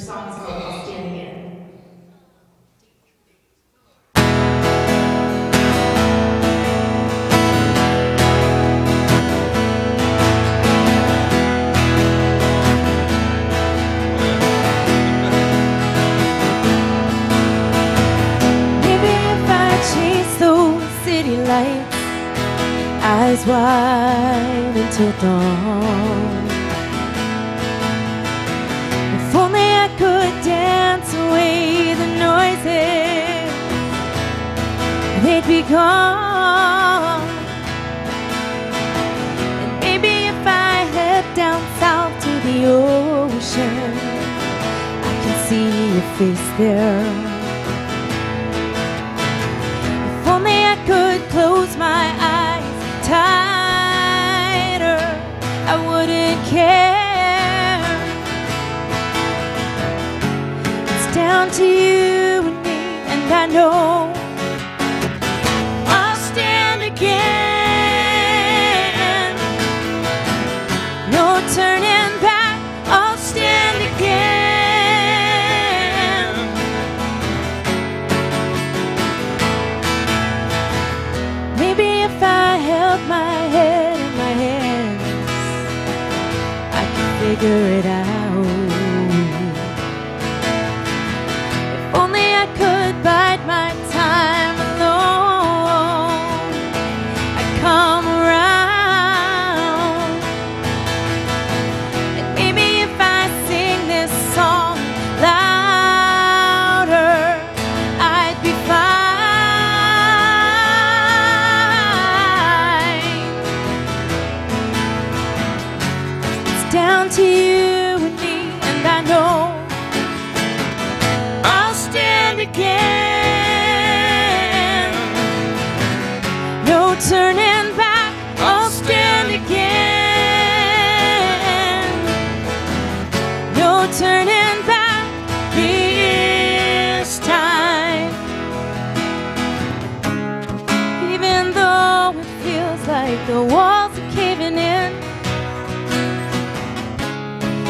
song is called I'll Stand Again. Lights, eyes wide until dawn. If only I could dance away the noises, they'd be gone. And maybe if I head down south to the ocean, I can see your face there. Could close my eyes tighter, I wouldn't care. It's down to you and me, and I know I'll stand again. No turning back, I'll stand again. If I held my head in my hands, I could figure it out. If only I could bide my time alone, I'd come around. And maybe if I sing this song louder, I'd be fine. Down to you and me, and I know I'll stand again. No turning back, I'll stand again. No turning back this time. Even though it feels like the walls are caving in,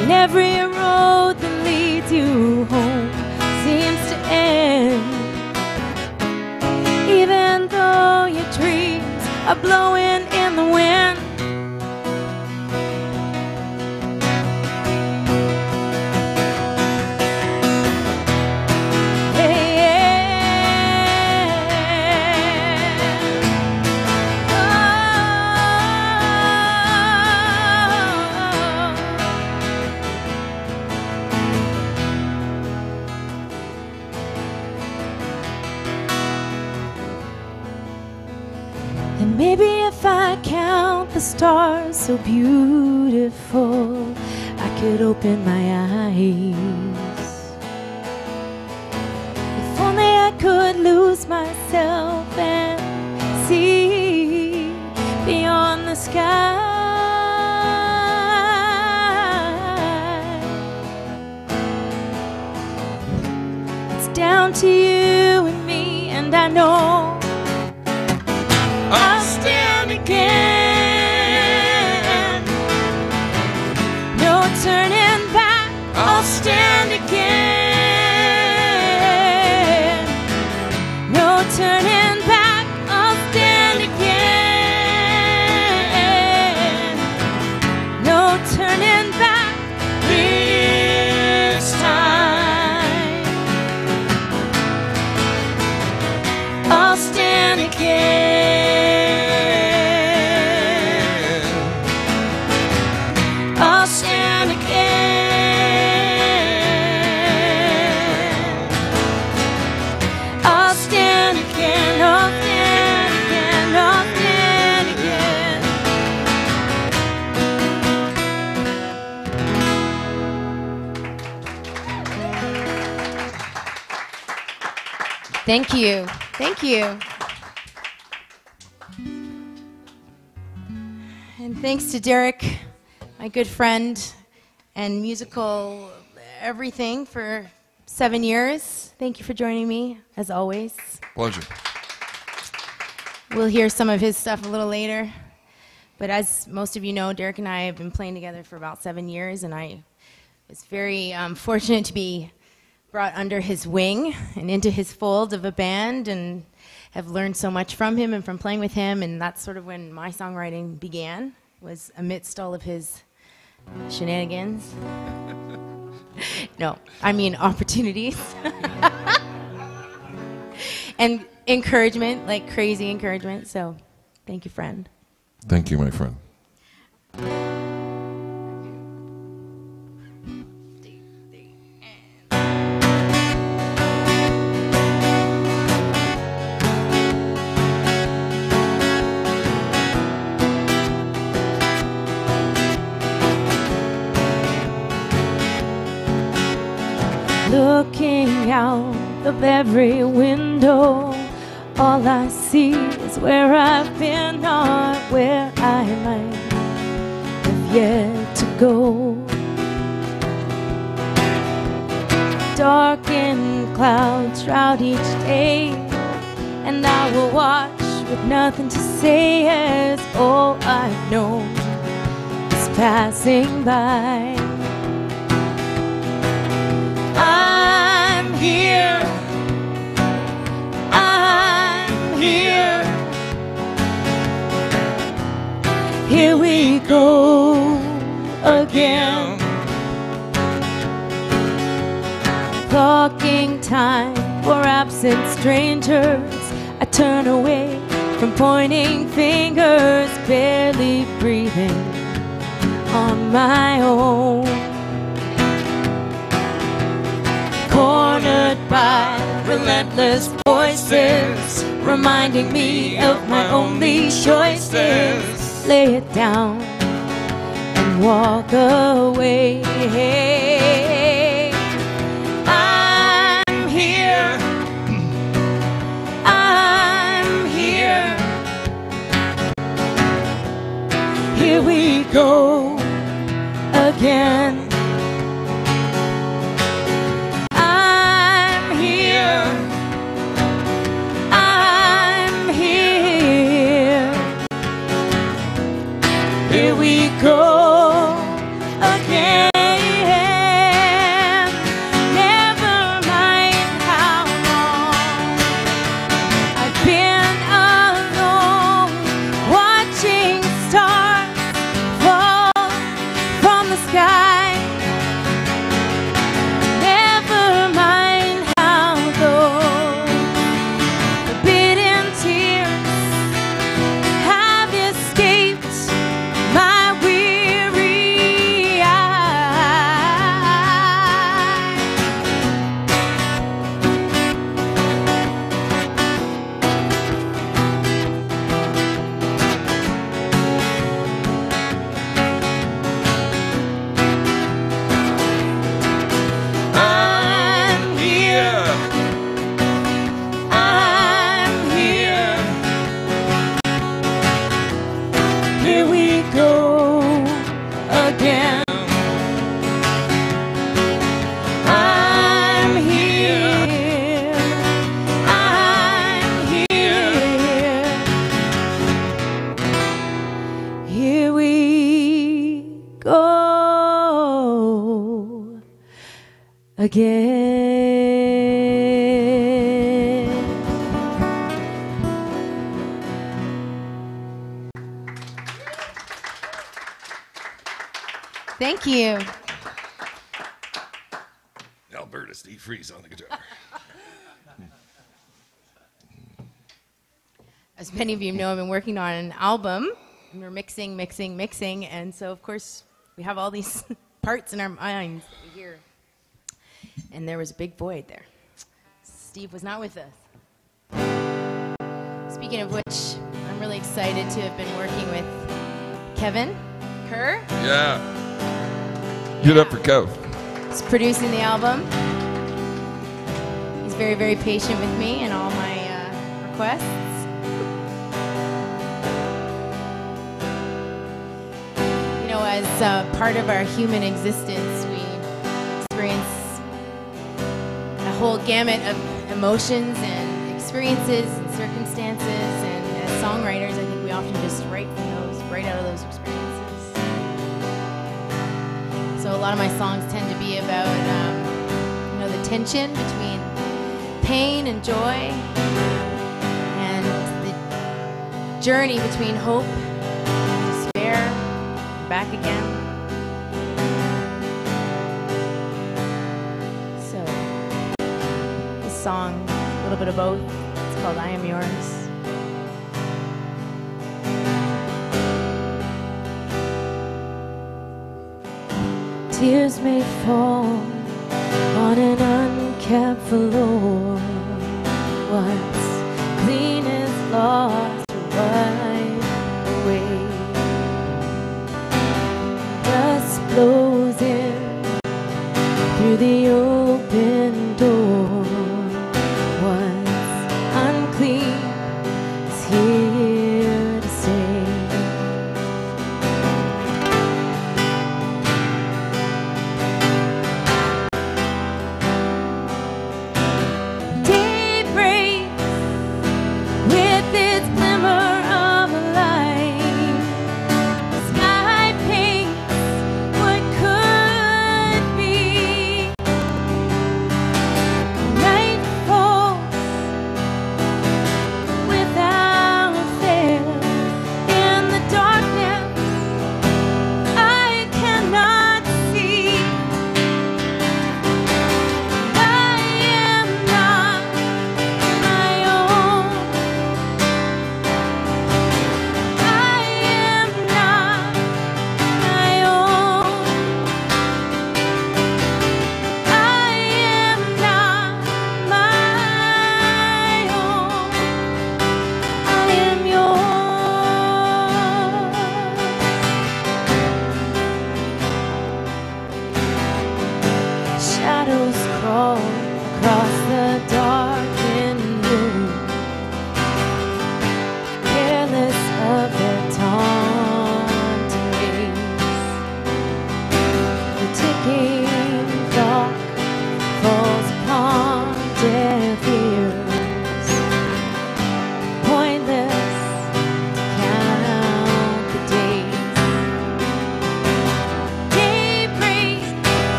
and every road that leads you home seems to end. Even though your dreams are blowing in the wind, and maybe if I count the stars so beautiful, I could open my eyes. If only I could lose myself and see beyond the sky. It's down to you and me, and I know I'll stand again. No turning back, I'll stand again. No turning back, I'll stand again. No turning back this time. I'll stand again. Thank you. Thank you. And thanks to Derek, my good friend, and musical everything for 7 years. Thank you for joining me, as always. Pleasure. We'll hear some of his stuff a little later. But as most of you know, Derek and I have been playing together for about 7 years, and I was very fortunate to be brought under his wing and into his fold of a band, and have learned so much from him and from playing with him. And that's sort of when my songwriting began, was amidst all of his shenanigans. No, I mean opportunities. And encouragement, like crazy encouragement. So thank you, friend. Thank you, my friend. Looking out of every window, all I see is where I've been, not where I might have yet to go. Darkened clouds shroud each day, and I will watch with nothing to say, as all I know is passing by. I'm here, I'm here. Here we go again. Clocking time for absent strangers, I turn away from pointing fingers, barely breathing on my own. Cornered by relentless voices, reminding me of my only choices. Lay it down and walk away. I'm here, I'm here. Here we go again. Here we go again. Never mind how long I've been alone, watching stars fall from the sky. Never mind how those forbidden tears have escaped my weary eyes. I'm here, I'm here. Here we go again. I'm here, I'm here. Here we go again. Thank you. Alberta Steve Frise on the guitar. As many of you know, I've been working on an album, and we're mixing, and so of course we have all these parts in our minds that we hear. And there was a big void there. Steve was not with us. Speaking of which, I'm really excited to have been working with Kevin Kerr. Yeah. Get up for Kev. He's producing the album. He's very, very patient with me and all my requests. You know, as part of our human existence, we experience a whole gamut of emotions and experiences and circumstances, and as songwriters, I think we often just write out of those experiences. So So a lot of my songs tend to be about, the tension between pain and joy, and the journey between hope and despair, and back again. So this song, a little bit of both. It's called I Am Yours. Tears may fall on an unkept floor. What's clean is lost right away. Dust blows in through the open door. What's unclean is here to stay. Day breaks with its glimmer.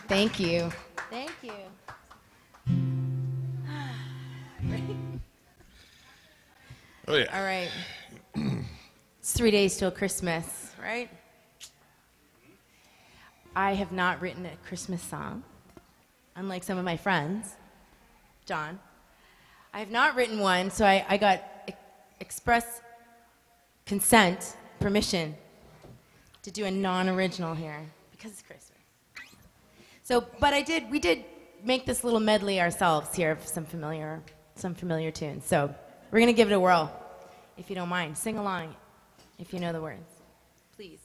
Thank you. Thank you. Oh, yeah. All right. It's 3 days till Christmas, right? I have not written a Christmas song, unlike some of my friends. Jon. I have not written one, so I got express consent, permission to do a non-original here because it's Christmas. So, but we did make this little medley ourselves here of some familiar tunes. So we're gonna give it a whirl, if you don't mind. Sing along, if you know the words, please.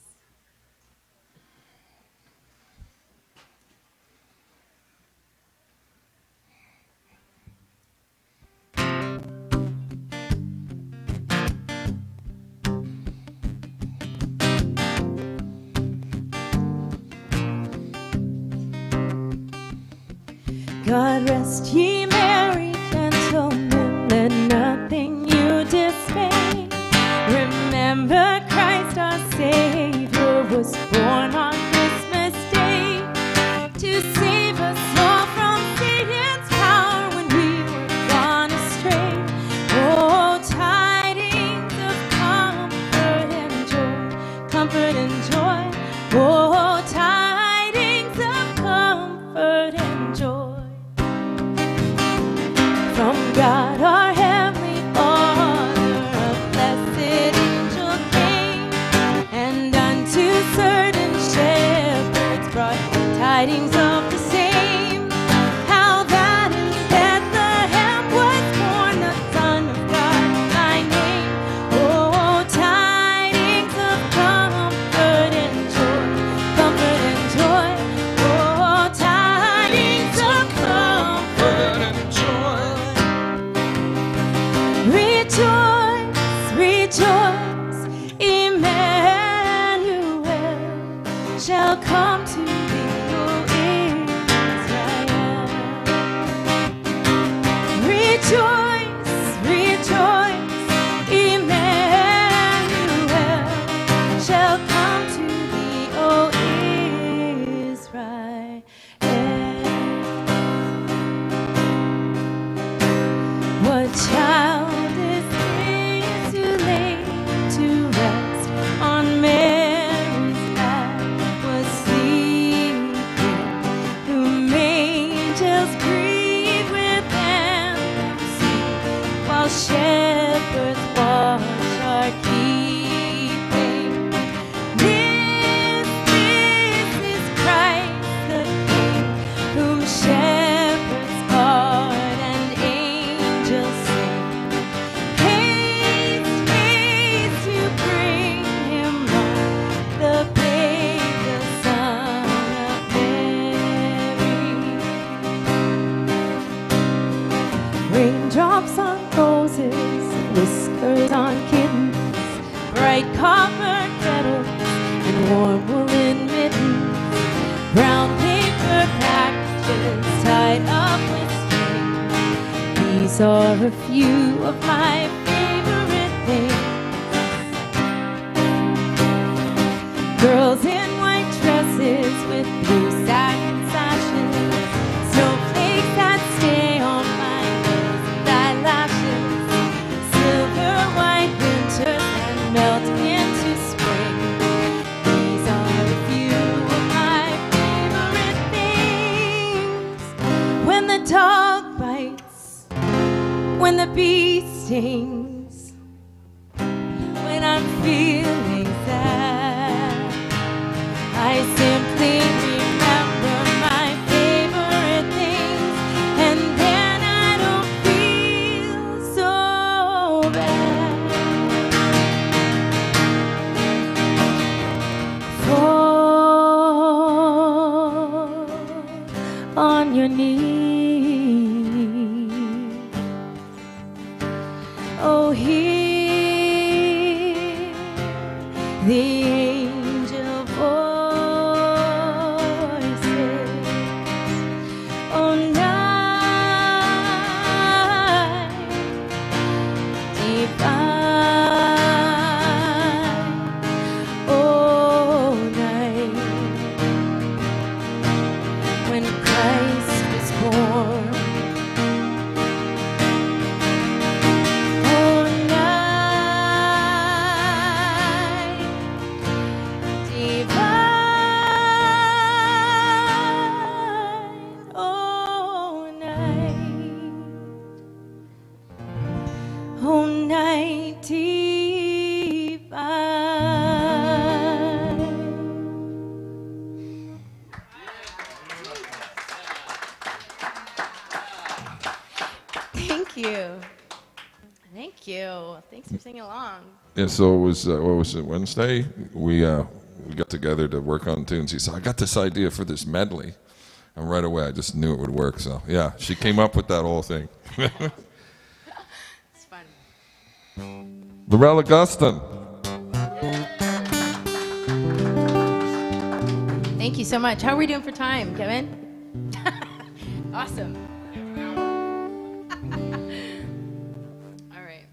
God rest ye merry gentlemen, let nothing you dismay. Remember Christ our Savior was born on Christmas Day to save us all from Satan's power when we were gone astray. Oh, tidings of comfort and joy, comfort and joy. Oh, tidings of comfort and joy. From God our heavenly Father, a blessed angel came, and unto certain shepherds brought tidings of the same, how that in Bethlehem was born the Son of God by name. Oh, tidings of comfort and joy, comfort and joy. Oh, tidings of comfort and joy. Rejoice, rejoice, Emmanuel shall come to thee, O Israel. Rejoice, rejoice, Emmanuel shall come to thee, O Israel. What child is this who lay to rest on Mary's lap was sleeping, whom angels greet with anthems sweet, while shepherds watch are keeping. This is Christ the King, whom shepherds guard and angels sing. Haste, haste to bring him Lord, the babe, the Son of Mary. Raindrops on roses, whiskers on kittens, bright copper kettles and warm woolen mittens, brown paper packages tied up with string. These are a few of my favorite things. Girls in white dresses with blue satin sashes, snowflakes that stay on my nose and eyelashes, silver white winters that melt into spring. These are a few of my favorite things. When the dog bites, when the bee stings, when I'm feeling sad, I simply remember my favorite things, and then I don't feel so bad. Fall on your knees. Oh, hear the angel voices. Oh, night divine. Oh, night. when Christ was born. Oh, night divine, oh, night divine. Thank you. Thank you. Thanks for singing along. Yeah, so it was, what was it, Wednesday? We got together to work on tunes. He said, I got this idea for this medley. And right away, I just knew it would work. So, yeah, she came up with that whole thing. It's fun. Laurelle Augustyn. Thank you so much. How are we doing for time, Kevin? Awesome. All right.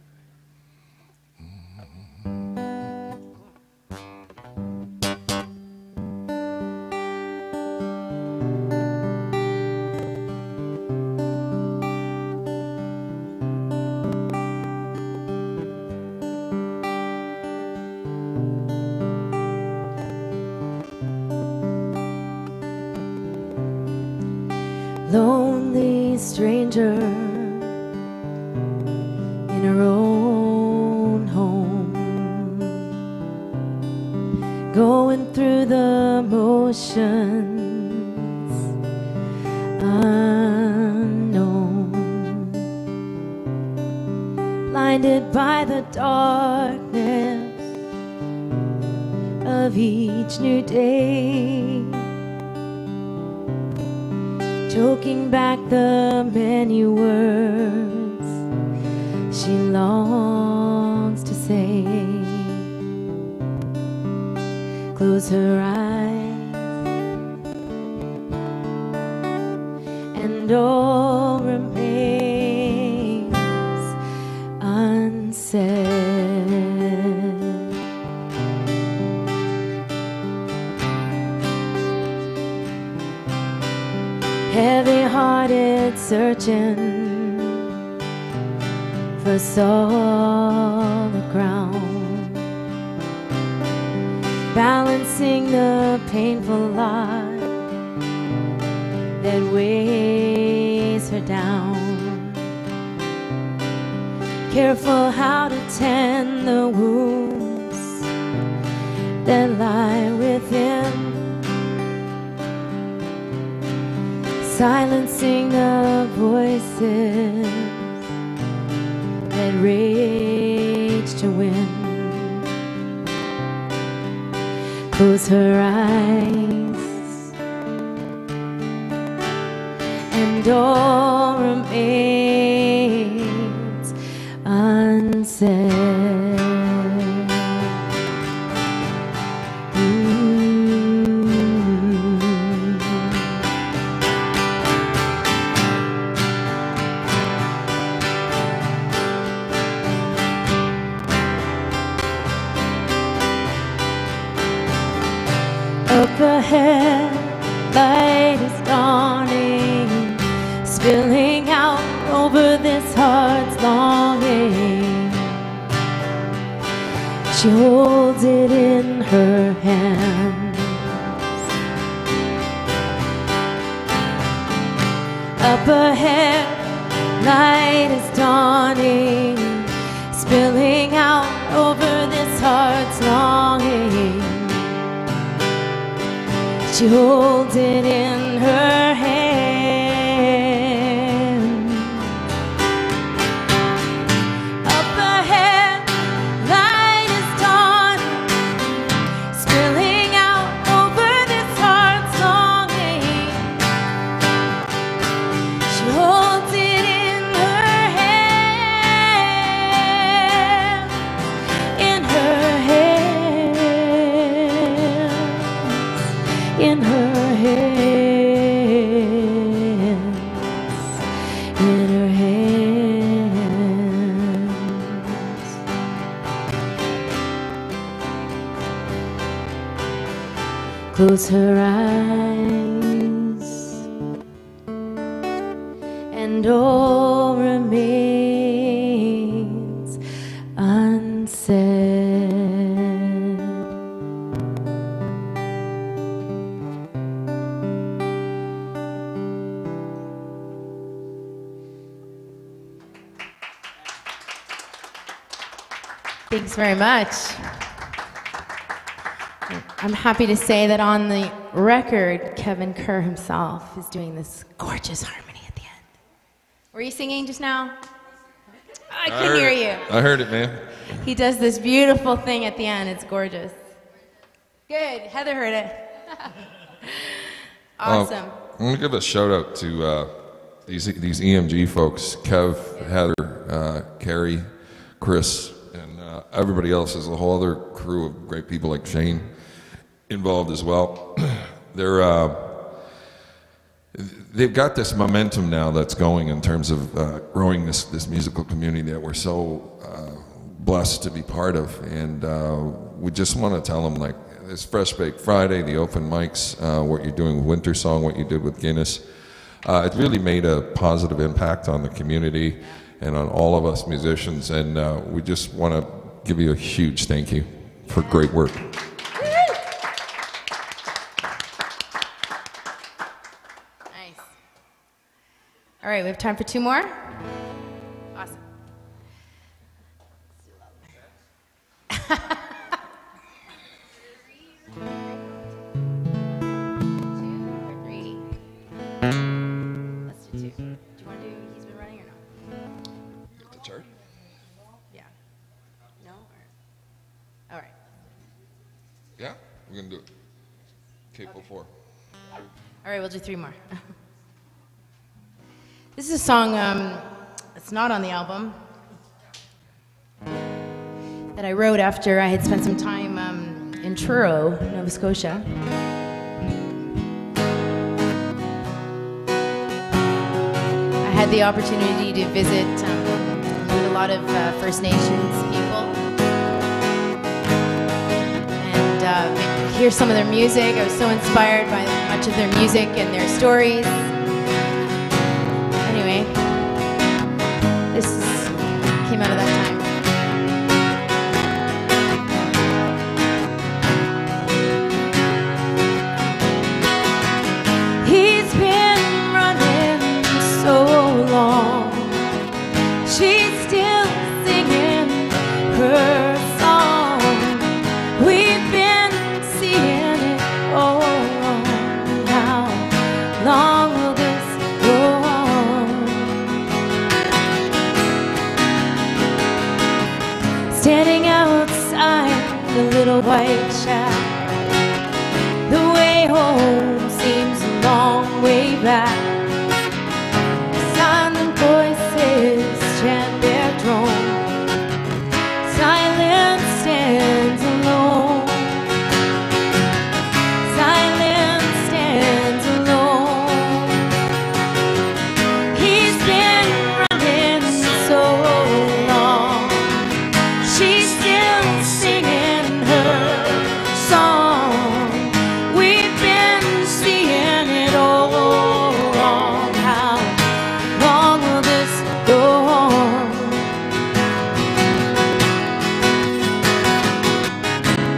Lonely stranger in her own home, going through the motions, unknown, blinded by the darkness of each new day, choking back the many words she longs to say. Close her eyes and all remains unsaid. Heavy-hearted, searching for solid ground, balancing the painful lot that weighs her down. Careful how to tend the wounds that lie within, silencing the voices that rage to win. Close her eyes and all remains unsaid. Up ahead, light is dawning, spilling out over this heart's longing. She holds it in her hands. Up ahead, light is dawning, spilling out over this heart's longing. She holds it in her hand. Up ahead, light is dawning, spilling out over this heart's longing. She holds it in her hand, in her hand. In her hands, in her hands. Close her eyes and all remains unsaid. Thanks very much. I'm happy to say that on the record, Kevin Kerr himself is doing this gorgeous harmony at the end. Were you singing just now? I couldn't hear you. I heard it, man. He does this beautiful thing at the end. It's gorgeous. Good. Heather heard it. Awesome. I'm going to give a shout out to these EMG folks, Kev, Heather, Carrie, Chris, and everybody else. There's a whole other crew of great people like Shane involved as well. They've got this momentum now that's going in terms of growing this musical community that we're so blessed to be part of, and we just want to tell them, like, this Fresh Baked Friday, the open mics, what you're doing with Winter Song, what you did with Guinness, it really made a positive impact on the community and on all of us musicians, and we just want to give you a huge thank you for great work. Nice. All right, we have time for two more. Awesome. Let's do two. Do you want to do He's Been Running or no? The chart? Yeah. No? All right. Yeah, we're going to do it. Capo 4. All right, we'll do three more. This is a song that's not on the album that I wrote after I had spent some time in Truro, Nova Scotia. I had the opportunity to visit with a lot of First Nations people and hear some of their music. I was so inspired by much of their music and their stories. Anyway, came out of that time. He's been running so long, she's still singing her song. We've been seeing it all along. How long will this go on? Standing outside the little white shack, the way home seems a long way back. Silent voices chant their drone. Silence stands alone. Silence stands alone. He's been running so long, she's still singing her song. We've been seeing it all wrong. How long will this go on?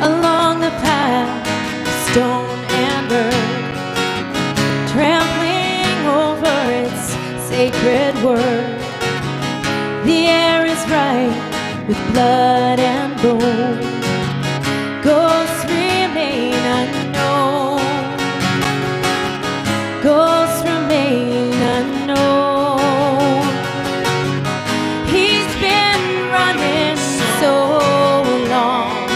Along the path, stone and earth, trampling over its sacred word. The air is ripe with blood and bone. Ghosts remain unknown. Ghosts remain unknown. He's been running so long,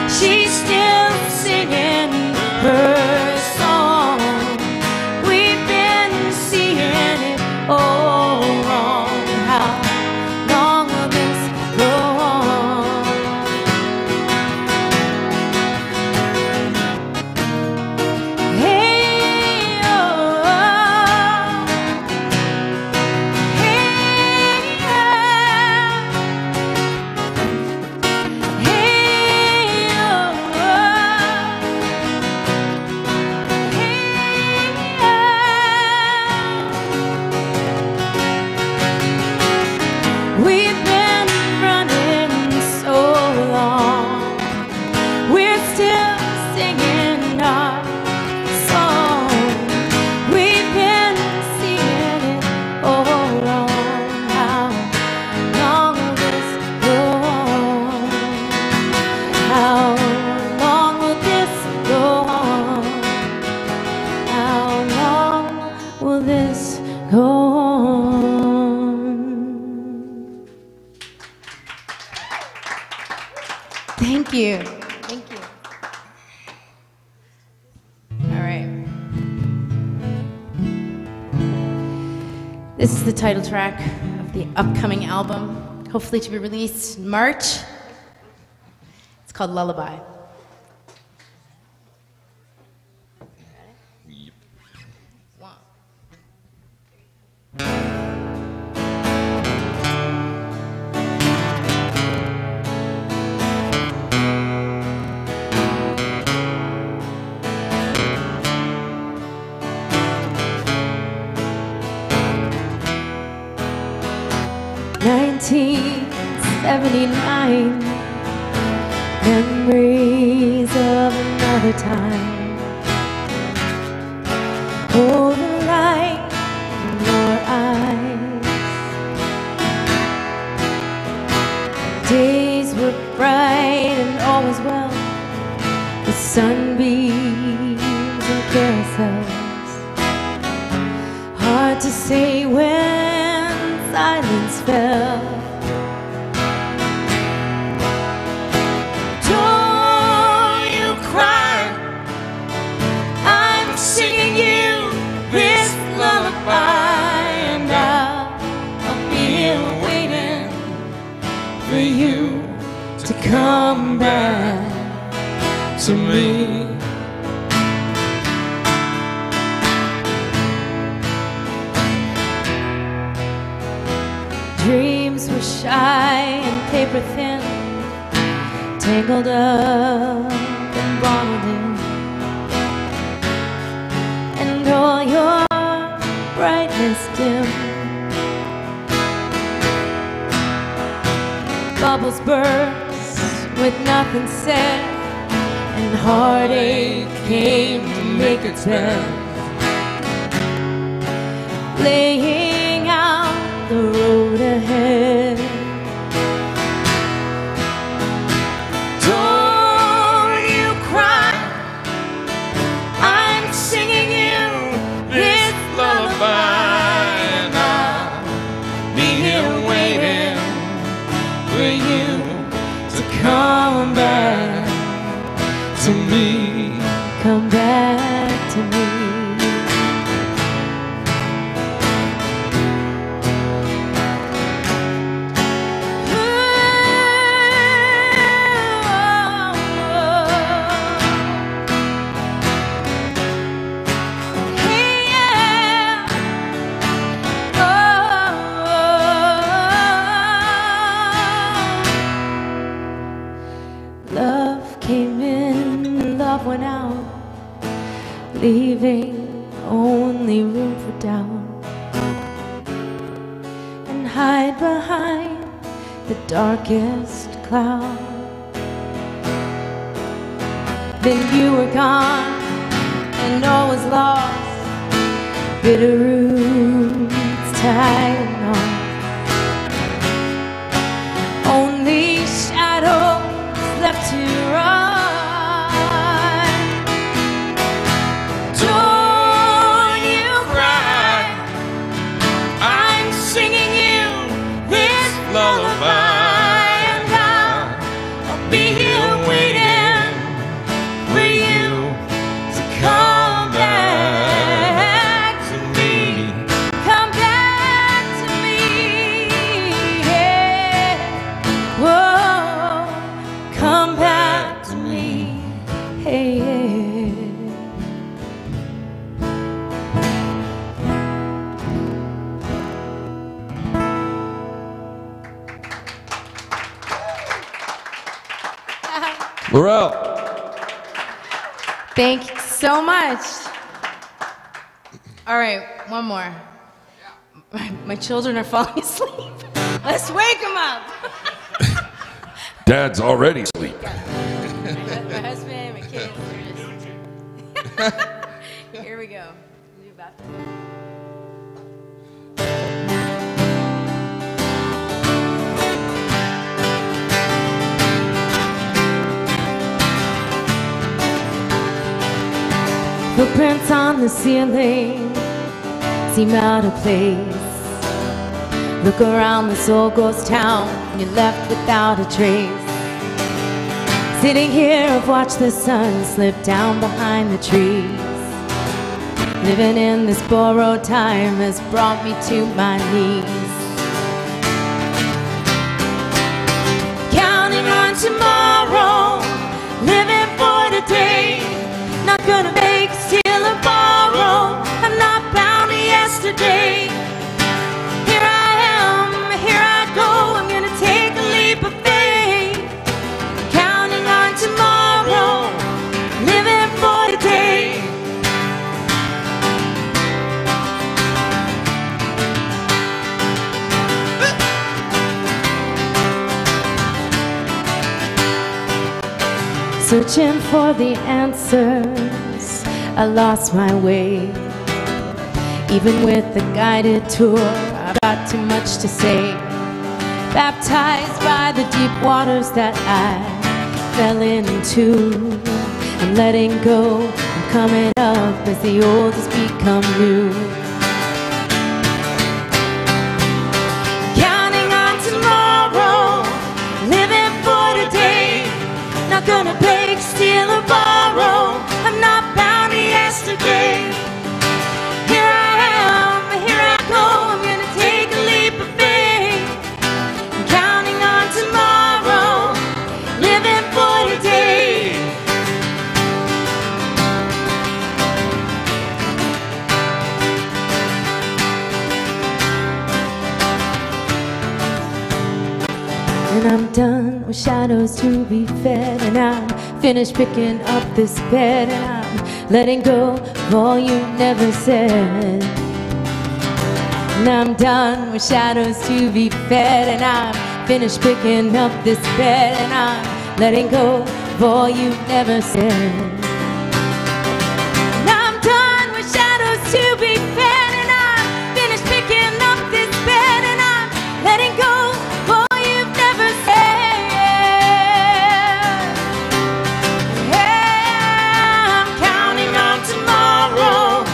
she's still singing her song. We've been seeing it all wrong. How long will this go on? go on. Thank you. Thank you. All right. This is the title track of the upcoming album, hopefully to be released in March. It's called Lullaby. 1979, memories of another time. Oh, the light in your eyes. Days were bright and all was well, with sunbeams and carousels. Hard to say when silence fell. And I'll be here waiting for you to come back to me. Dreams were shy and paper thin, tangled up and bottled in, and all your brightness dim. Bubbles burst with nothing said, and heartache came to make its bed, laying out the road ahead. Don't you cry, I'm singing you this lullaby, and I'll be here waiting for you to come back to me. Come back to me. Went out, leaving only room for doubt, and hide behind the darkest cloud. Then you were gone, and all was lost, bitter roots tied on, only shadows left to run. Laurelle. Thank you so much. All right, one more. My children are falling asleep. Let's wake them up. Dad's already asleep. My husband, my kids, they're just... Here we go. Do about that. Footprints on the ceiling, seem out of place. Look around this old ghost town, and you're left without a trace. Sitting here, I've watched the sun slip down behind the trees. Living in this borrowed time has brought me to my knees. Counting on tomorrow, living for today. Not gonna beg, steal or borrow. I'm not bound to yesterday. Here I am, here I go. I'm gonna take a leap of faith. Counting on tomorrow, living for today. Searching for the answers, I lost my way. Even with the guided tour, I've got too much to say. Baptized by the deep waters that I fell into. I'm letting go, I'm coming up as the old has become new. Counting on tomorrow, living for today. Not gonna beg, steal or borrow. I'm not bound to yesterday. Here I am, here I go. I'm gonna take a leap of faith. I'm counting on tomorrow, living for today. And I'm done with shadows to be fed, and I'm finished picking up this bed, and I'm letting go of all you never said. And I'm done with shadows to be fed, and I'm finished picking up this bed, and I'm letting go of all you never said. And I'm done with shadows to be fed, and I'm finished picking up this bed, and I'm letting go of all you've never said. Yeah, I'm counting on tomorrow,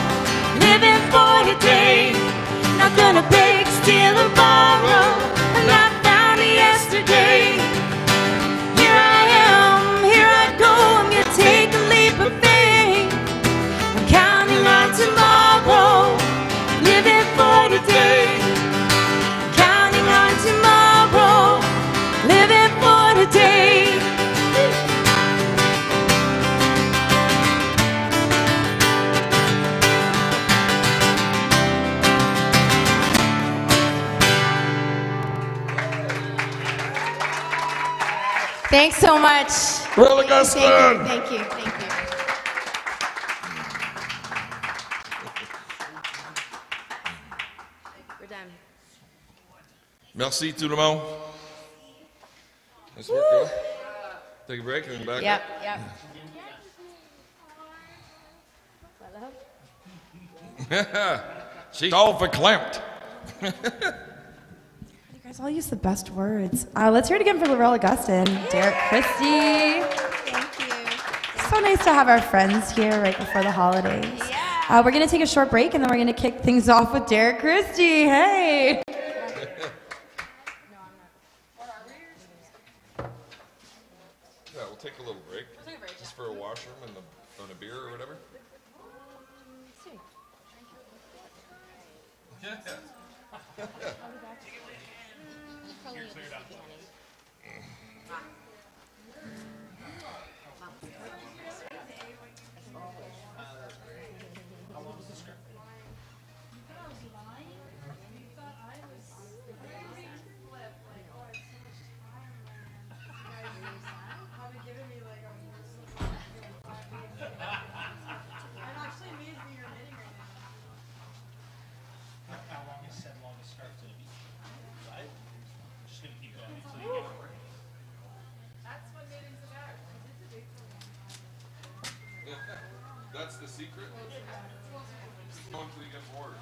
living for today. Not gonna beg, steal or borrow. I'm not bound to yesterday. Here I am, here I go. I'm gonna take a leap of faith. I'm counting on tomorrow, living for today. Counting on tomorrow, living for today. Thanks so much. Laurelle Augustyn. Thank you. Thank you. We're done. Merci tout le monde. Nice work, girl. Take a break and back Yep, yep. up. She's all verklempt. You guys all use the best words. Let's hear it again for Laurelle Augustyn, Derek Christie. Thank you. So nice to have our friends here right before the holidays. Yeah. We're going to take a short break, and then we're going to kick things off with Derek Christie. Hey! Yeah, we'll take a little break. Just for a washroom and a beer or whatever. Yeah. That's the secret. Go until you get bored.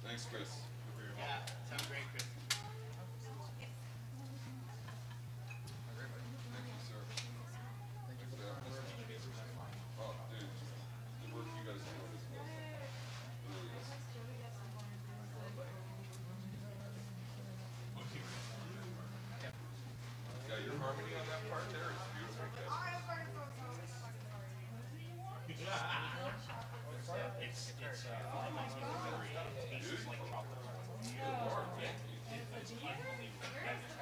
Thanks, Chris. Yeah, sounds great, Chris. Thank you, sir. Thank you for that. Oh, dude. harmony on that part there is beautiful. It's tastes like chocolate. It's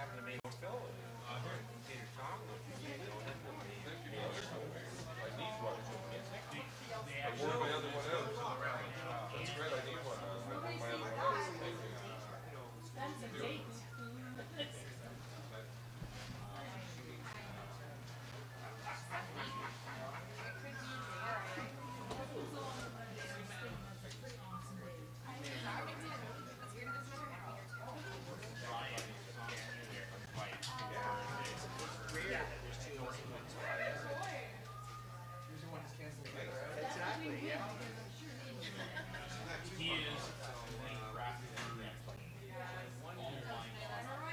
unbelievable. Phil, Tom. I need one. I wore my other one out. That's great. I need one. I wore my other one out. Thank you. That's a date. Exactly, yeah. He is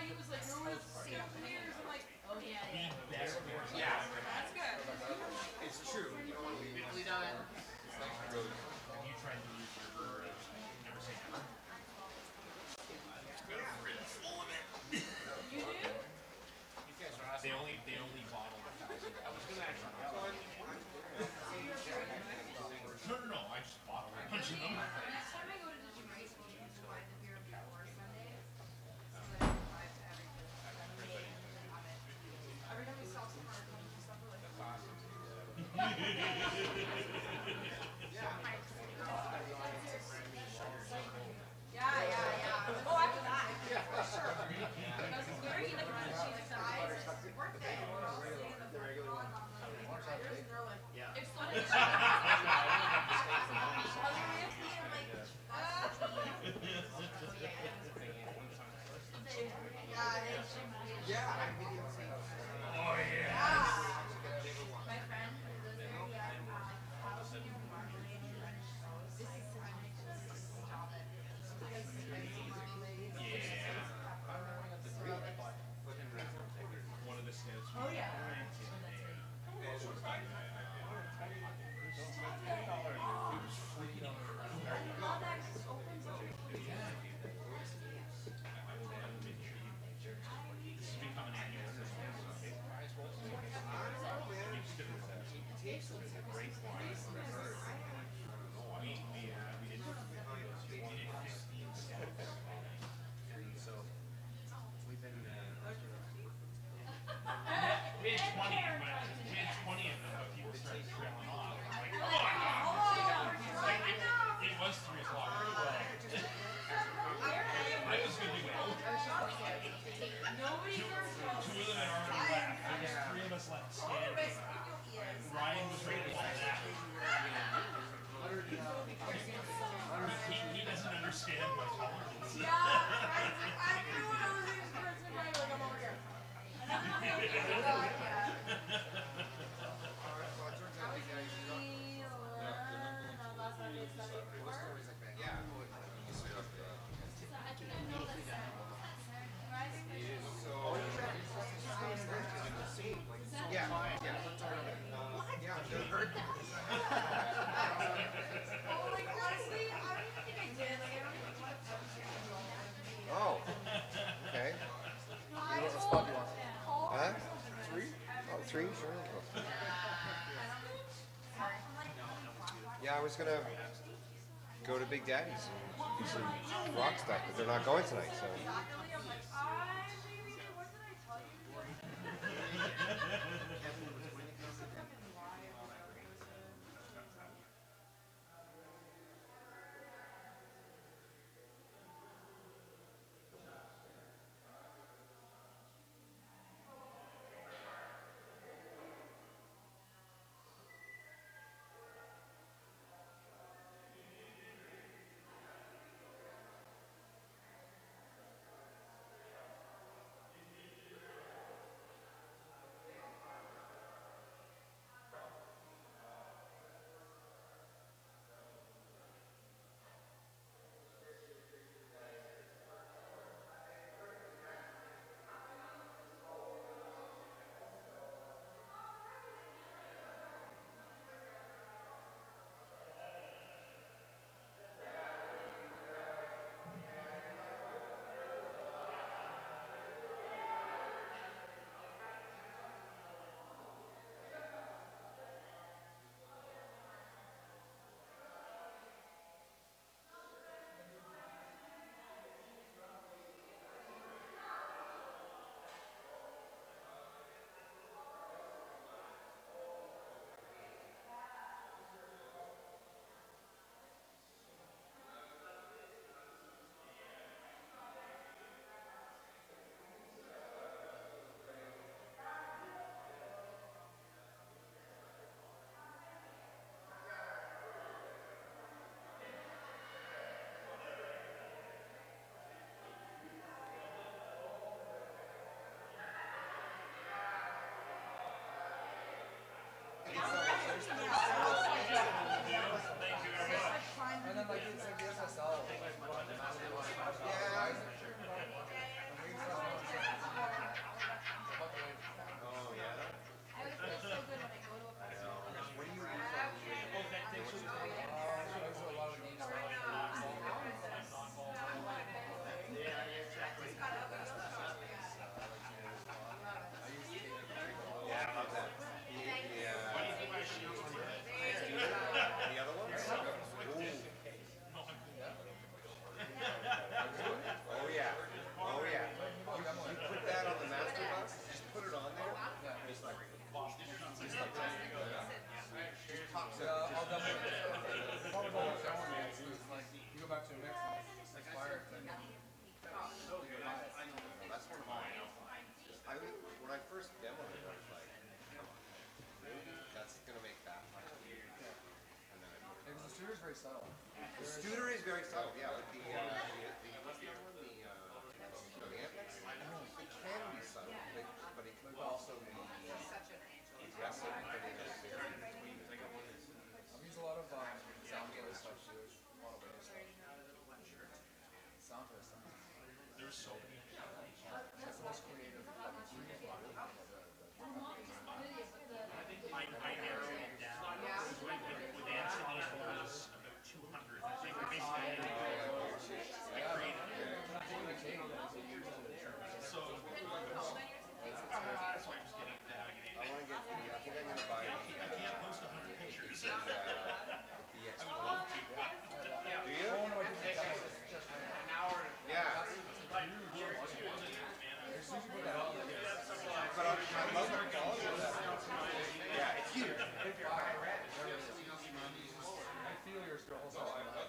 He was like, no one's seen years. I'm like, oh yeah, yeah. yeah. That's good. It's true. You don't want to be really done. Have you tried to use your never say never? It's got a fridge full of it. You do? They only bottle 1,000. I was gonna actually. No, I just bought a bunch of them. Next time I go to Detroit, we'll need to buy the beer before Sunday. So that I can buy to everything. Every time we sell some stuff, we're like, that's awesome. Yeah. Oh, after that. Yeah, for sure. Because it's very like she's size. It's her birthday. Yeah. If someone Oh yeah. my friend who lives there, this is such a stop it. One of the snips. Oh yeah. We had 20 of them, but people started trailing off. I'm like, come on! It was 3 o'clock. I was good to go. Two of them had already left. There was 3 of us left standing. Ryan was ready to fall down. He doesn't understand my tolerance. Oh, okay. What spot do you want? Huh? 3? Oh, 3? Sure. Yeah, I was gonna go to Big Daddy's and do some rock stuff, but they're not going tonight, so. very subtle. The Studer is very subtle, yeah. Like what's the other one? The amp? It can be subtle, but it could also be aggressive. I've used a lot of sound dealer stuff too. A lot of window stuff. Sound for stuff. There's so many. That's the most creative. I narrowed it down. With Anthony, it was about 200. I think basically I created it. So that's why I'm just getting that. I want to get the, I think I'm going to buy I can't post 100 pictures. the I would love to. Do you? Yeah. But I love the quality of that. Yeah, it's huge. I feel your struggles also. I have the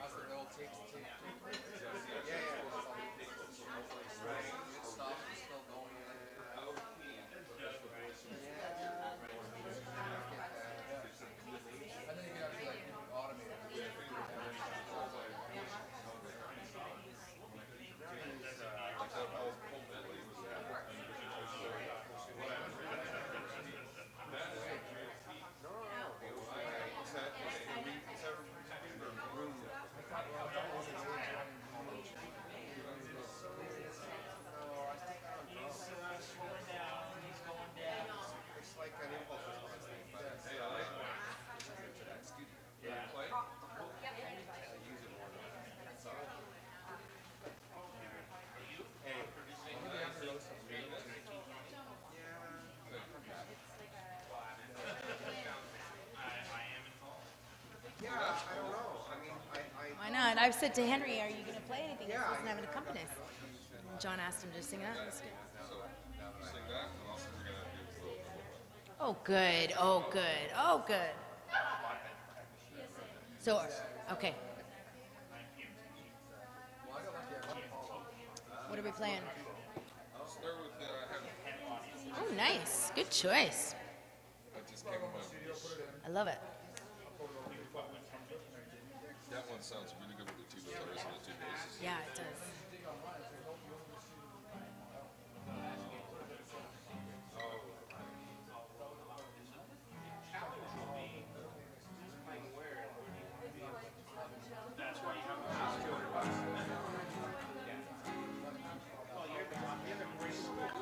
that's the old tape. Yeah, right. Stuff is still going in. And then you can actually like automate it. It's like an impulse response thing, but it's to that studio. Yeah. Play? I use it more than that's all. Hey, I'm gonna have to roast some meat. Yeah, I don't know. I mean, Why not? I've said to Henry, are you going to play anything that doesn't have an accompanist? And John asked him to sing that. That's good. Oh, good. Oh, good. Oh, good. So, okay. What are we playing? Oh, nice. Good choice. I love it. That one sounds really good with the two guitars and the two basses. Yeah, it does.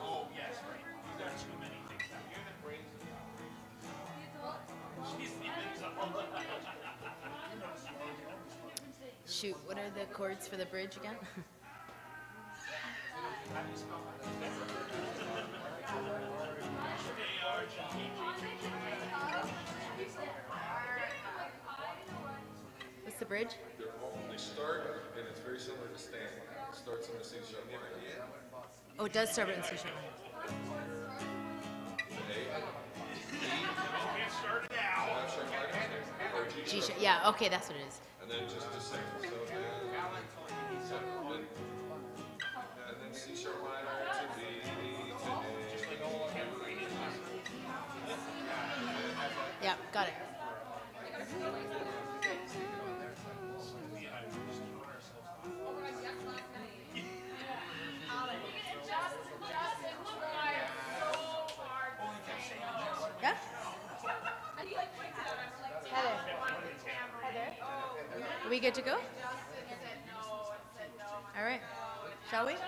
Oh, yes, right. You got too many things now. She's Shoot, what are the chords for the bridge again? What's the bridge? They start, and it's very similar to Stand. It starts in the C sharp minor. Oh, it does start with C sharp. F sharp minor, or G G sharp, sharp. Yeah, okay, that's what it is. and then just descend. So and then C sharp minor to B to A. Yeah, got it. Yeah? Heather, are we good to go? All right. Shall we? Are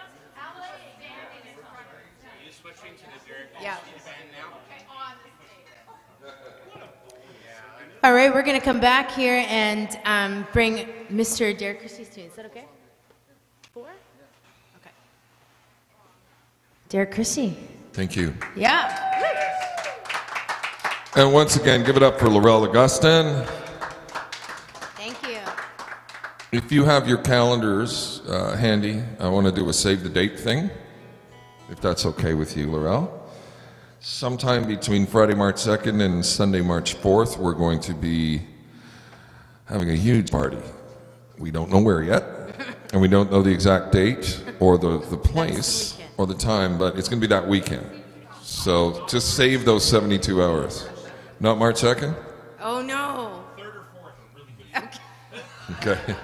you switching to the Derek Yeah. Christie band now? All right, we're going to come back here and bring Mr. Derek Christie to you. Is that okay? 4? Okay. Derek Christie. Thank you. Yeah. And once again, give it up for Laurelle Augustyn. Thank you. If you have your calendars handy, I want to do a save the date thing, if that's okay with you, Laurelle. Sometime between Friday, March 2nd and Sunday, March 4th, we're going to be having a huge party we don't know where yet, and we don't know the exact date or the place or the time, but it's going to be that weekend. So just save those 72 hours. Not March 2nd? Oh, no. 3rd or 4th, really good. Okay. Okay.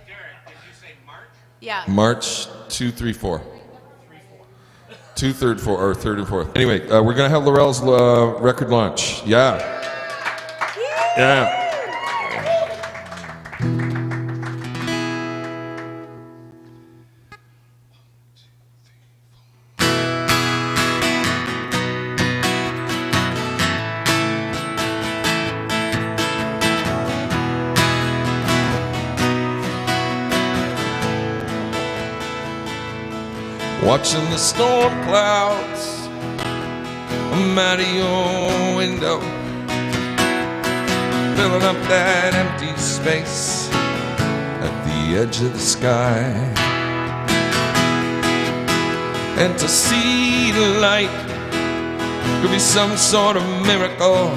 Derek, did you say March? Yeah. March 2, 3, 4. 2, 3rd, 4, or 3rd and 4th. Anyway, we're going to have Laurelle's record launch. Yeah. Yeah. Watching the storm clouds come out of your window, filling up that empty space at the edge of the sky. And to see the light could be some sort of miracle,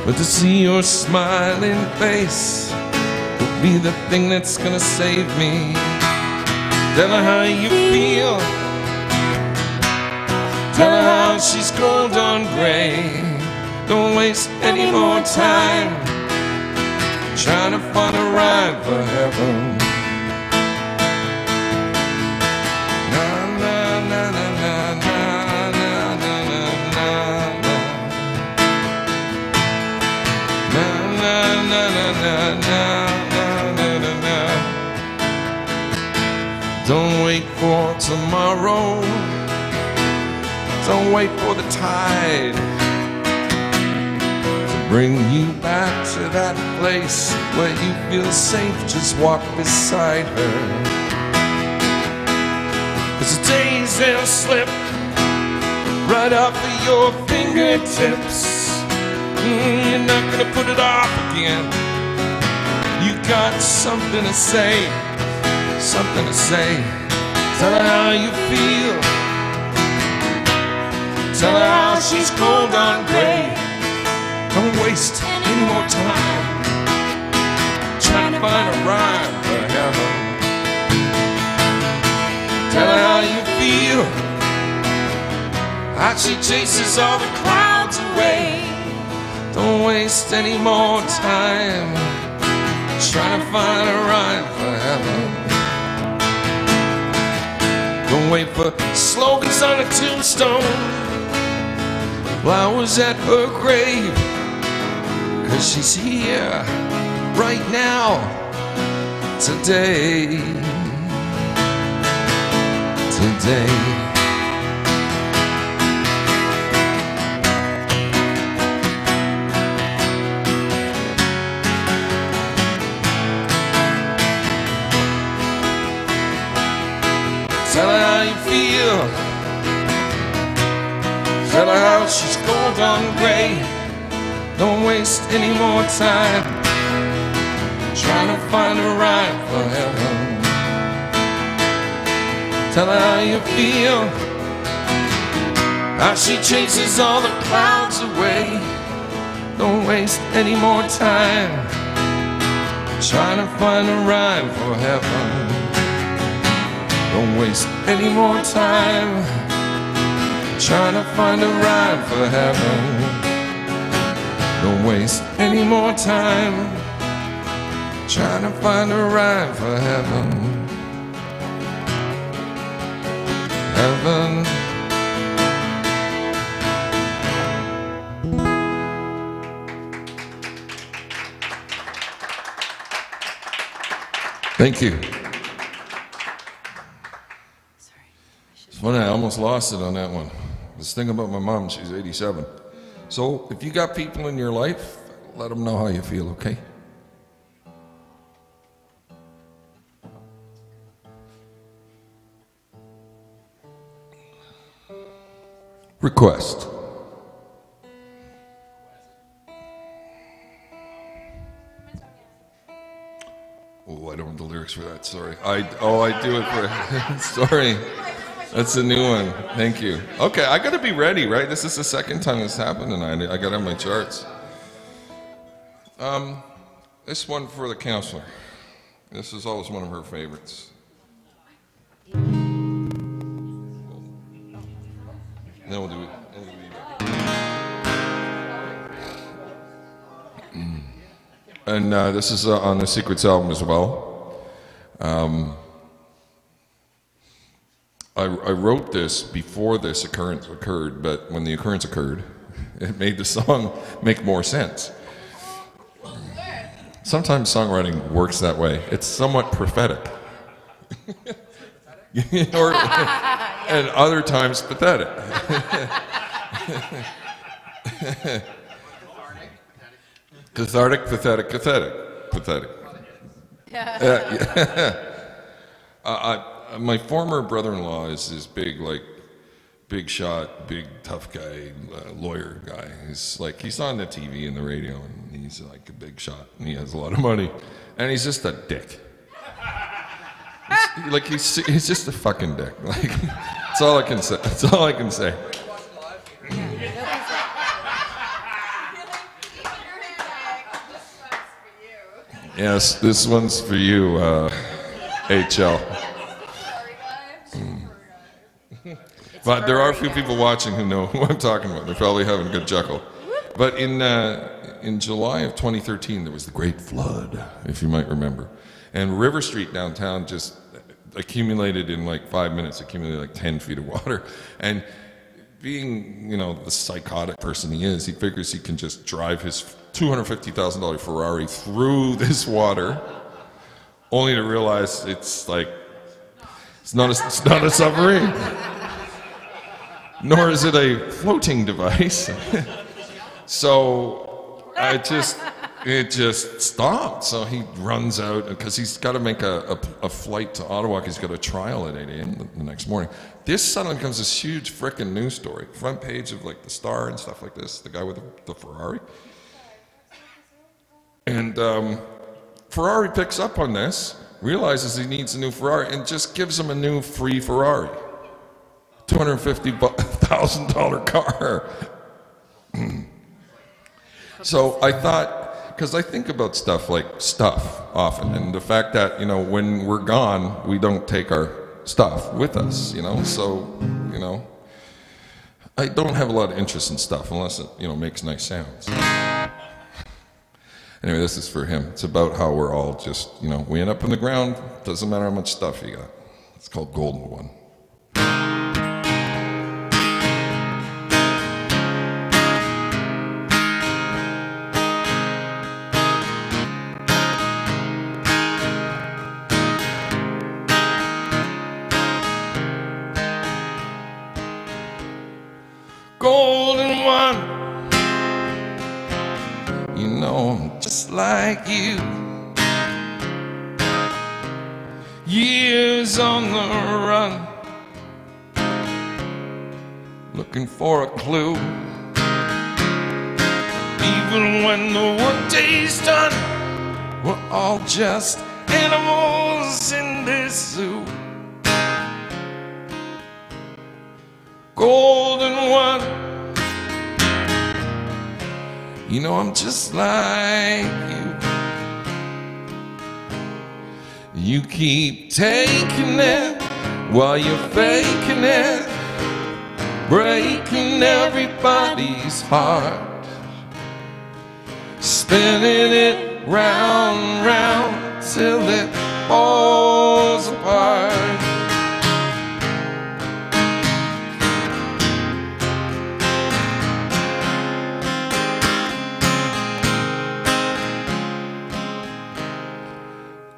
but to see your smiling face would be the thing that's gonna save me. Tell her how you feel. Tell her how she's cold on gray. Don't waste any more time trying to find a rhyme for heaven. Na na na na na na na na na. Na na na na na na na na. Don't wait for tomorrow. Don't wait for the tide to bring you back to that place where you feel safe. Just walk beside her, 'cause the days they'll slip right off of your fingertips. You're not gonna put it off again. You got something to say. Something to say. Tell her how you feel. Tell her how she's cold on gray. Don't waste any more time trying to find a rhyme for heaven. Tell her how you feel. How she chases all the clouds away. Don't waste any more time trying to find a rhyme for heaven. Don't wait for slogans on a tombstone, flowers at her grave, 'cause she's here right now, today, today. Tell her how you feel. Tell her how she's gold on gray. Don't waste any more time trying to find a rhyme for heaven. Tell her how you feel. How she chases all the clouds away. Don't waste any more time trying to find a rhyme for heaven. Don't waste any more time trying to find a rhyme for heaven. Don't waste any more time trying to find a rhyme for heaven. Heaven. Thank you. It's funny, I almost lost it on that one. This thing about my mom, she's 87. So if you got people in your life, let them know how you feel, okay? Request. Oh, I don't have the lyrics for that, sorry. I do it for, sorry. That's a new one, thank you. Okay, I gotta be ready, right? This is the second time this happened tonight. I gotta have my charts. This one for the counselor. This is always one of her favorites. Then we'll do it. And this is on the Secrets album as well. I wrote this before this occurrence occurred, but when the occurrence occurred, it made the song make more sense. Sometimes songwriting works that way. It's somewhat prophetic. And other times pathetic. Cathartic, pathetic, pathetic. My former brother-in-law is this big shot, big tough guy, lawyer guy. He's on the TV and the radio, and he's like a big shot, and he has a lot of money, and he's just a dick. He's just a fucking dick. That's all I can say. That's all I can say. Yes, this one's for you, HL. But there are a few people watching who know who I'm talking about. They're probably having a good chuckle. But in July of 2013, there was the Great Flood, if you might remember. And River Street downtown just accumulated in like 5 minutes, accumulated like 10 feet of water. And being, the psychotic person he is, he figures he can just drive his $250,000 Ferrari through this water, only to realize it's not a submarine. Nor is it a floating device. So it just stopped. So he runs out because he's got to make a flight to Ottawa. He's got a trial at 8 a.m. the next morning. This suddenly becomes this huge frickin' news story. Front page of the Star and stuff like this. The guy with the Ferrari. And Ferrari picks up on this, realizes he needs a new Ferrari, and just gives him a new free Ferrari. $250,000 car. So I thought, because I think about stuff often, and the fact that, when we're gone, we don't take our stuff with us, so, I don't have a lot of interest in stuff unless it, makes nice sounds. Anyway, this is for him. It's about how we're all just, we end up in the ground, doesn't matter how much stuff you got. It's called Golden One. Golden one, I'm just like you. Years on the run, looking for a clue. Even when the workday's done, we're all just animals in this zoo. Golden one, I'm just like you. You keep taking it while you're faking it, breaking everybody's heart, spinning it round, round till it falls apart.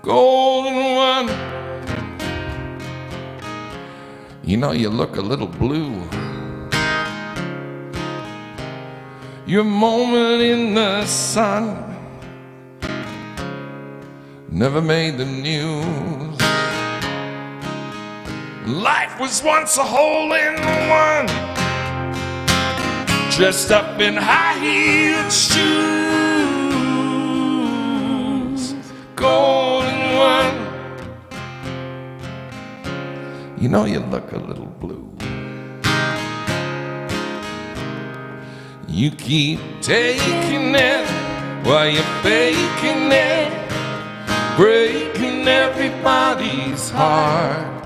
Golden one, you look a little blue. Your moment in the sun never made the news. Life was once a hole-in-one, dressed up in high-heeled shoes. Golden one, you look a little blue. You keep taking it while you're faking it, breaking everybody's heart,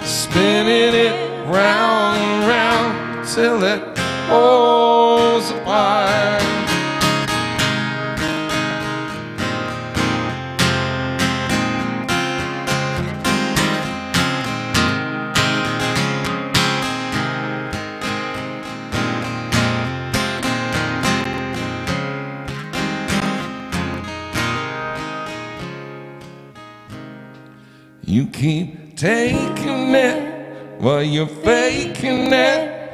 spinning it round and round till it falls apart. You keep taking it while you're faking it,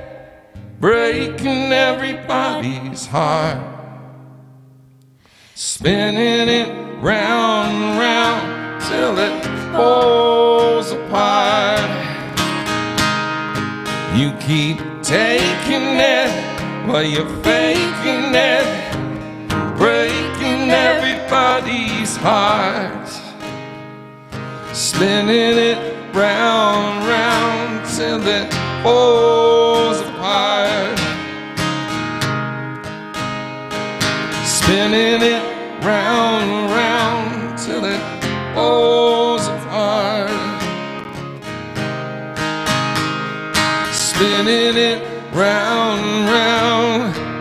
breaking everybody's heart, spinning it round and round till it falls apart. You keep taking it while you're faking it, breaking everybody's heart, spinning it round, round till it falls apart. Spinning it round, round till it falls apart. Spinning it round, round.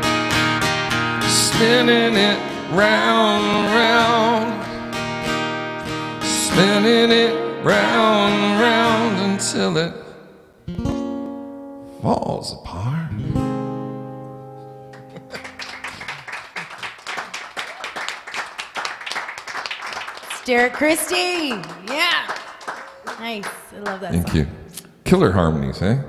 Spinning it round, round. Spinning it round, round until it falls apart. It's Derek Christie. Yeah. Nice. I love that Thank song. you. Killer harmonies, eh?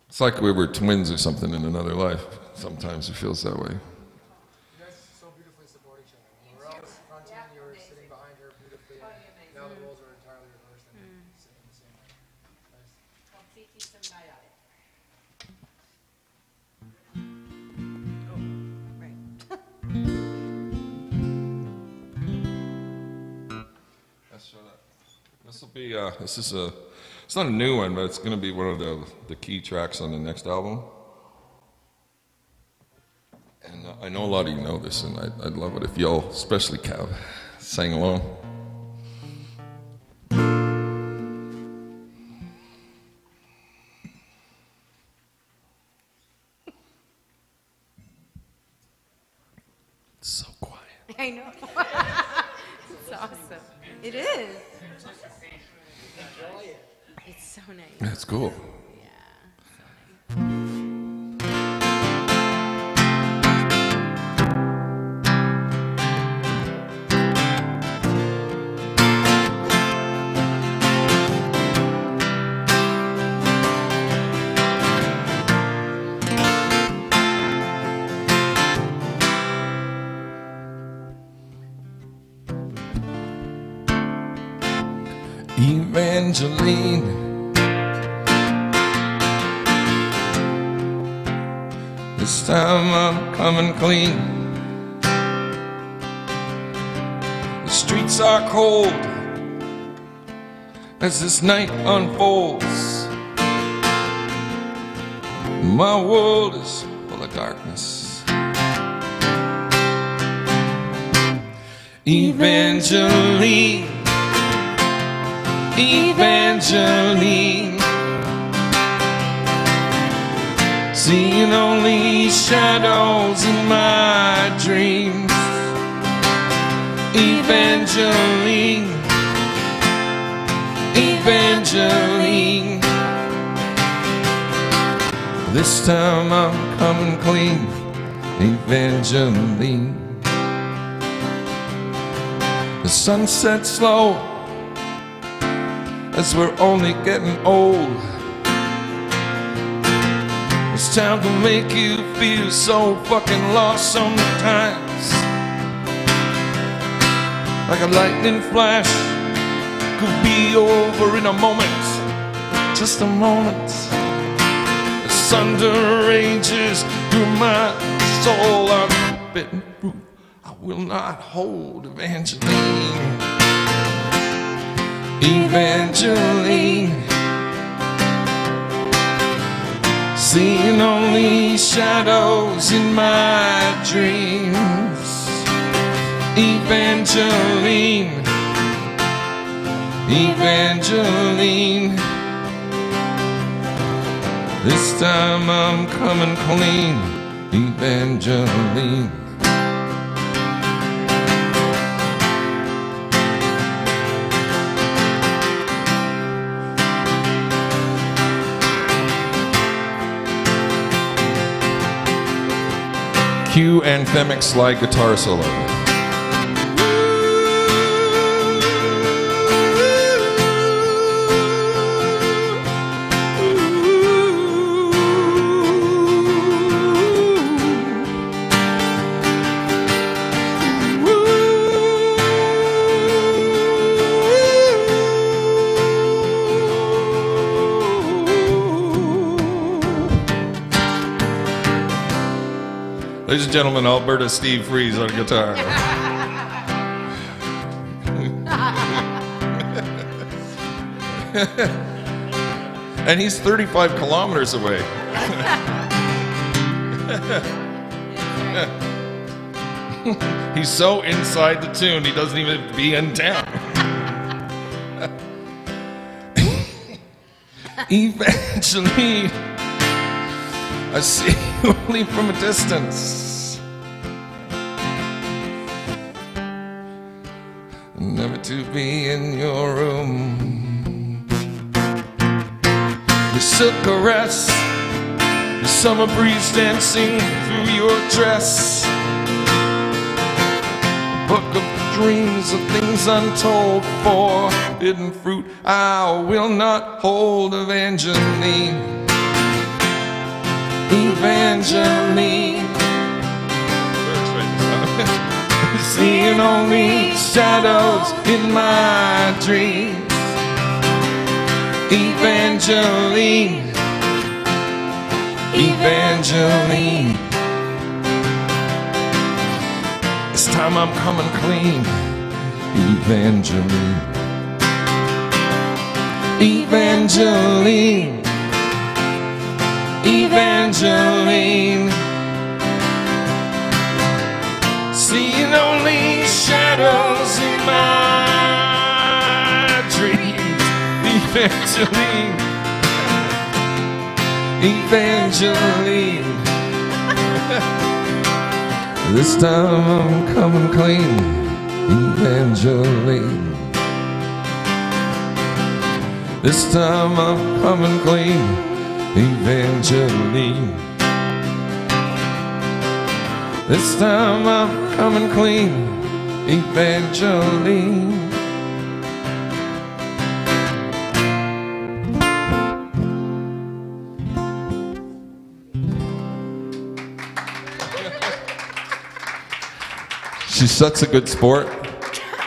It's like we were twins or something in another life. Sometimes it feels that way. You guys so beautifully support each other. Laurelle was fronting, you were sitting behind her beautifully. And now the roles are entirely reversed and you're sitting in the same way. Nice. This will be. This is a. It's not a new one, but it's going to be one of the key tracks on the next album. And I know a lot of you know this, and I'd love it if y'all, especially Cav, sang along. It's so quiet. I know. It's awesome. It is. It's so nice. That's cool. Yeah. So nice. Evangeline, this time I'm coming clean. The streets are cold as this night unfolds. My world is full of darkness. Evangeline, Evangeline, seeing only shadows in my dreams. Evangeline, Evangeline, this time I'm coming clean. Evangeline, the sun sets slow as we're only getting old. It's time to make you feel so fucking lost sometimes. Like a lightning flash, could be over in a moment, just a moment. The thunder rages through my soul. I'm bitten through, I will not hold. Evangeline, Evangeline, seeing only shadows in my dreams. Evangeline, Evangeline, this time I'm coming clean. Evangeline. Cue anthemic slide guitar solo. Ladies and gentlemen, Alberta Steve Frise on guitar. And he's 35 kilometers away. He's so inside the tune, he doesn't even have to be in town. Eventually, I see you only from a distance. Never to be in your room. Your silk caress, the summer breeze dancing through your dress. A book of dreams of things untold, forbidden fruit I will not hold. Evangeline, Evangeline, seeing only shadows in my dreams. Evangeline, Evangeline, this time I'm coming clean. Evangeline, Evangeline, Evangeline, seeing only shadows in my dreams. Evangeline, Evangeline, this time I'm coming clean. Evangeline, this time I'm coming clean. Evangeline, this time I'm coming clean. Evangeline. She's such a good sport.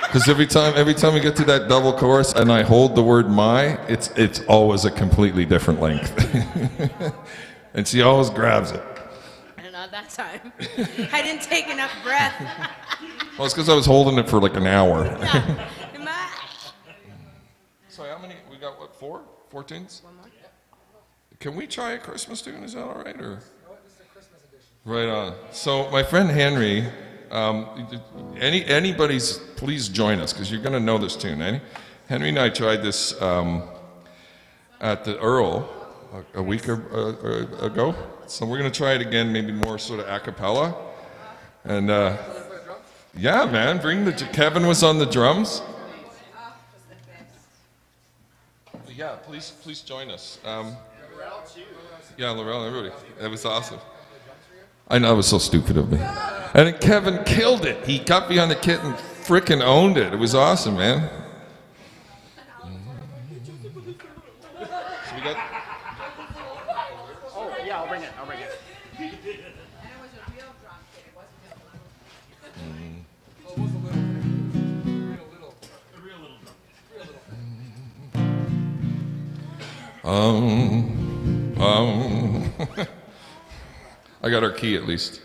Because every time we get to that double chorus and I hold the word my, it's always a completely different length. And she always grabs it. Not that time. I didn't take enough breath. Well, it's because I was holding it for like an hour. So how many, we got what, 4 tunes? One more. Can we try a Christmas tune, is that all right? Or? Right on. So my friend Henry, anybody's, please join us because you're going to know this tune. Henry and I tried this at the Earl a week ago. So we're going to try it again, maybe more sort of a cappella. And yeah, man, Kevin was on the drums. Yeah, please join us. Yeah, Laurelle, everybody. That was awesome. I know, it was so stupid of me. And then Kevin killed it. He got behind the kit and frickin' owned it. It was awesome, man. So we got... Oh, yeah, I'll bring it. And it was a real drum kit. It wasn't just one. Well, it was a little. A real little drum. I got our key at least.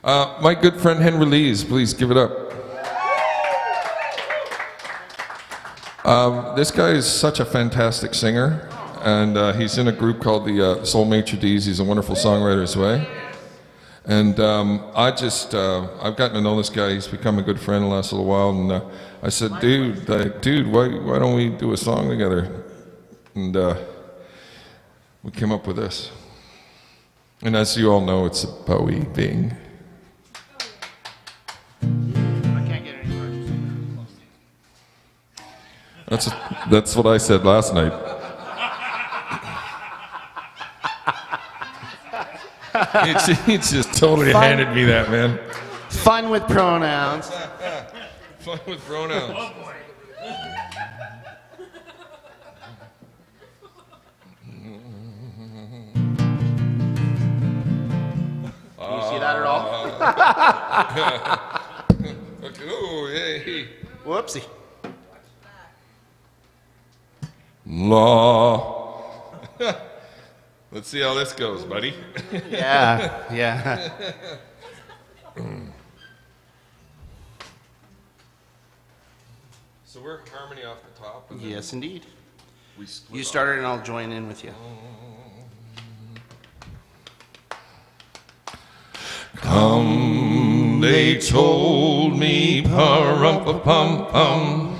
My good friend Henry Lees, please give it up. This guy is such a fantastic singer. and he's in a group called the Soul Maitre D's. He's a wonderful songwriter as well. And I've gotten to know this guy. He's become a good friend the last little while. And I said, dude, why don't we do a song together? And we came up with this. And as you all know, it's a Bowie thing. I can't get any words. That's what I said last night. He just totally handed me that, man. Fun with pronouns. Fun with pronouns. Do you see that at all? Okay. Oh, hey. Whoopsie. Law. Let's see how this goes, buddy. Yeah. So we're harmony off the top. And Yes, indeed. we split You off. started and I'll join in with you. Come, they told me, pa-rum-pa-pum-pum,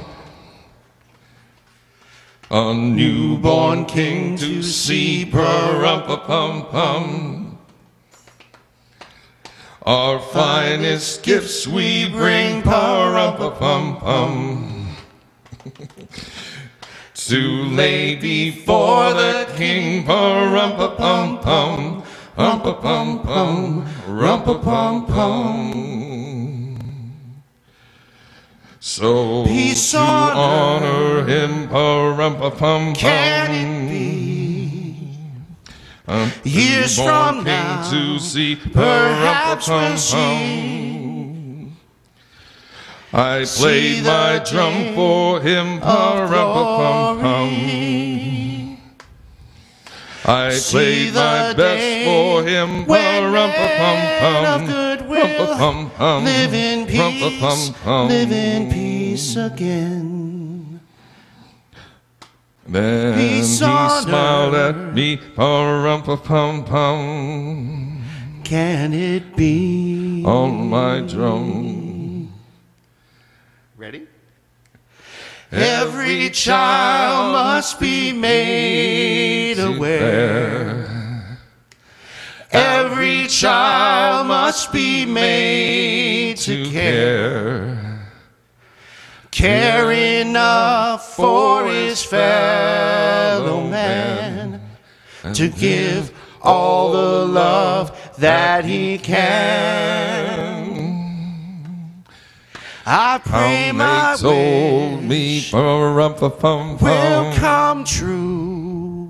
a newborn king to see, pa-rum-pa-pum-pum. Our finest gifts we bring, pa-rum-pa-pum-pum, to lay before the king, pa-rum-pa-pum-pum. Rum-pa-pum-pum, rum-pa-pum-pum. So Peace to on honor him, rum-pa-pum-pum. Can it be? Years from now, to see, perhaps we'll rum-pa-pum-pum. I played my drum for him, rum-pa-pum-pum. I played my best for him, of goodwill, live in peace again. Then he Peace on smiled earth. at me, pa-rum-pa-pum-pum, Can it be? on my drum. Ready? Every child must be made aware. Every child must be made to care. Care enough for his fellow man to give all the love that he can. I pray my told me, wish pa-rum-pa-pum-pum, will come true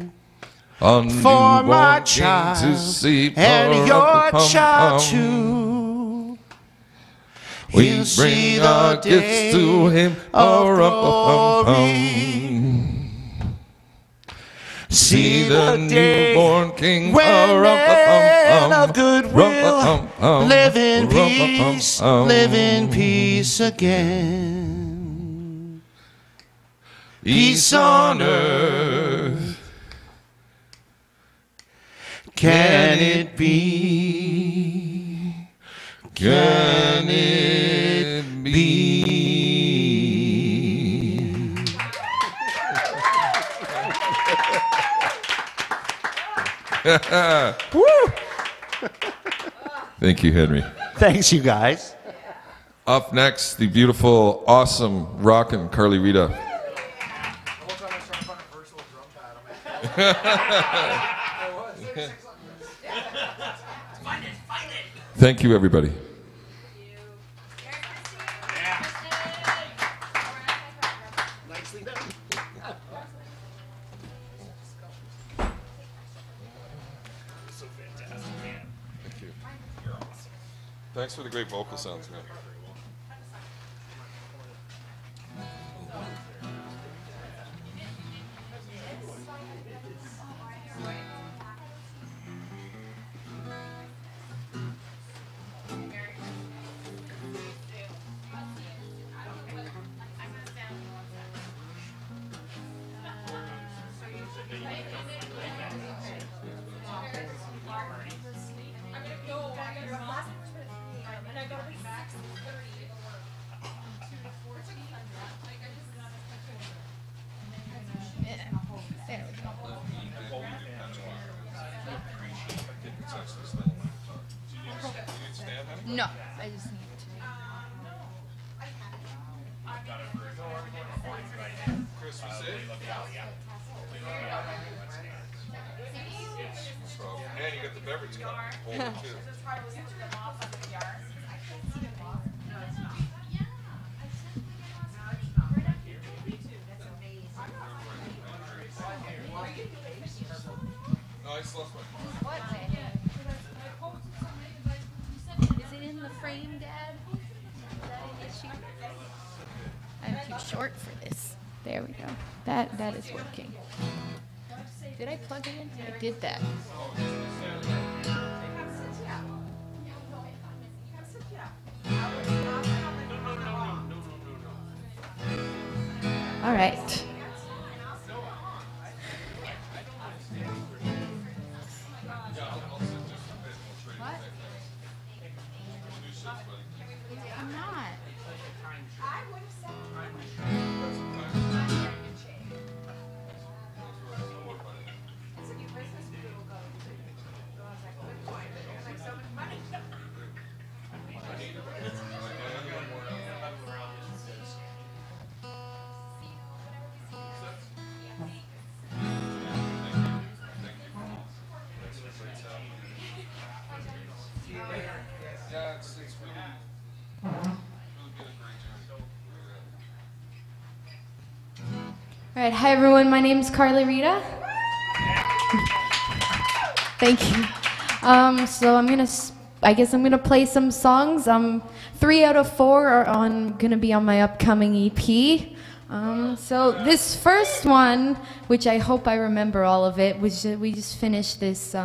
a for my newborn king child to see, and your pa-rum-pa-pum-pum. child too. We He'll see bring the our gifts to him, of pa-rum-pa-pum-pum. See the newborn king, when men pa-rum-pa-pum-pum, of goodwill rum-pa-pum-pum, live in rum-pa-pum-pum. peace again. Peace on earth. Can it be? Can it be? Thank you, Henry. Thanks, you guys. Up next, the beautiful, awesome, rockin' Carly Rita. The whole time I was trying to find a virtual drum pad. I'm like, there was. Thank you, everybody. Nicely done. So fantastic, man. Thank you. Thanks for the great vocal sounds, man. No, I just need to. Chris, was it? And you got the beverage cup. Hold it too. No, I just lost my phone. What? Is it in the frame, Dad? Is that an issue? I'm too short for this. There we go. That is working. Did I plug it in? I did that. All right. I'm not. All right, hi everyone. My name's Carly Rita. Thank you. So I guess I'm gonna play some songs. 3 out of 4 are gonna be on my upcoming EP. So this first one, which I hope I remember all of it, we just finished this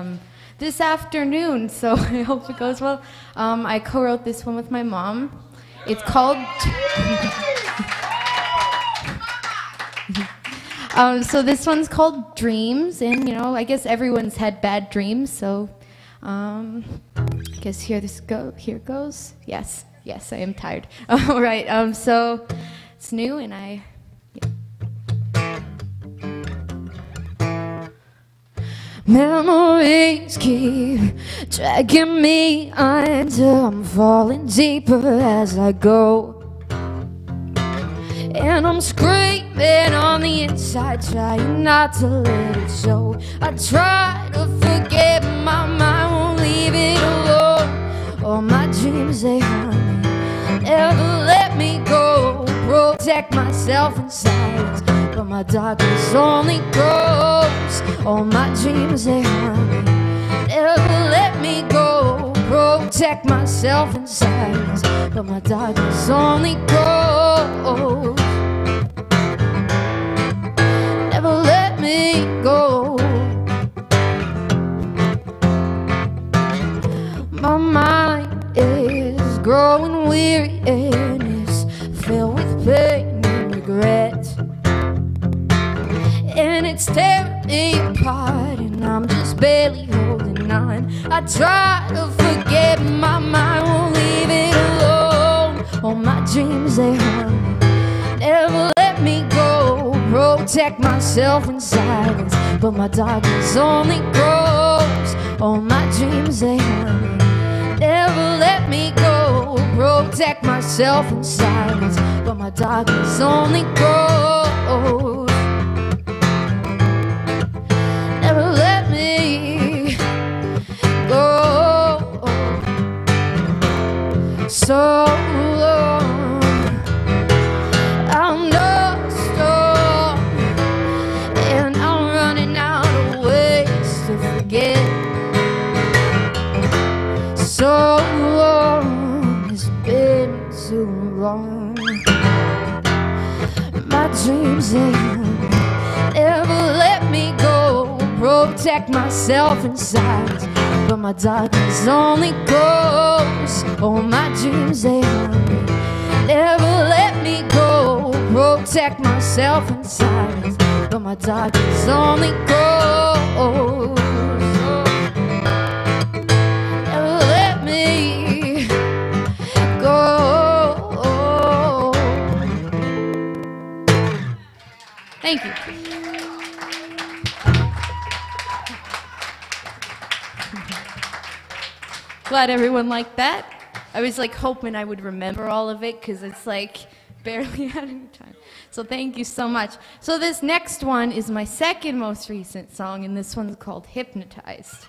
this afternoon. So I hope it goes well. I co-wrote this one with my mom. It's called. So this one's called Dreams, and I guess everyone's had bad dreams, so I guess here it goes. Yes, I am tired. All right, so it's new, and memories keep dragging me until I'm falling deeper as I go. And I'm screaming on the inside, trying not to let it show. I try to forget, my mind won't leave it alone. All my dreams, they haunt me, never let me go. Protect myself in silence, but my darkness only grows. All my dreams, they haunt me, never let me go. Protect myself in silence, but my darkness only grows. Never let me go. My mind is growing weary and it's filled with pain and regret, and it's tearing me apart, and I'm just barely holding on. I try to forget, my mind won't leave it alone. All my dreams, they haunt me, never let me go. Protect myself in silence, but my darkness only grows. All my dreams, they haunt me, never let me go. Protect myself in silence, but my darkness only grows. Never let me go. So long, I'm not strong, and I'm running out of ways to forget. So long, it's been too long. My dreams, they never let me go. Protect myself in silence, but my darkness only grows. Oh, my dreams, they haunt me, never let me go. Protect myself in silence, but my darkness only grows. Never let me Thank you. Glad everyone liked that. I was like hoping I would remember all of it because it's like barely had any time. So thank you so much. So this next one is my second most recent song, and this one's called Hypnotized.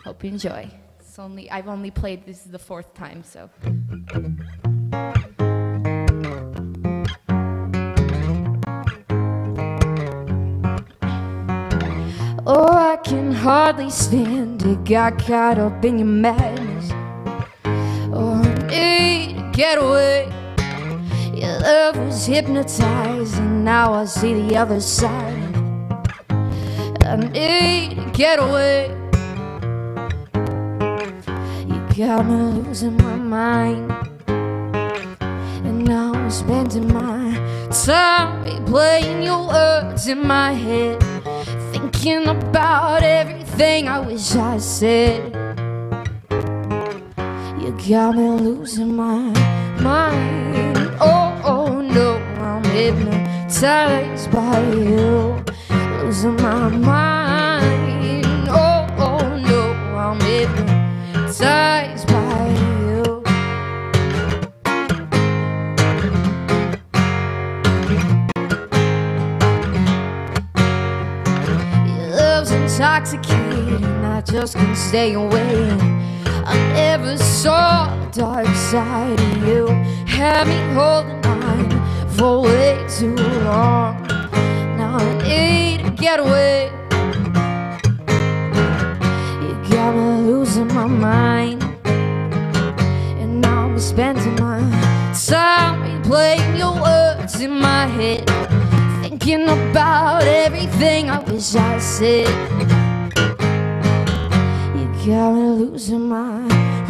Hope you enjoy. I've only played this is the 4th time, so. Oh, I can hardly stand it. Got caught up in your madness. Oh, I need to get away. Your love was hypnotized, and now I see the other side. I need to get away. You got me losing my mind, and now I'm spending my time replaying your words in my head, thinking about everything I wish I said. You got me losing my mind. Oh no, I'm hypnotized by you. Losing my mind. Oh no, I'm hypnotized by you. Your love's intoxicating, I just can't stay away. I never saw the dark side of you. Had me holding on for way too long. Now I need to get away. You got me losing my mind, and now I'm spending my time replaying your words in my head, thinking about everything I wish I said. Got me losing my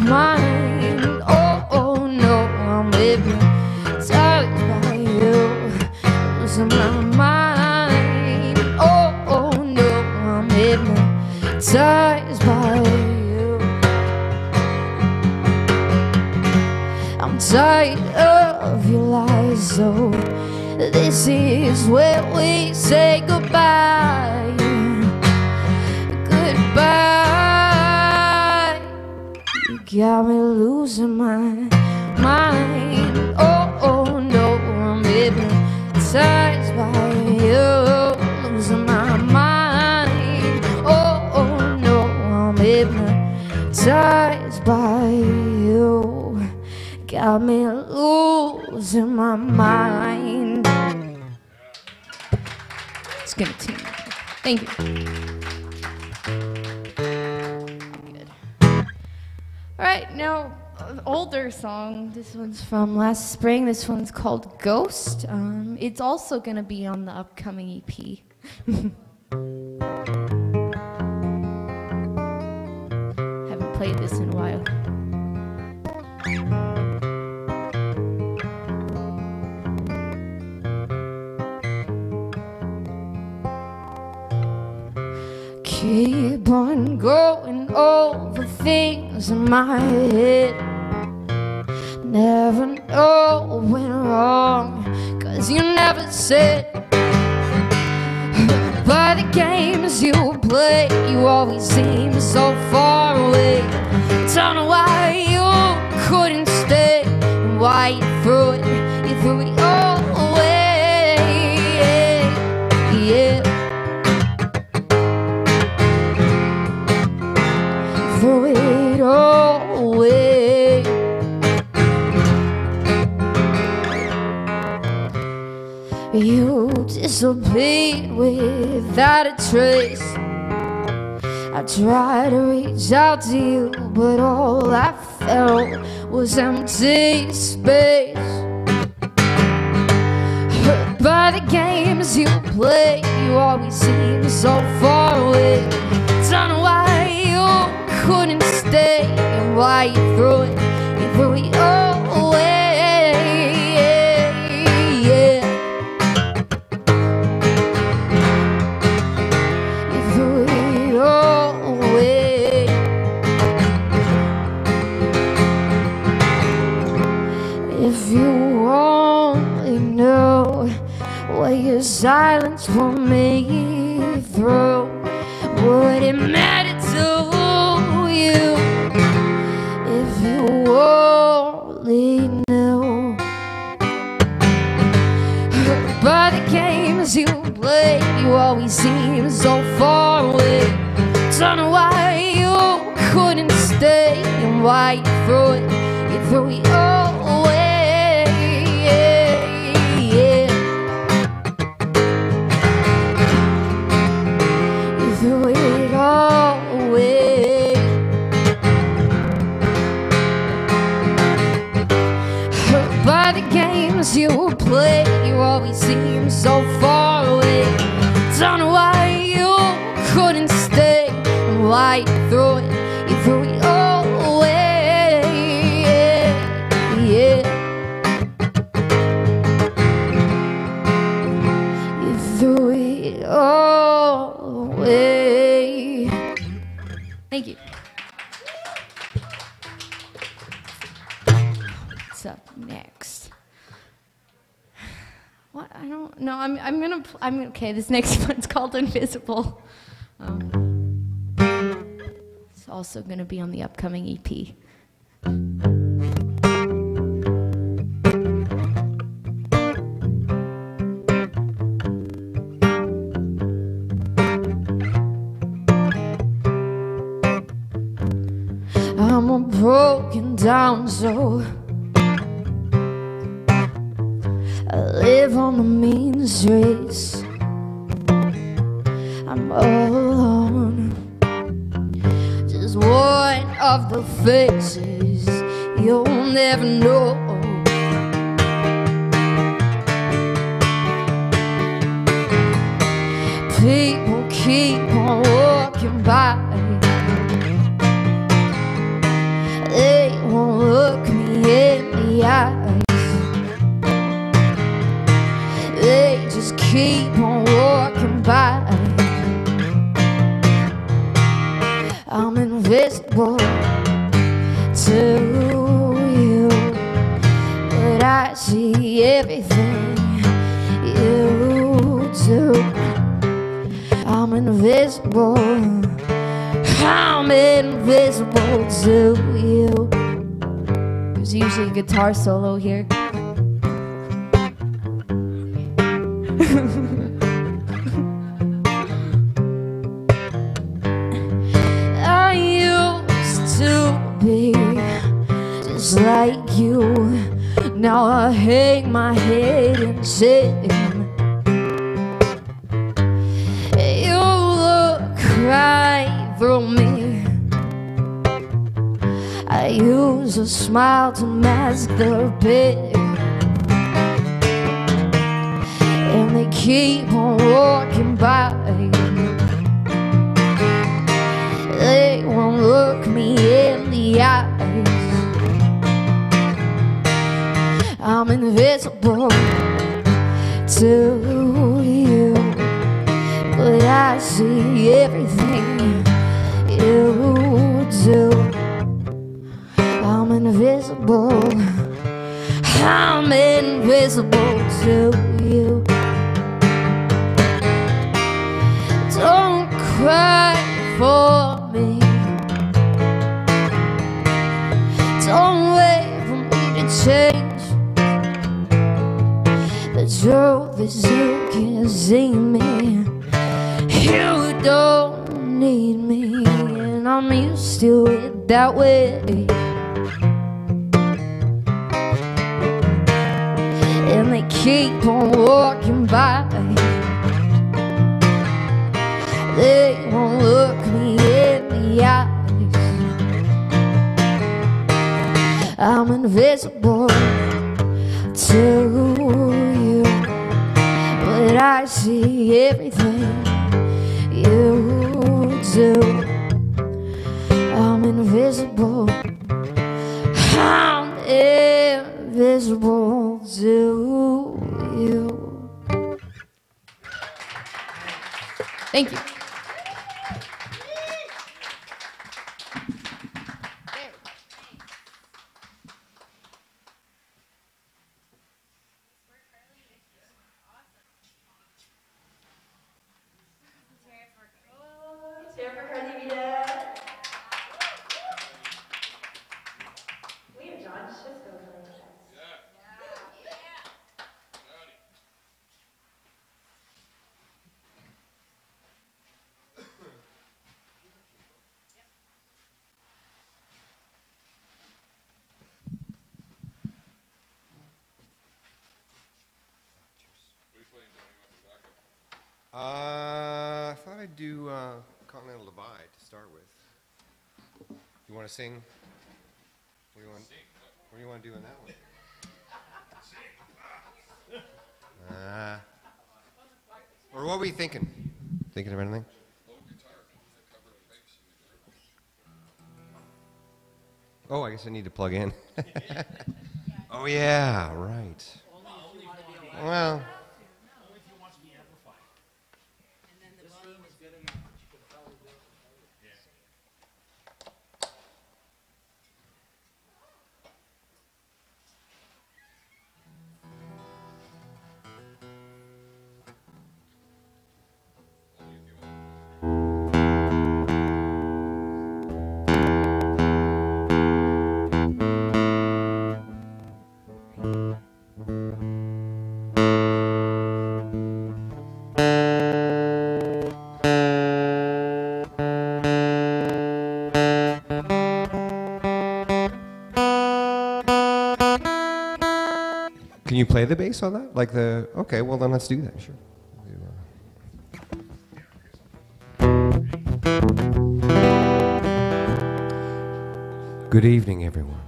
mind. Oh no, I'm hypnotized by you. Losing my mind. Oh no, I'm hypnotized by you. I'm tired of your lies, so this is where we say goodbye. Goodbye. Got me losing my mind. Oh no, I'm hypnotized by you. Losing my mind. Oh no, I'm hypnotized by you. Got me losing my mind. It's gonna tune. Thank you. All right, now an older song. This one's from last spring. This one's called Ghost. It's also going to be on the upcoming EP. Haven't played this in a while. Keep on going over things in my head. Never know what went wrong, 'cause you never said. By the games you play, you always seem so far away. Don't know why you couldn't stay, and why you threw it all away. Yeah. Throw it all away. You disappeared without a trace. I tried to reach out to you, but all I felt was empty space. Hurt by the games you play, you always seem so far away. Don't know why you couldn't stay, and why you threw it all away. Yeah. You threw it all away. If you only know what your silence pull me through. Would it matter to you if you only knew? By the games you play, you always seem so far away. Don't know why you couldn't stay and why you threw it all away. You threw it all away. By the games you play, you always seem so far away. Don't know why you couldn't stay and why you threw it all away. You threw it all away. Thank you. What's up next? What? I don't know. I'm okay. This next one's called Invisible. It's also gonna be on the upcoming EP. I'm a broken down soul. I live on the mean streets. I'm all alone. Just one of the faces you'll never know. People keep on walking by. They won't look me in the eyes. They just keep on walking by. I'm invisible to you, but I see everything you do. I'm invisible. I'm invisible to you. There's usually a guitar solo here. I used to be just like you. Now I hang my head in shame. You look right through me. I use a smile to mask the pain. And they keep on walking by. They won't look me in the eyes. I'm invisible to you, but I see everything you do. I'm invisible. I'm invisible to you. Don't cry for me. Don't wait for me to change. The truth is you can't see me. You don't need me, and I'm used to it that way. And they keep on walking by. They won't look me in the eyes. I'm invisible to you, but I see everything you do. I'm invisible. I'm invisible to you. Thank you. want to sing? What do you want to do on that one? Or what were you thinking? Thinking of anything? Oh, I guess I need to plug in. Oh, yeah, right. Well. Can you play the bass on that? Like the, okay, well then let's do that, sure. Good evening, everyone.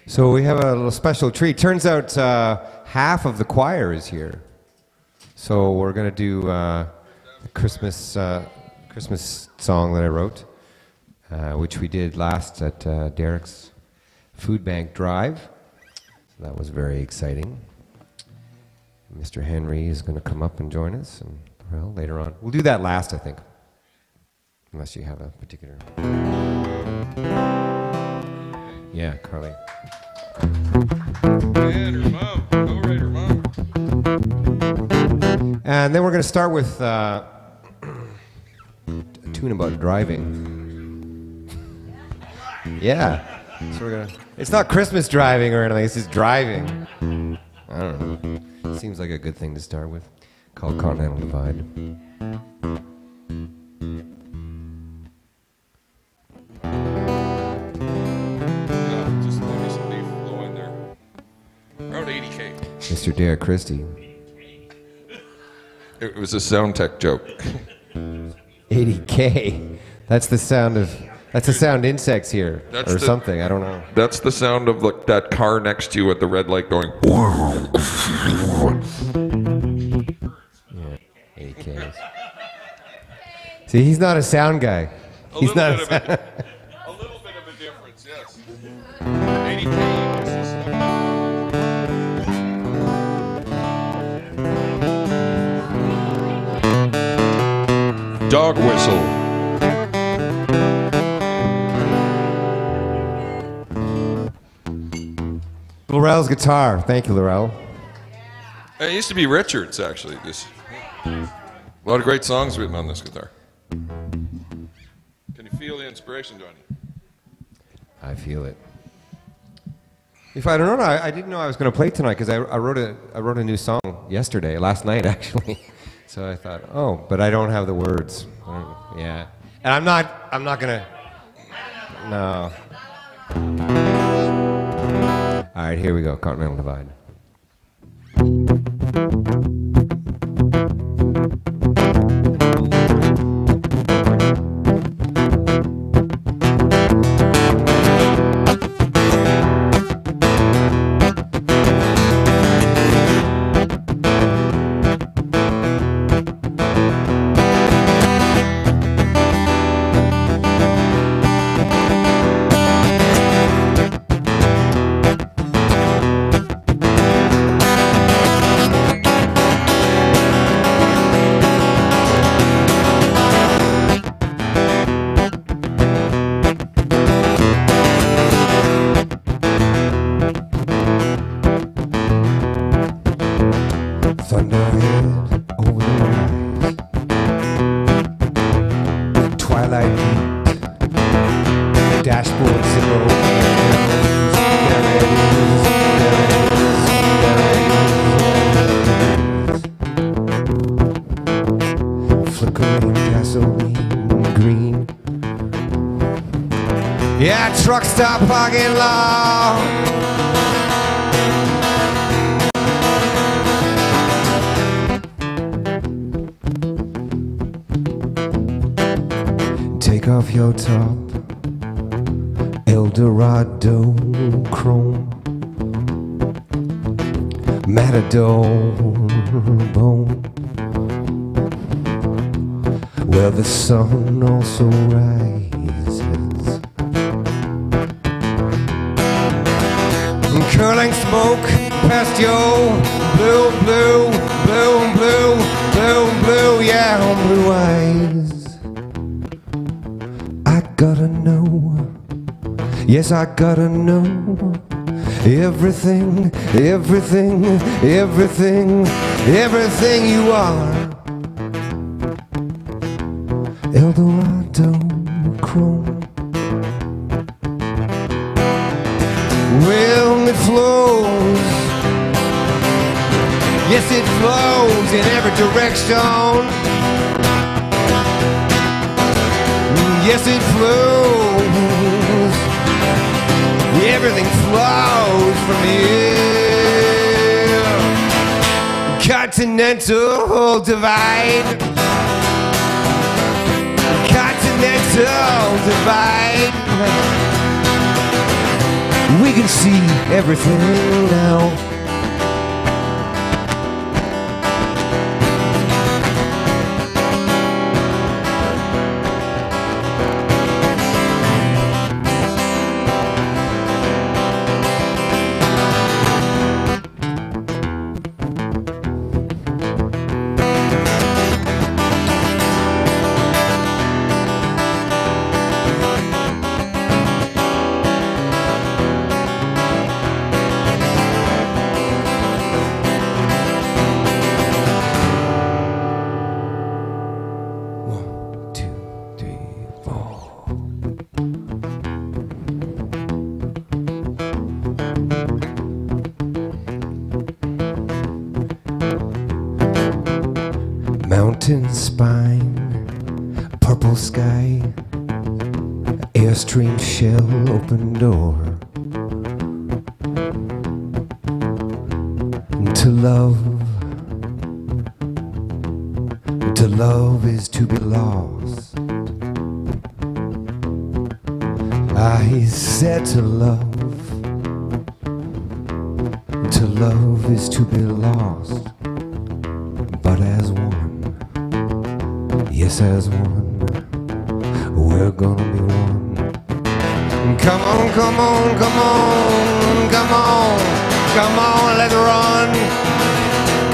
So we have a little special treat. Turns out half of the choir is here. So we're going to do a Christmas song that I wrote, which we did last at Derek's Food Bank Drive. That was very exciting. Mr. Henry is going to come up and join us, and well, later on. We'll do that last, I think, unless you have a particular. Yeah, Carly. And her mom. Go right, her mom. And then we're going to start with a tune about driving. Yeah. So we're gonna. It's not Christmas driving or anything. It's just driving. I don't know. Seems like a good thing to start with. Called Continental Divide. Yeah, just maybe some leaf low in there. Around 80K. Mr. Derek Christie. It was a sound tech joke. 80K. That's the sound of. That's a sound insects here, or something. I don't know. That's the sound of like that car next to you at the red light going. Yeah, 80Ks. See, he's not a sound guy. He's not. A little bit of a difference, yes. 80K. Dog whistle. Laurelle's guitar. Thank you, Laurelle. It used to be Richard's, actually. A lot of great songs written on this guitar. Can you feel the inspiration, Johnny? I feel it. If I don't know, I didn't know I was going to play tonight because I wrote a new song last night actually. So I thought, oh, but I don't have the words. Yeah, and I'm not gonna. No. All right, here we go. Continental Divide. Truck stop parking lot. Take off your top. Eldorado chrome, Matador bone, where the sun also rises, curling smoke past your blue, blue, blue, blue, blue, blue, yeah, blue eyes. I gotta know, yes, I gotta know everything, everything, everything, everything you are. Eldorado chrome. Well, it flows, yes, it flows in every direction. Yes, it flows, everything flows from here. Continental divide, continental divide. We can see everything now. Mountain spine, purple sky, airstream shell, open door. To love is to be lost. I said to love is to be lost, but as one, yes, as one, we're gonna be one. Come on, come on, come on, come on, come on, let's run.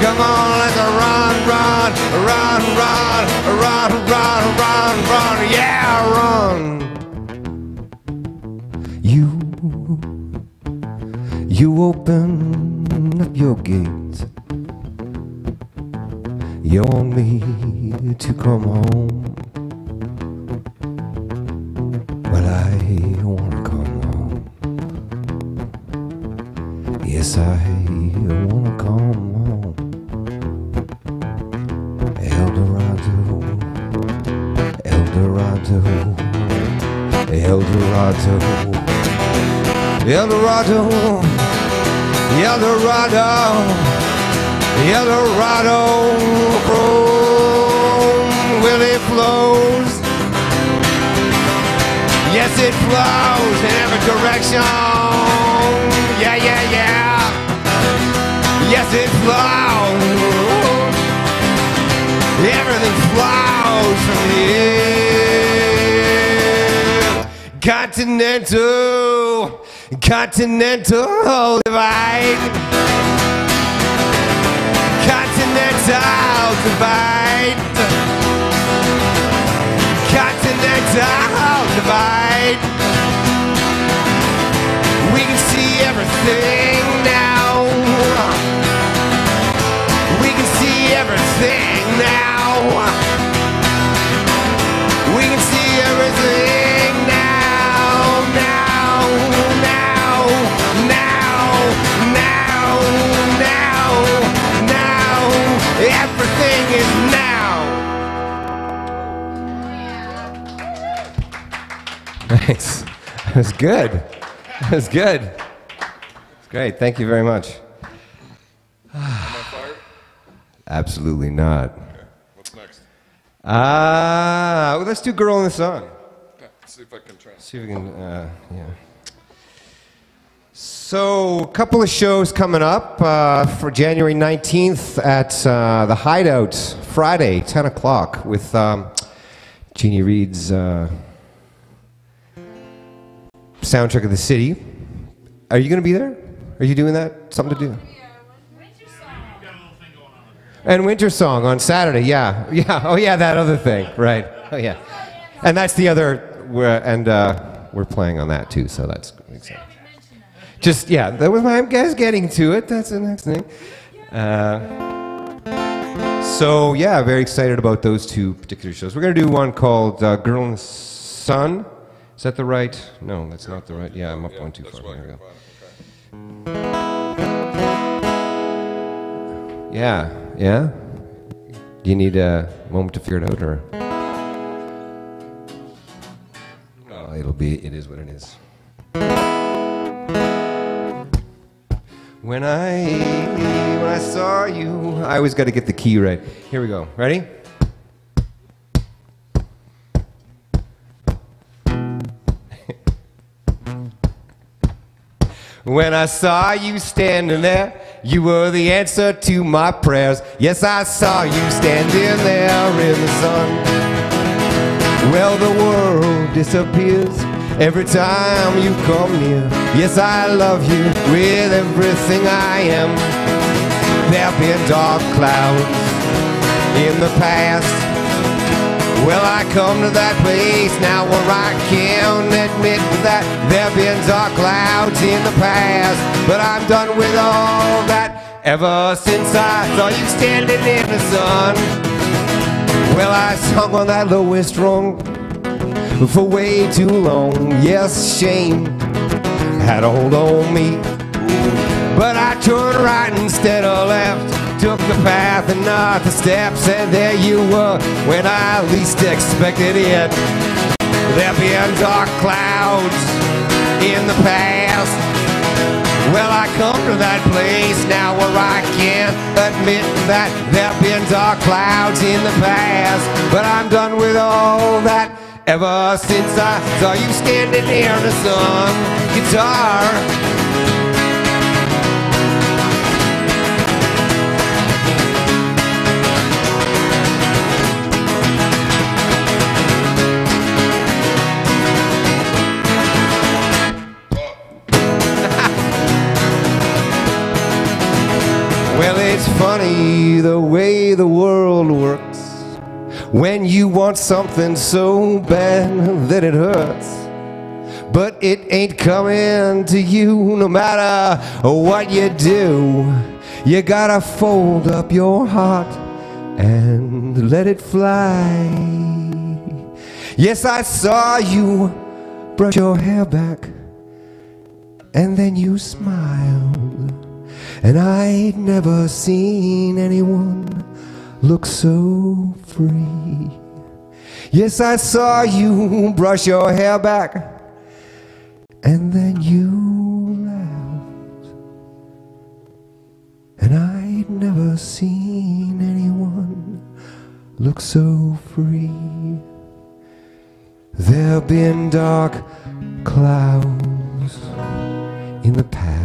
Come on, let's run, run, run, run, run, run, run, run, yeah, run. You open up your gates. You want me to come home. Well, I wanna come home. Yes, I wanna come home. Eldorado, Eldorado, Eldorado, Eldorado, Eldorado, Eldorado, chrome, well, it flows. Yes, it flows in every direction. Yeah, yeah, yeah. Yes, it flows. Everything flows from here. Continental, continental divide. Continental divide. Continental divide. We can see everything now. We can see everything now. We can see everything now, now, now, now, now, now, now. Everything is now. Thanks. That was good. That was good. It's great. Thank you very much. Absolutely not. Okay. What's next? Well, let's do Girl in the Song. Okay. See if I can try. See if we can, yeah. So, a couple of shows coming up for January 19th at the Hideout, Friday, 10 o'clock, with Jeannie Reed's Soundtrack of the City. Are you going to be there? Are you doing that? Something to do? And Winter Song on Saturday, yeah. Yeah, oh yeah, that other thing, right. Oh yeah. And that's the other, we're playing on that too, so that's exciting. Just, yeah, that was my guess getting to it. That's the next thing. So, yeah, very excited about those two particular shows. We're going to do one called Girl in the Sun. Is that the right? No, that's not the right. Yeah, I'm up one too far. Here we go. Yeah, yeah. Do you need a moment to figure it out, or? Oh, it is what it is. When I saw you, I always got to get the key right. Here we go. Ready? When I saw you standing there, you were the answer to my prayers. Yes, I saw you standing there in the sun. Well, the world disappears every time you come near. Yes, I love you with everything I am. There have been dark clouds in the past. Well, I come to that place now where I can admit that there have been dark clouds in the past. But I'm done with all that ever since I saw you standing in the sun. Well, I sung on that lowest rung for way too long. Yes, shame had a hold on me, but I turned right instead of left, took the path and not the steps, and there you were when I least expected it. There been dark clouds in the past. Well, I come to that place now where I can't admit that there been dark clouds in the past, but I'm done with all that ever since I saw you standing near the sun guitar. Well, it's funny the way the world works. When you want something so bad that it hurts, but it ain't coming to you no matter what you do. You gotta fold up your heart and let it fly. Yes, I saw you brush your hair back and then you smiled, and I'd never seen anyone look so free. Yes, I saw you brush your hair back and then you laughed, and I'd never seen anyone look so free. There've been dark clouds in the past.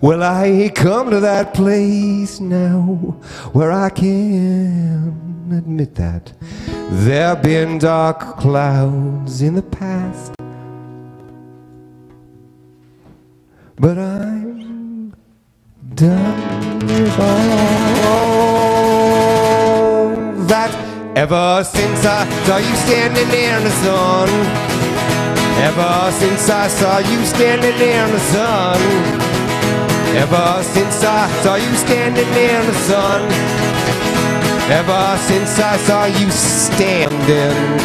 Well, I come to that place now where I can admit that there have been dark clouds in the past, but I'm done with all that ever since I saw you standing in the sun. Ever since I saw you standing in the sun. Ever since I saw you standing in the sun. Ever since I saw you standing,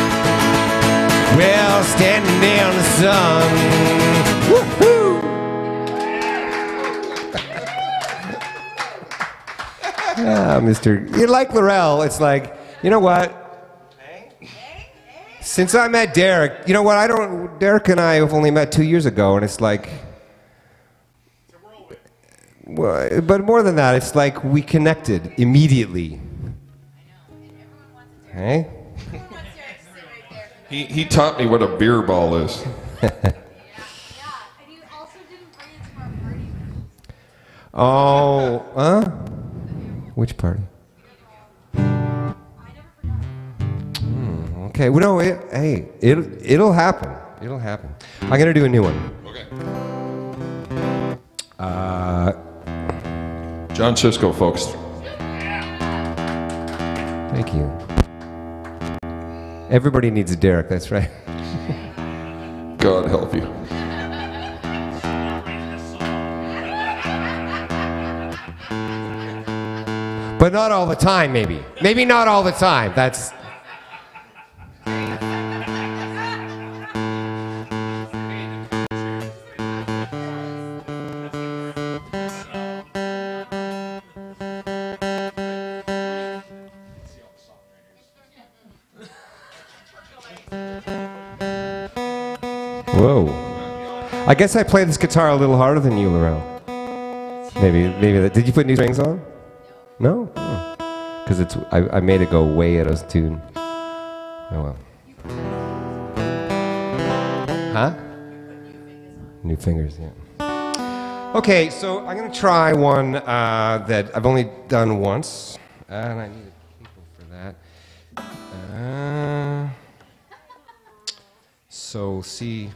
well, standing in the sun. Woohoo! Ah, Mr. You like Laurelle? It's like, you know what? Since I met Derek, you know what? Derek and I have only met 2 years ago, and it's like. Well, but more than that, it's like we connected immediately. Hey? He taught me what a beer ball is. Oh, huh? Which party? Okay, well, no, hey, it'll happen. It'll happen. I'm gonna do a new one. Okay. John Cisco, folks. Thank you. Everybody needs a Derek, that's right. God help you. But not all the time, maybe. Maybe not all the time. That's... Whoa. I guess I play this guitar a little harder than you, Laurelle. Maybe that. Did you put new strings on? No? Because I made it go way out of tune. Oh well. Huh? New fingers, yeah. Okay, so I'm going to try one that I've only done once. And I need a keyboard for that. So see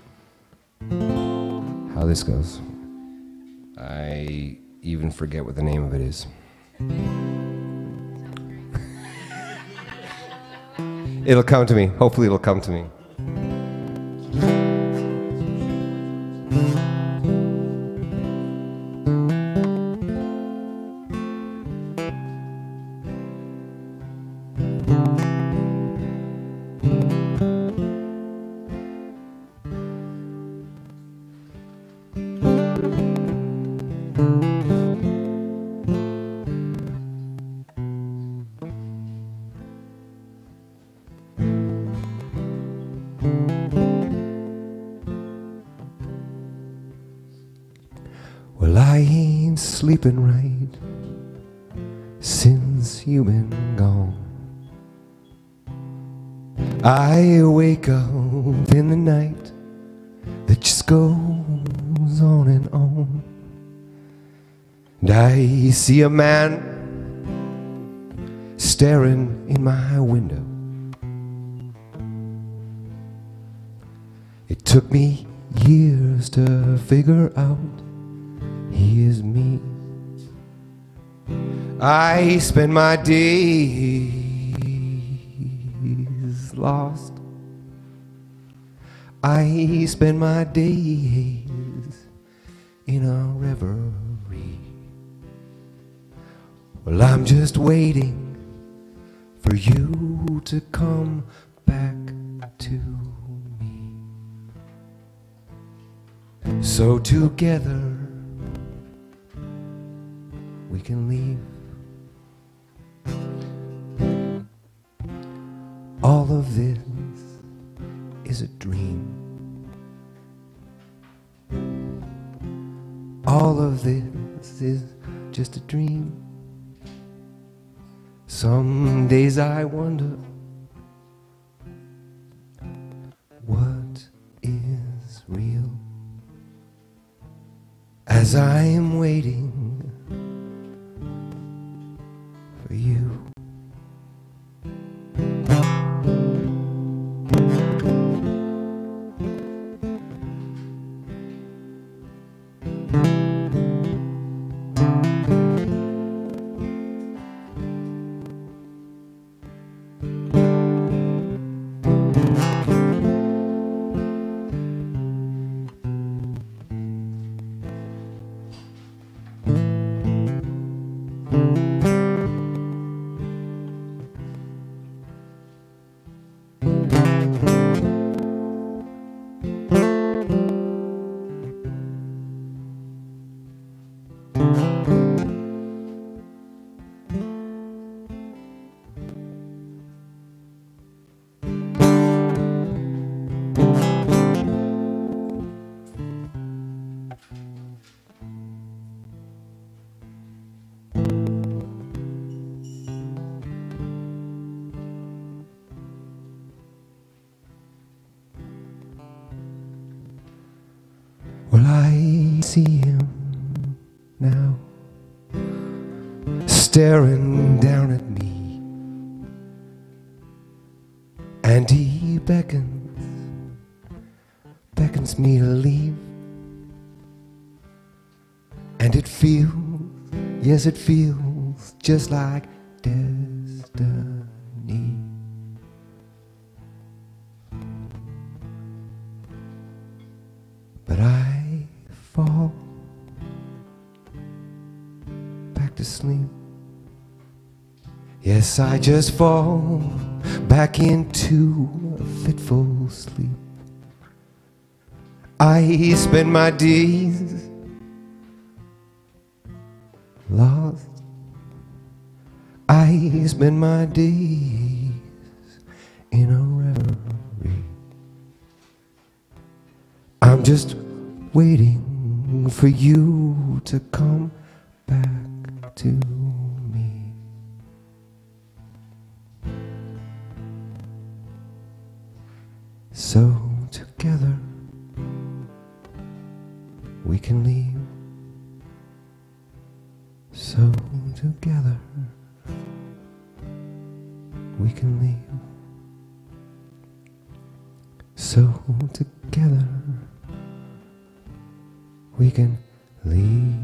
how this goes. I even forget what the name of it is. It'll come to me. Hopefully it'll come to me. Well, I ain't sleeping right since you've been gone. I wake up in the night that just goes on and on. And I see a man staring in my window. It took me years to figure out he is me. I spend my days lost. I spend my days in a reverie. Well, I'm just waiting for you to come back to me. So together we can leave. All of this is a dream. All of this is just a dream. Some days I wonder what is real. As I am waiting for you. Well, I see him now. staring down at me, and he beckons me to leave. And it feels, yes it feels just like destiny. But I fall back to sleep. Yes, I just fall back into a fitful sleep. I spend my days lost. I spend my days in a reverie. I'm just waiting for you to come back to me. So together we can leave. So together we can leave. So together we can leave.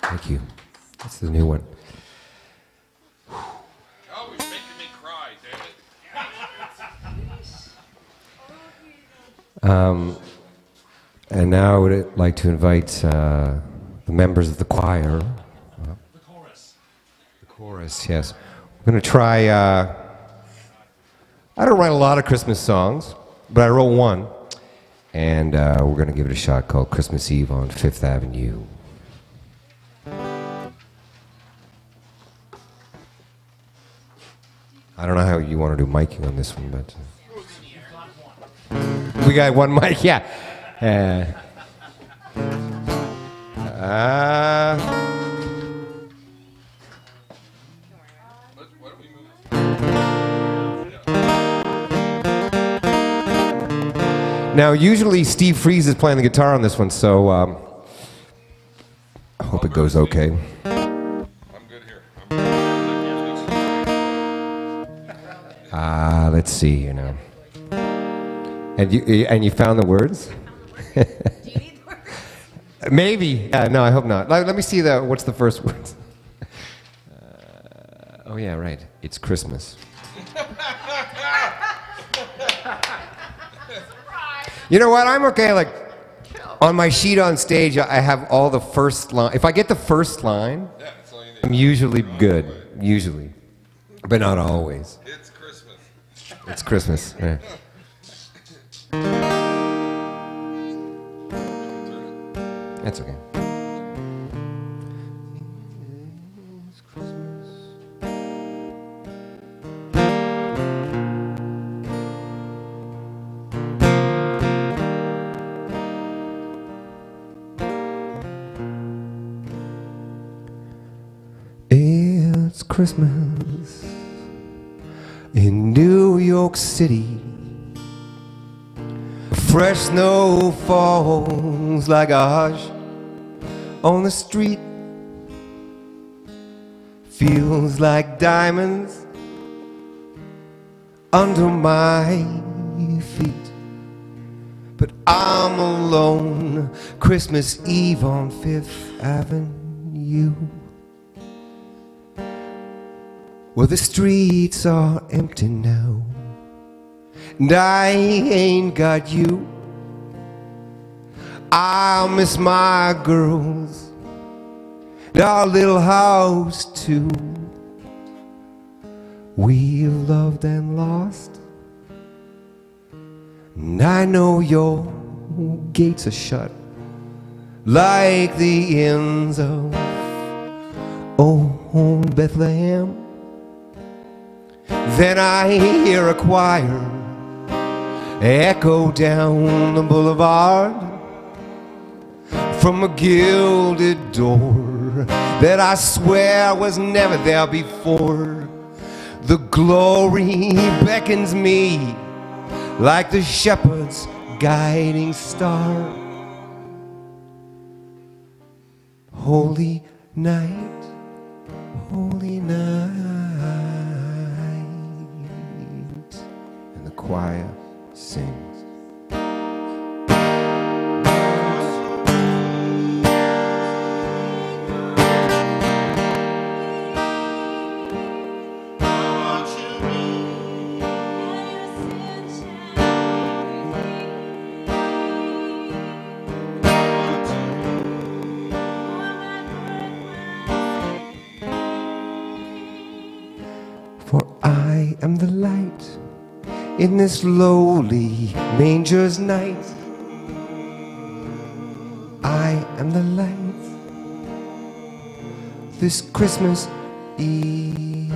Thank you. That's the new one. Always making me cry, damn it. And now I would like to invite the members of the choir. The chorus. The chorus, yes. We're going to try, I don't write a lot of Christmas songs, but I wrote one. And we're going to give it a shot called Christmas Eve on Fifth Avenue. I don't know how you want to do miking on this one, but we got one mic, yeah. Now, usually Steve Frise is playing the guitar on this one, so I hope it goes okay. Let's see, you know. And you found the words? Do you need the words? Maybe. No, I hope not. Let me see what's the first words. Oh yeah, right. It's Christmas. You know what? I'm okay. Like on my sheet on stage, I have all the first line. If I get the first line, I'm usually good. Usually, but not always. It's Christmas. It's Christmas. Yeah. That's okay. It's Christmas. It's Christmas in New York City. Fresh snow falls like a hush on the street. Feels like diamonds under my feet. But I'm alone Christmas Eve on Fifth Avenue. Well, the streets are empty now, and I ain't got you. I'll miss my girls and our little house too. We've loved and lost, and I know your gates are shut like the ends of old Bethlehem. Then I hear a choir echo down the boulevard from a gilded door that I swear was never there before. The glory beckons me like the shepherd's guiding star. Holy night, holy night. And the choir sings. For I am the light in this lowly manger's night. I am the light this Christmas Eve.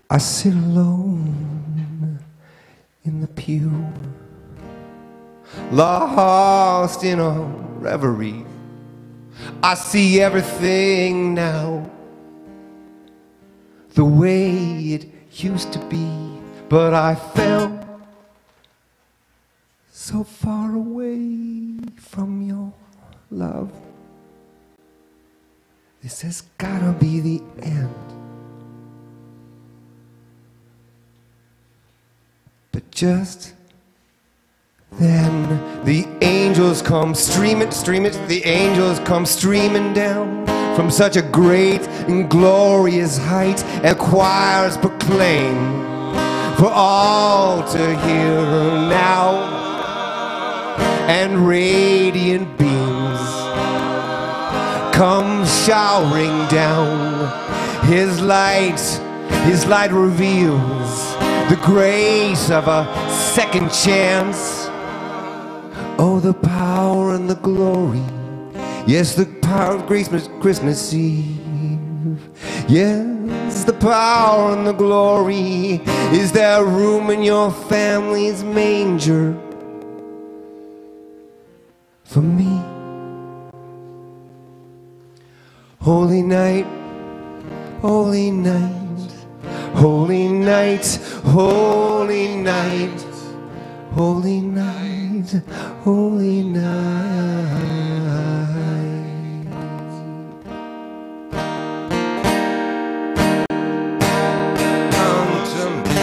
I sit alone in the pew, lost in a reverie. I see everything now the way it used to be, but I felt so far away from your love. This has gotta be the end. But just then the angels come streaming, the angels come streaming down from such a great and glorious height, and choirs proclaim for all to hear now, and radiant beams come showering down. His light reveals the grace of a second chance. Oh, the power and the glory. Yes, the power of Christmas Eve. Yes, the power and the glory. Is there room in your family's manger for me? Holy night, holy night. Holy night, holy night, holy night, holy night. Come to me.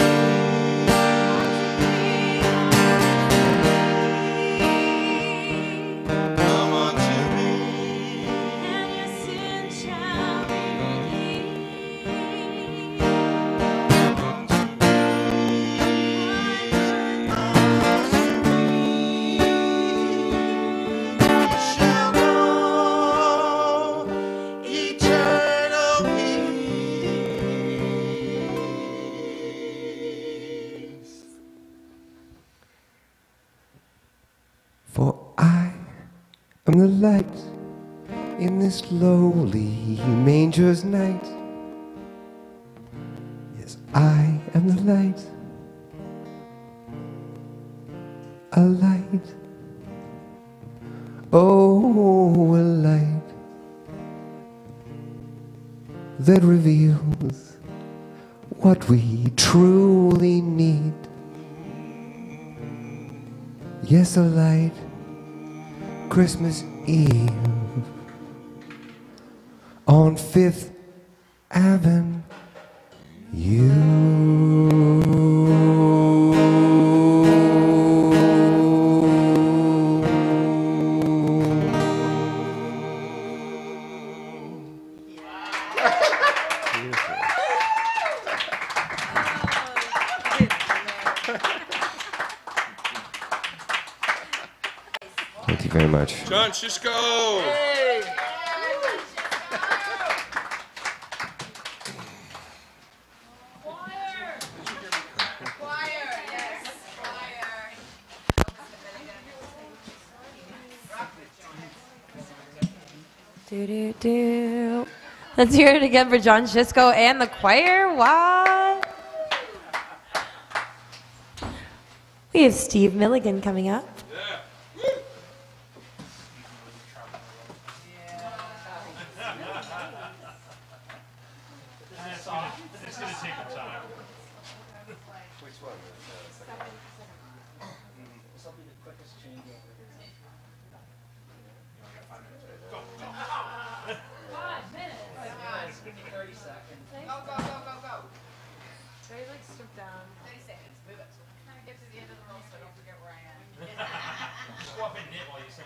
Come unto me. And your sin shall be For I am the light in this lowly manger's night. Yes, I am the light, a light. Oh, Oh, a light that reveals what we truly need. Yes, a light, Christmas Eve on Fifth Avenue. Thank you very much. Jon Cisco! Do do do. Let's hear it again for Jon Cisco and the choir. What? We have Steve Milligan coming up. It's going to take some time. Which one? Something the quickest change over. Go, go. 5 minutes. 30 seconds. Go, go, go, go, go. Should I like strip down? 30 seconds. Move it. Trying to get to the end of the roll so I don't forget where I am. Go up and knit while you sing.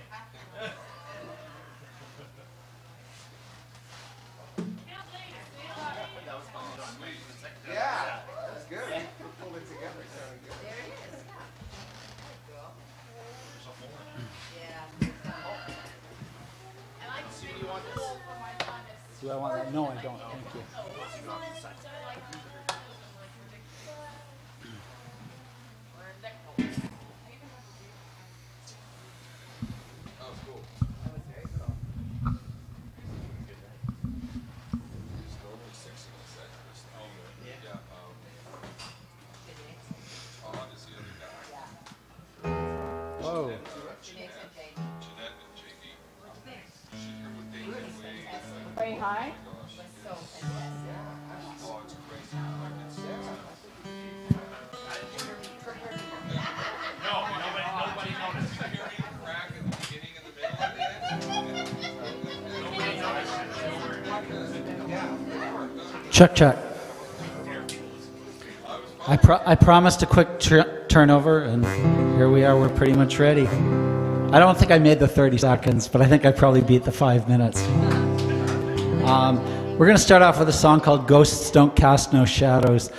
Yeah, that's good. We pulled it together. It sounded good. There it is. Cool. Yeah. And I just really want this for my honest. Do I want that? No, I don't. Thank you. Whoa. Very high. Nobody noticed. Check, check. I promised a quick turnover, and here we are. We're pretty much ready. I don't think I made the 30 seconds, but I think I probably beat the 5 minutes. We're going to start off with a song called Ghosts Don't Cast No Shadows.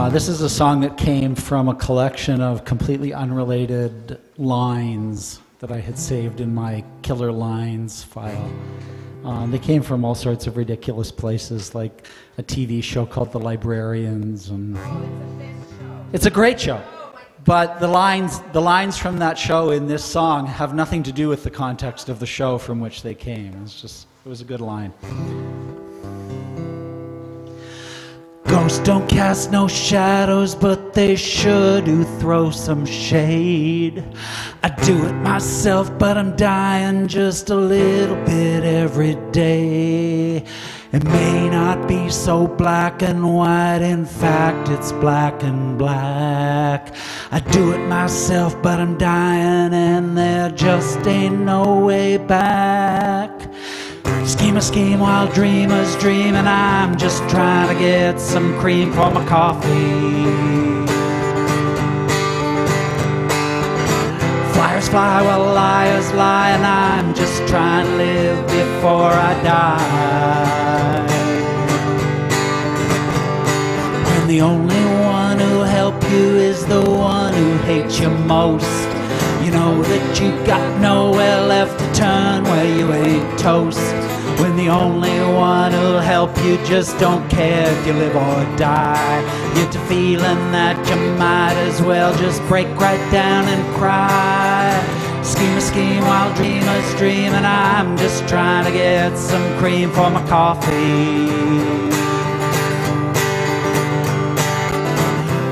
This is a song that came from a collection of completely unrelated lines that I had saved in my Killer Lines file. They came from all sorts of ridiculous places, like a TV show called The Librarians, and it's a great show. But the lines from that show in this song have nothing to do with the context of the show from which they came. It was a good line. Ghosts don't cast no shadows, but they sure do throw some shade. I do it myself, but I'm dying just a little bit every day. It may not be so black and white, in fact it's black and black. I do it myself, but I'm dying, and there just ain't no way back. Scheme a scheme while dreamers dream, and I'm just trying to get some cream for my coffee. Flyers fly while liars lie, and I'm just trying to live before I die. When the only one who'll help you is the one who hates you most, you know that you got nowhere left to turn where you ain't toast. When the only one who'll help you just don't care if you live or die. Get to feeling that you might as well just break right down and cry. Scheme a scheme while dreamers dream, and I'm just trying to get some cream for my coffee.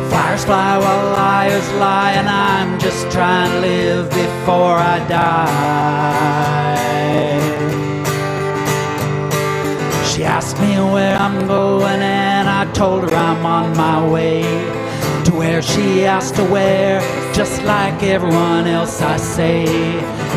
Flyers fly while liars lie, and I'm just trying to live before I die. where I'm going, and I told her I'm on my way to where she asked to where, just like everyone else I say.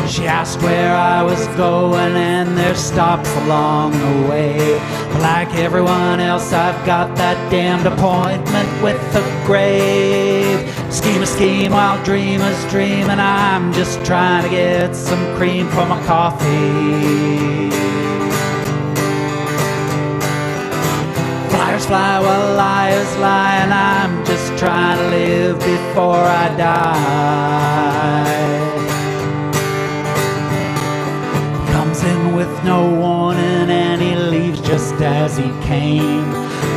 She asked where I was going, and there's stops along the way. But like everyone else, I've got that damned appointment with the grave. Scheme a scheme while dreamers dream, and I'm just trying to get some cream for my coffee. Flyers fly while liars lie, and I'm just trying to live before I die. Comes in with no warning, and he leaves just as he came.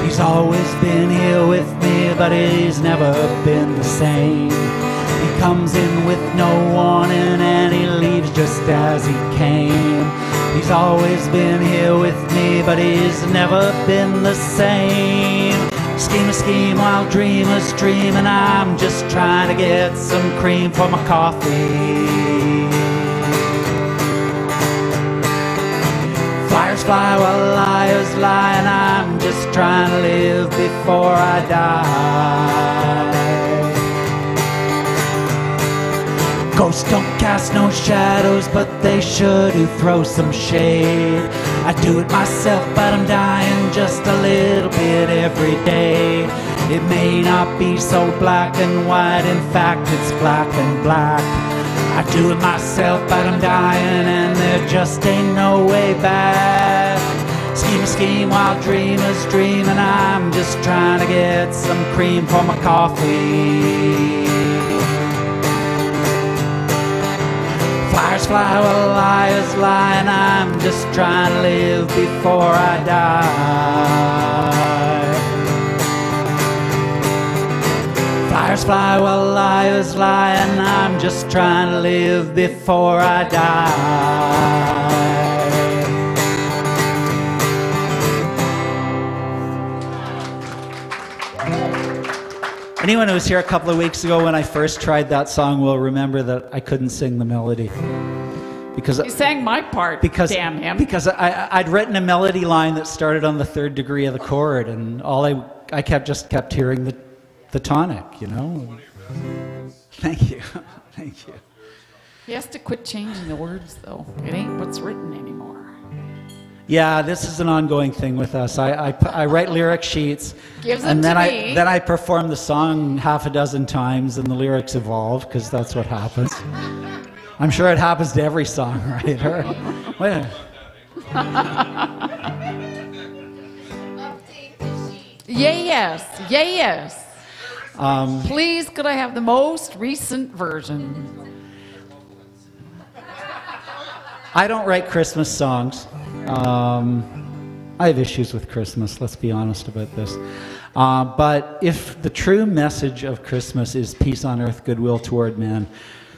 He's always been here with me, but he's never been the same. He comes in with no warning, and he leaves just as he came. He's always been here with me, but he's never been the same. Scheme a scheme while dreamers dream, and I'm just trying to get some cream for my coffee. Flyers fly while liars lie, and I'm just trying to live before I die. Ghosts don't cast no shadows, but they sure do throw some shade. I do it myself, but I'm dying just a little bit every day. It may not be so black and white, in fact it's black and black. I do it myself, but I'm dying, and there just ain't no way back. Scheme a scheme while dreamers dream, and I'm just trying to get some cream for my coffee. Flyers fly while liars lie, and I'm just trying to live before I die. Flyers fly while liars lie, and I'm just trying to live before I die. Anyone who was here a couple of weeks ago when I first tried that song will remember that I couldn't sing the melody. Because he sang my part, damn him. Because I'd written a melody line that started on the third degree of the chord, and all I kept hearing the tonic, you know. Thank you. Thank you. He has to quit changing the words, though. It ain't what's written anymore. Yeah, this is an ongoing thing with us. I write lyric sheets, and then I perform the song half a dozen times, and the lyrics evolve, because that's what happens. I'm sure it happens to every songwriter. Wait. Yes, yes. Please, could I have the most recent version? I don't write Christmas songs. I have issues with Christmas, let's be honest about this. But if the true message of Christmas is peace on earth, goodwill toward men,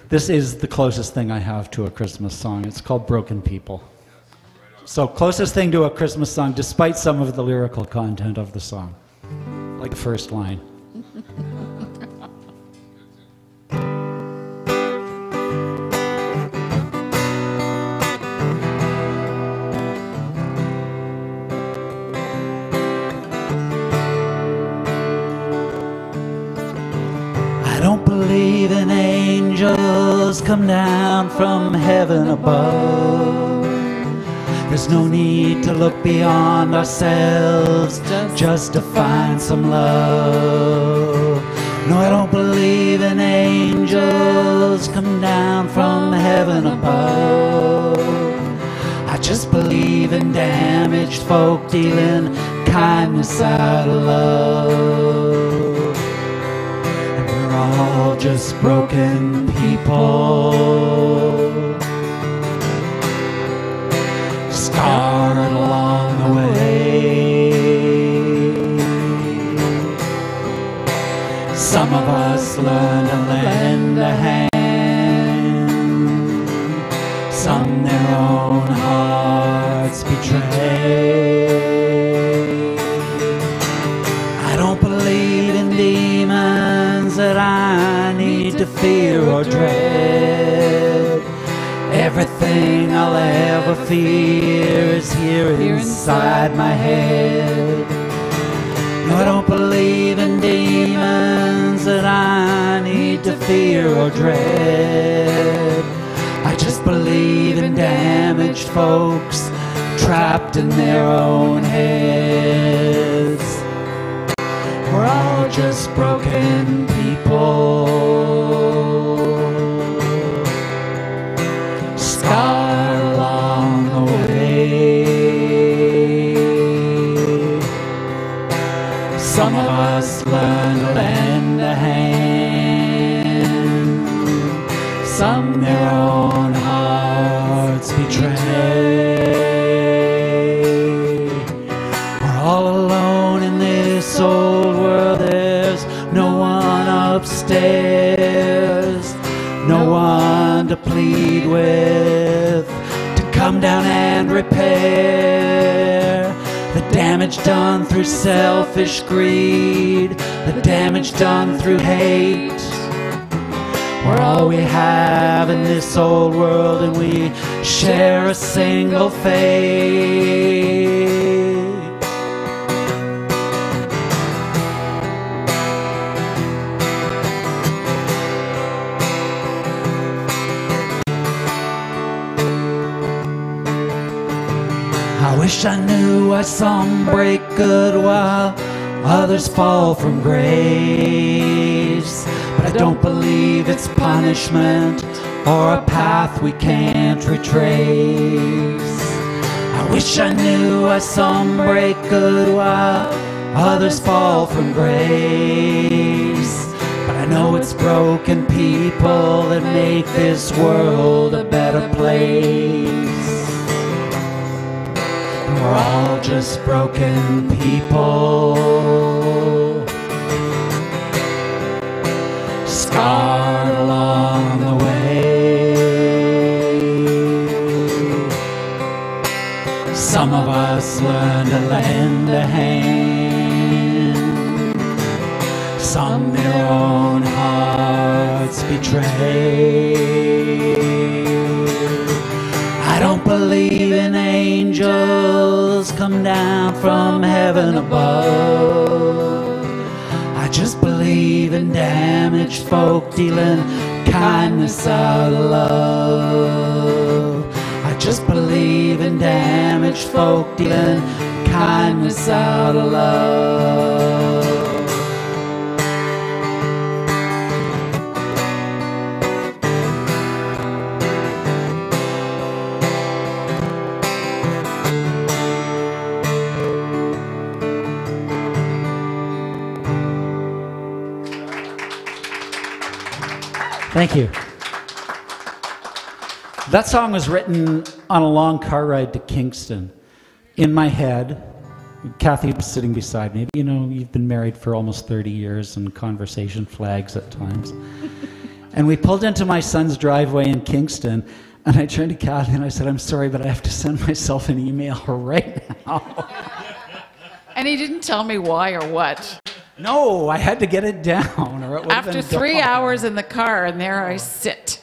this is the closest thing I have to a Christmas song. It's called Broken People. So closest thing to a Christmas song, despite some of the lyrical content of the song. Like the first line. I don't believe in angels come down from heaven above. There's no need to look beyond ourselves just to find some love. No, I don't believe in angels come down from heaven above. I just believe in damaged folk dealing kindness out of love. And we're all just broken people, scarred along the way. Some of us learn to lend a hand, some their own hearts betray. I don't believe in demons that I need to fear or dread. I'll ever fear is here inside my head. No, I don't believe in demons that I need to fear or dread. I just believe in damaged folks trapped in their own heads. We're all just broken people, scarred along the way. Some of us learn to lend a hand, some their own hearts betray. We're all alone in this old world, there's no one upstairs, no one to plead with, to come down and repair the damage done through selfish greed, the damage done through hate. We're all we have in this old world, and we share a single fate. I wish I knew why some break good while others fall from grace. But I don't believe it's punishment or a path we can't retrace. I wish I knew why some break good while others fall from grace. But I know it's broken people that make this world a better place. We're all just broken people, scarred along the way. Some of us learn to lend a hand, some their own hearts betray. I don't believe in angels come down from heaven above. I just believe in damaged folk dealing kindness out of love. I just believe in damaged folk dealing kindness out of love. Thank you. That song was written on a long car ride to Kingston. In my head, Kathy was sitting beside me. You know, you've been married for almost 30 years and conversation flags at times. And we pulled into my son's driveway in Kingston, and I turned to Kathy and I said, I'm sorry, but I have to send myself an email right now. And he didn't tell me why or what. No, I had to get it down. Or it would have After been 3 gone. hours in the car, and there I sit.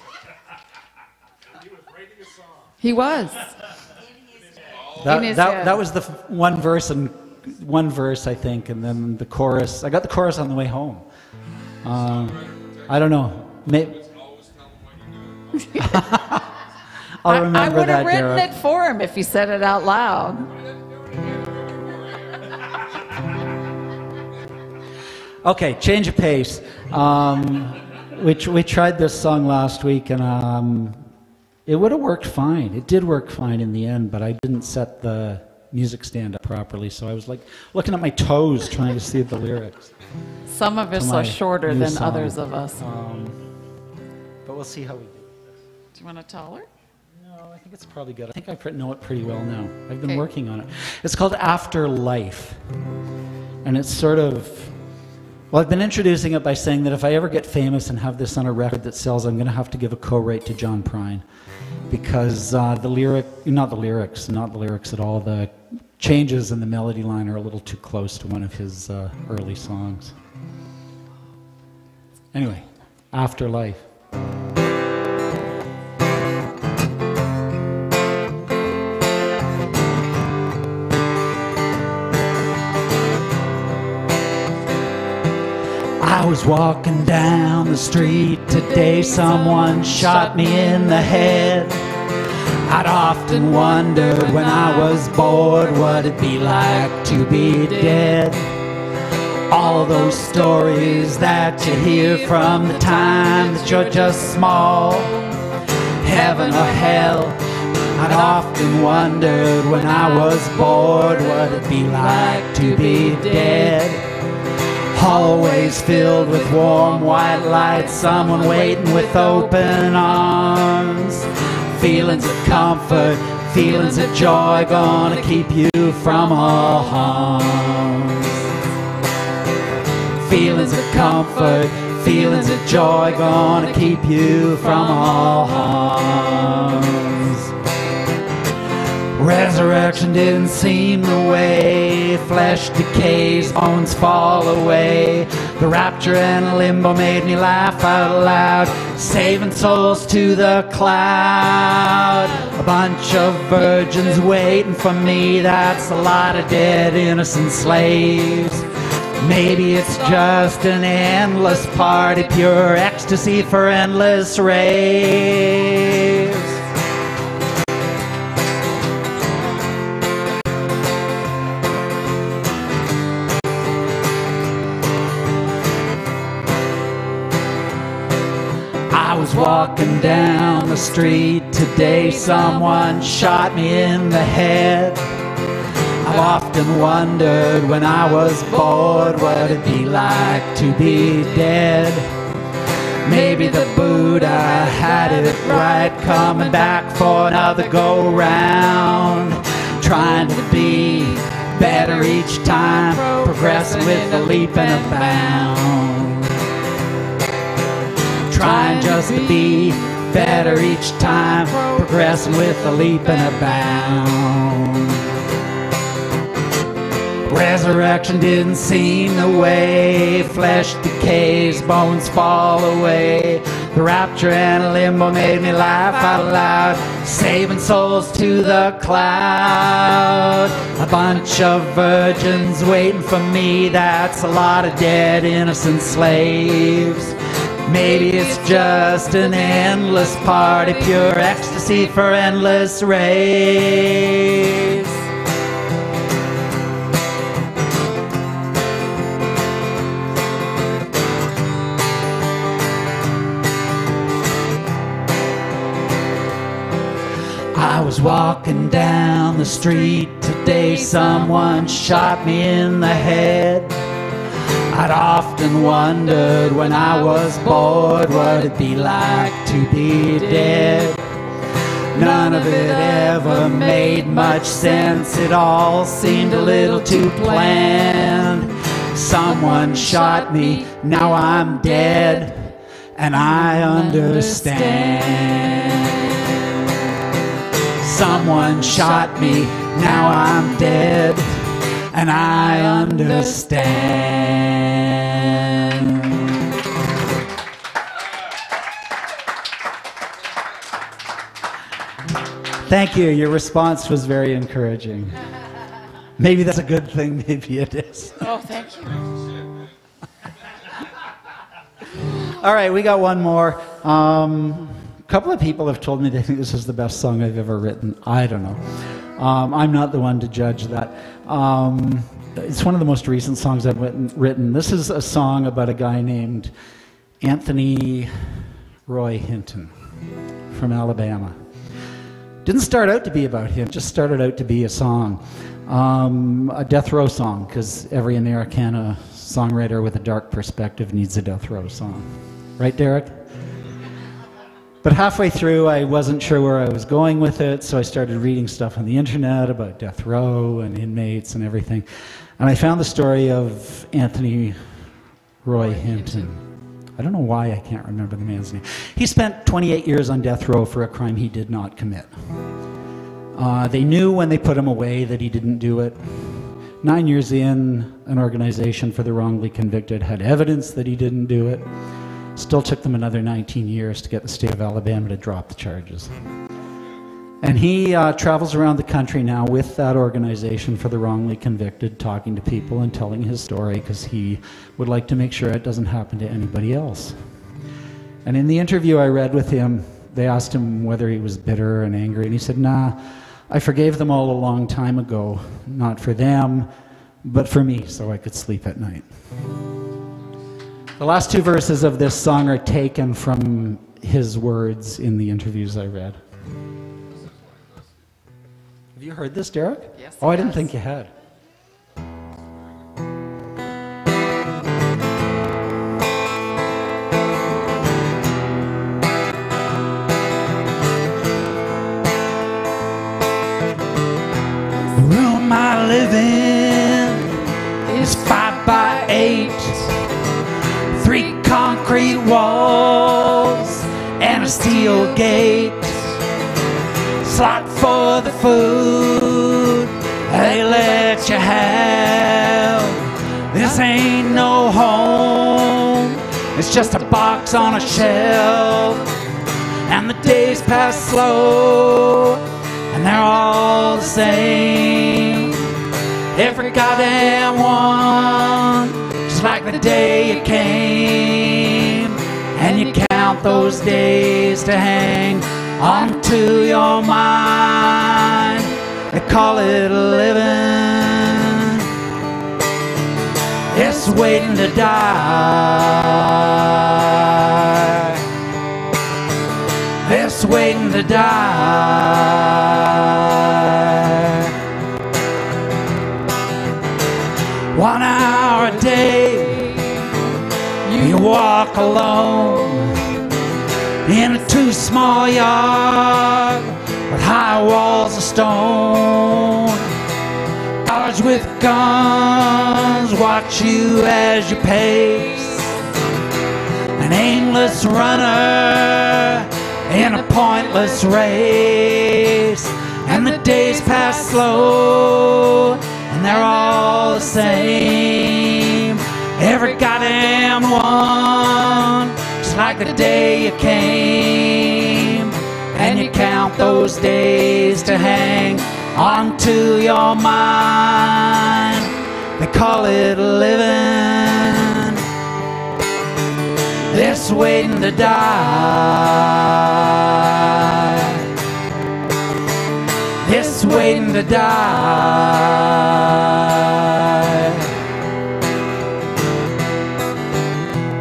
He was writing a song. He was. That was the one verse, I think, and then the chorus. I got the chorus on the way home. I don't know. I'll remember I would that, have written Derek. it for him if he said it out loud. Okay, change of pace. We tried this song last week, and it would have worked fine. It did work fine in the end, but I didn't set the music stand up properly, so I was like looking at my toes trying to see the lyrics. Some of us are shorter than others of us. But we'll see how we do. Do you want to tell her? No, I think it's probably good. I think I know it pretty well now. I've been working on it. It's called Afterlife, and it's sort of... Well, I've been introducing it by saying that if I ever get famous and have this on a record that sells, I'm going to have to give a co-write to John Prine, because not the lyrics at all, the changes in the melody line are a little too close to one of his early songs. Anyway, Afterlife. was walking down the street today, someone shot me in the head. I'd often wondered when I was bored what it'd be like to be dead. All those stories that you hear from the time that you're just small, heaven or hell, I'd often wondered when I was bored what it'd be like to be dead. Hallways filled with warm white lights, someone waiting with open arms. Feelings of comfort, feelings of joy, gonna keep you from all harm. Feelings of comfort, feelings of joy, gonna keep you from all harms. Resurrection didn't seem the way, flesh decays, bones fall away. The rapture and limbo made me laugh out loud, saving souls to the cloud. A bunch of virgins waiting for me, that's a lot of dead innocent slaves. Maybe it's just an endless party, pure ecstasy for endless raves. I was walking down the street today, someone shot me in the head. I've often wondered when I was bored what it'd be like to be dead. Maybe the Buddha had it right, coming back for another go-round, trying to be better each time, progressing with a leap and a bound. Trying just to be better each time, progressing with a leap and a bound. Resurrection didn't seem the way, flesh decays, bones fall away. The rapture and limbo made me laugh out loud, saving souls to the cloud. A bunch of virgins waiting for me, that's a lot of dead innocent slaves. Maybe it's just an endless party, pure ecstasy for endless raves. I was walking down the street today, someone shot me in the head. I'd often wondered when I was bored what it'd be like to be dead. None of it ever made much sense, it all seemed a little too planned. Someone shot me, now I'm dead, and I understand. Someone shot me, now I'm dead, and I understand. Thank you. Your response was very encouraging. Maybe that's a good thing, maybe it is. Oh, thank you. All right, we got one more. A couple of people have told me they think this is the best song I've ever written. I don't know. I'm not the one to judge that. It's one of the most recent songs I've written. This is a song about a guy named Anthony Roy Hinton from Alabama. Didn't start out to be about him, just started out to be a song. A death row song, because every Americana songwriter with a dark perspective needs a death row song. Right, Derek? But halfway through, I wasn't sure where I was going with it, so I started reading stuff on the internet about death row and inmates and everything. And I found the story of Anthony Roy Hinton. I don't know why I can't remember the man's name. He spent 28 years on death row for a crime he did not commit. They knew when they put him away that he didn't do it. 9 years in, an organization for the wrongly convicted had evidence that he didn't do it. Still took them another 19 years to get the state of Alabama to drop the charges. And he travels around the country now with that organization for the wrongly convicted, talking to people and telling his story because he would like to make sure it doesn't happen to anybody else. And in the interview I read with him, they asked him whether he was bitter and angry, and he said, "Nah, I forgave them all a long time ago, not for them, but for me, so I could sleep at night." The last two verses of this song are taken from his words in the interviews I read. Have you heard this, Derek? Yes. Oh, I didn't think you had. The room I live in is 5 by 8, 3 concrete walls and a steel gate. Slot for the food they let you have. This ain't no home, it's just a box on a shelf. And the days pass slow, and they're all the same. Every goddamn one, just like the day you came. And you count those days to hang onto your mind. They call it living. It's waiting to die. It's waiting to die. 1 hour a day, you walk alone in a too small yard with high walls of stone. Guards with guns watch you as you pace, an aimless runner in a pointless race. And the days pass slow, and they're all the same. Every goddamn one, like the day you came. And you count those days to hang onto your mind. They call it living. It's waiting to die. It's waiting to die.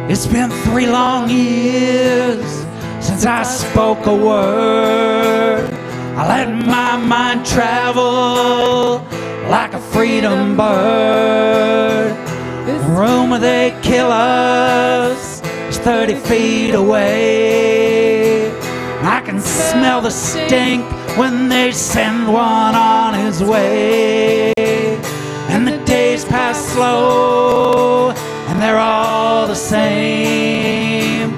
It's been 3 long years since I spoke a word. I let my mind travel like a freedom bird. The room where they kill us is 30 feet away. I can smell the stink when they send one on his way. And the days pass slow, and they're all the same.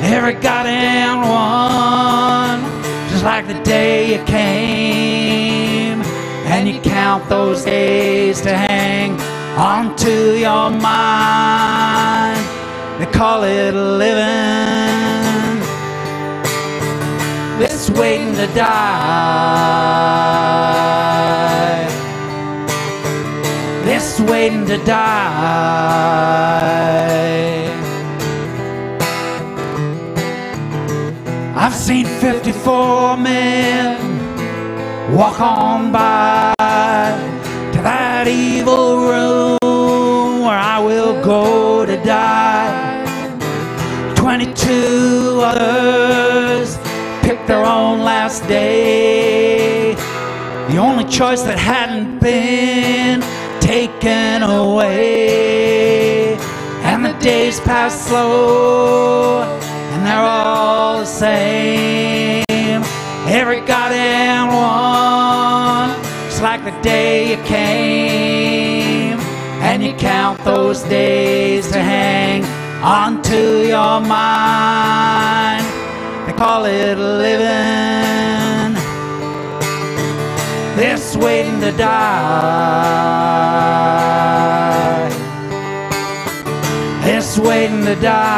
Every goddamn one, just like the day you came. And you count those days to hang onto your mind. They call it living. It's waiting to die. It's waiting to die. I've seen 54 men walk on by to that evil room where I will go to die. 22 others picked their own last day. The only choice that hadn't been taken away. And the days pass slow, and they're all the same. Every goddamn one, just like the day you came. And you count those days to hang onto your mind. They call it living. It's waiting to die. It's waiting to die.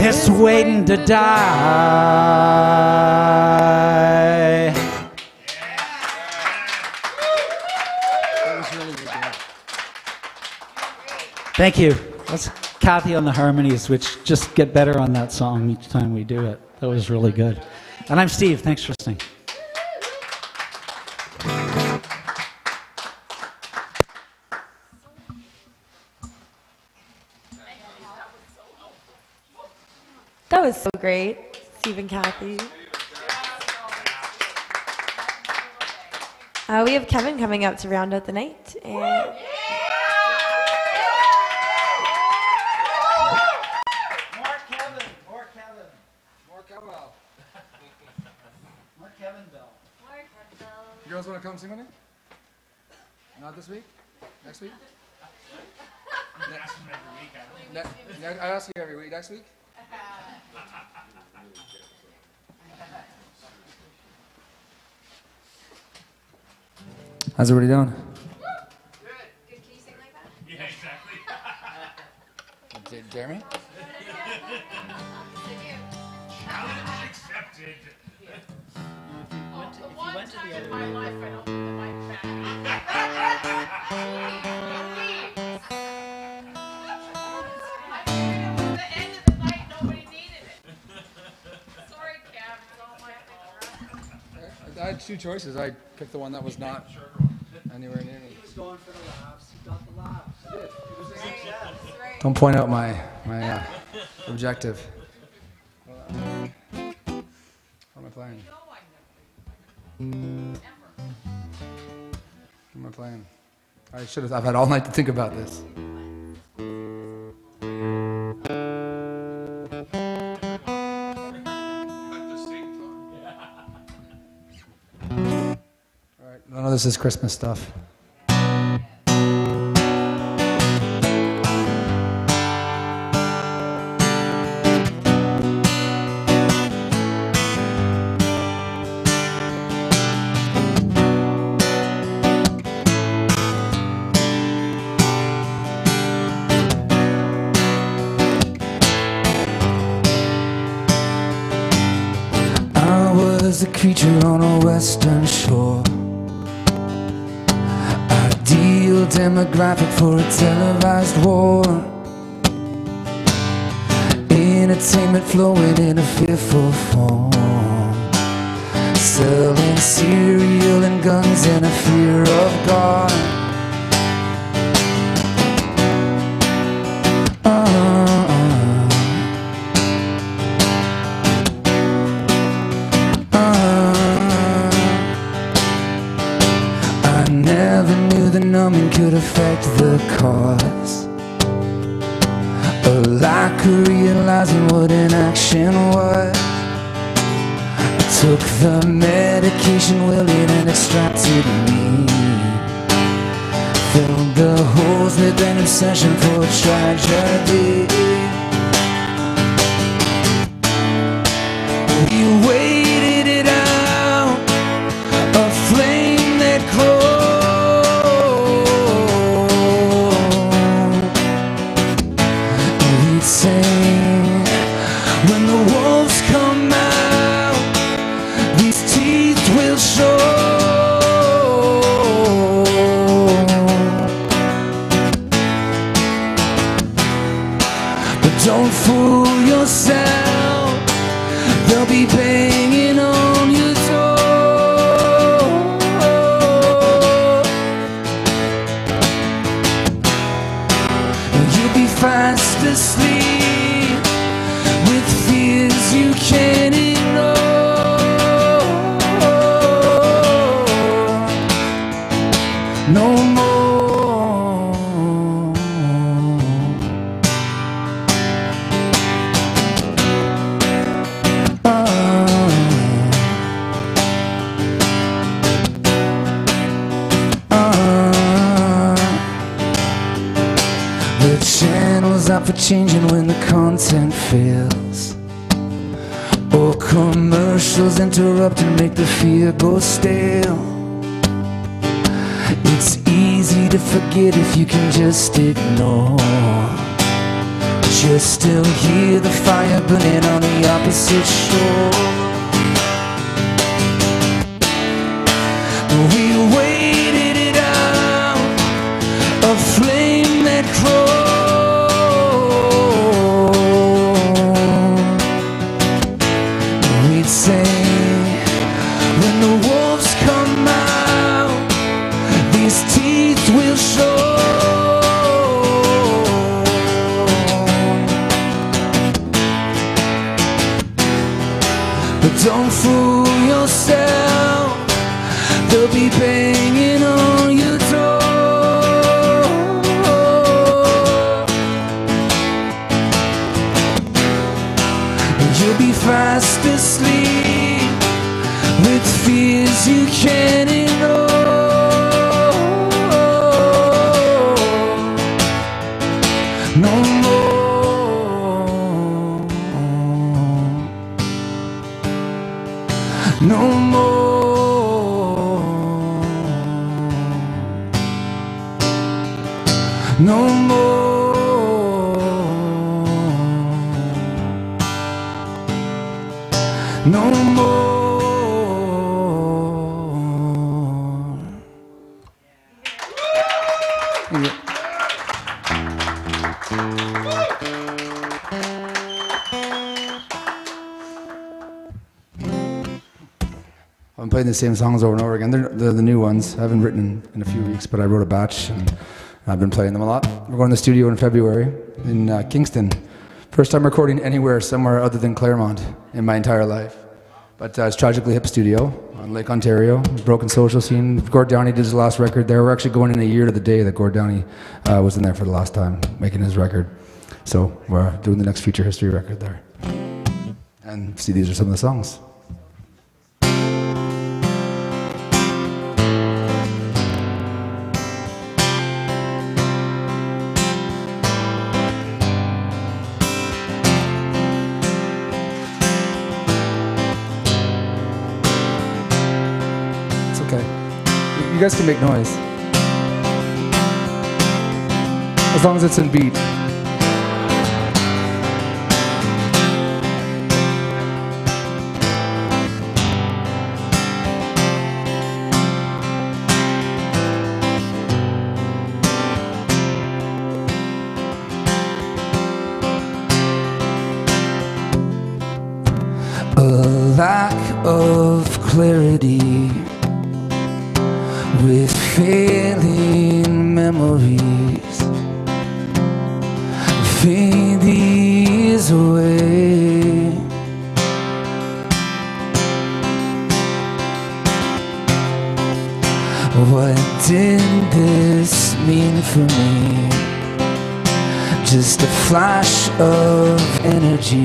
It's waiting to die. Thank you. That's Kathy on the harmonies, which just get better on that song each time we do it. That was really good. And I'm Steve. Thanks for listening. That was so great, Steve and Kathy. We have Kevin coming up to round out the night. And More Kevin. More Bell. You girls want to come sing with me? Not this week? Next week? I ask you every week. Next week? How's everybody doing? Good. Can you sing like that? Yeah, exactly. Jeremy? Challenge accepted. The one time in my life I don't put the mic back. I figured it was the end of the night, nobody needed it. Sorry, Cav, it's all my fault. I had two choices. I picked the one that was not anywhere near me. He was going for the laughs. He got the laughs. Don't point out my objective. What am I playing? What am I playing? I should have. I've had all night to think about this. All right. None of this is Christmas stuff. A creature on a western shore, ideal demographic for a televised war, entertainment flowing in a fearful form, selling cereal and guns and a fear of God. Numbing could affect the cause, a lack of realizing what inaction was. I took the medication willing and extracted me, filled the holes with an obsession for tragedy. We waited it out, a flame that closed. When the wolves come out, these teeth will show. But don't fool yourself, they'll be banging on your door. You'll be fast asleep you can't ignore no more. The channel's out for changing when the content fails, or commercials interrupt and make the fear go stale. It's easy to forget if you can just ignore, but you still hear the fire burn happening on the opposite shore. We waited it out, a flame that grows. We'd say, when the wolves come out, these teeth will show. But don't fool yourself, they'll be banging on your door. And you'll be fast asleep with fears you can't ignore. No more, no more, no more, no more. I'm playing the same songs over and over again. They're the new ones. I haven't written in a few weeks, but I wrote a batch and I've been playing them a lot. We're going to the studio in February in Kingston. First time recording anywhere, somewhere other than Claremont in my entire life. But it's Tragically Hip Studio on Lake Ontario, broken social scene. Gord Downey did his last record there. We're actually going in a year to the day that Gord Downey was in there for the last time, making his record. So we're doing the next Future History record there. And see, these are some of the songs. You guys can make noise. As long as it's in beat. A lack of clarity with failing memories, fade these away. What did this mean for me? Just a flash of energy,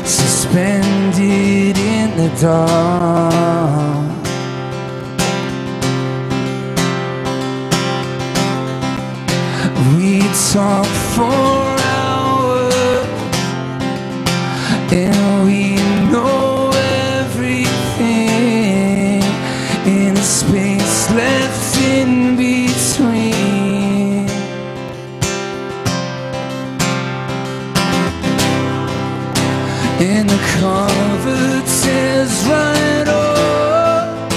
suspended in the dark. We talk for hours and we know everything in the space left in between. And the cover tears right off.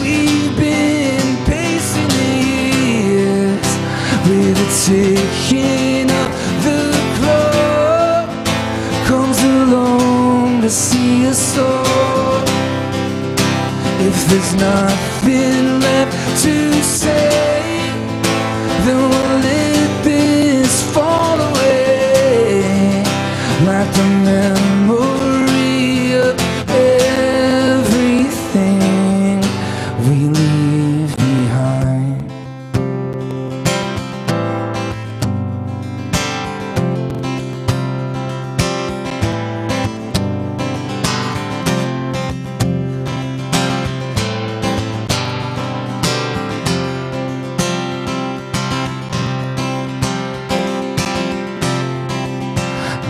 We've been pacing the years with a ticking of the clock. Comes along to see us all. If there's nothing left to say, then we'll let this fall away, like the memory of everything we leave behind.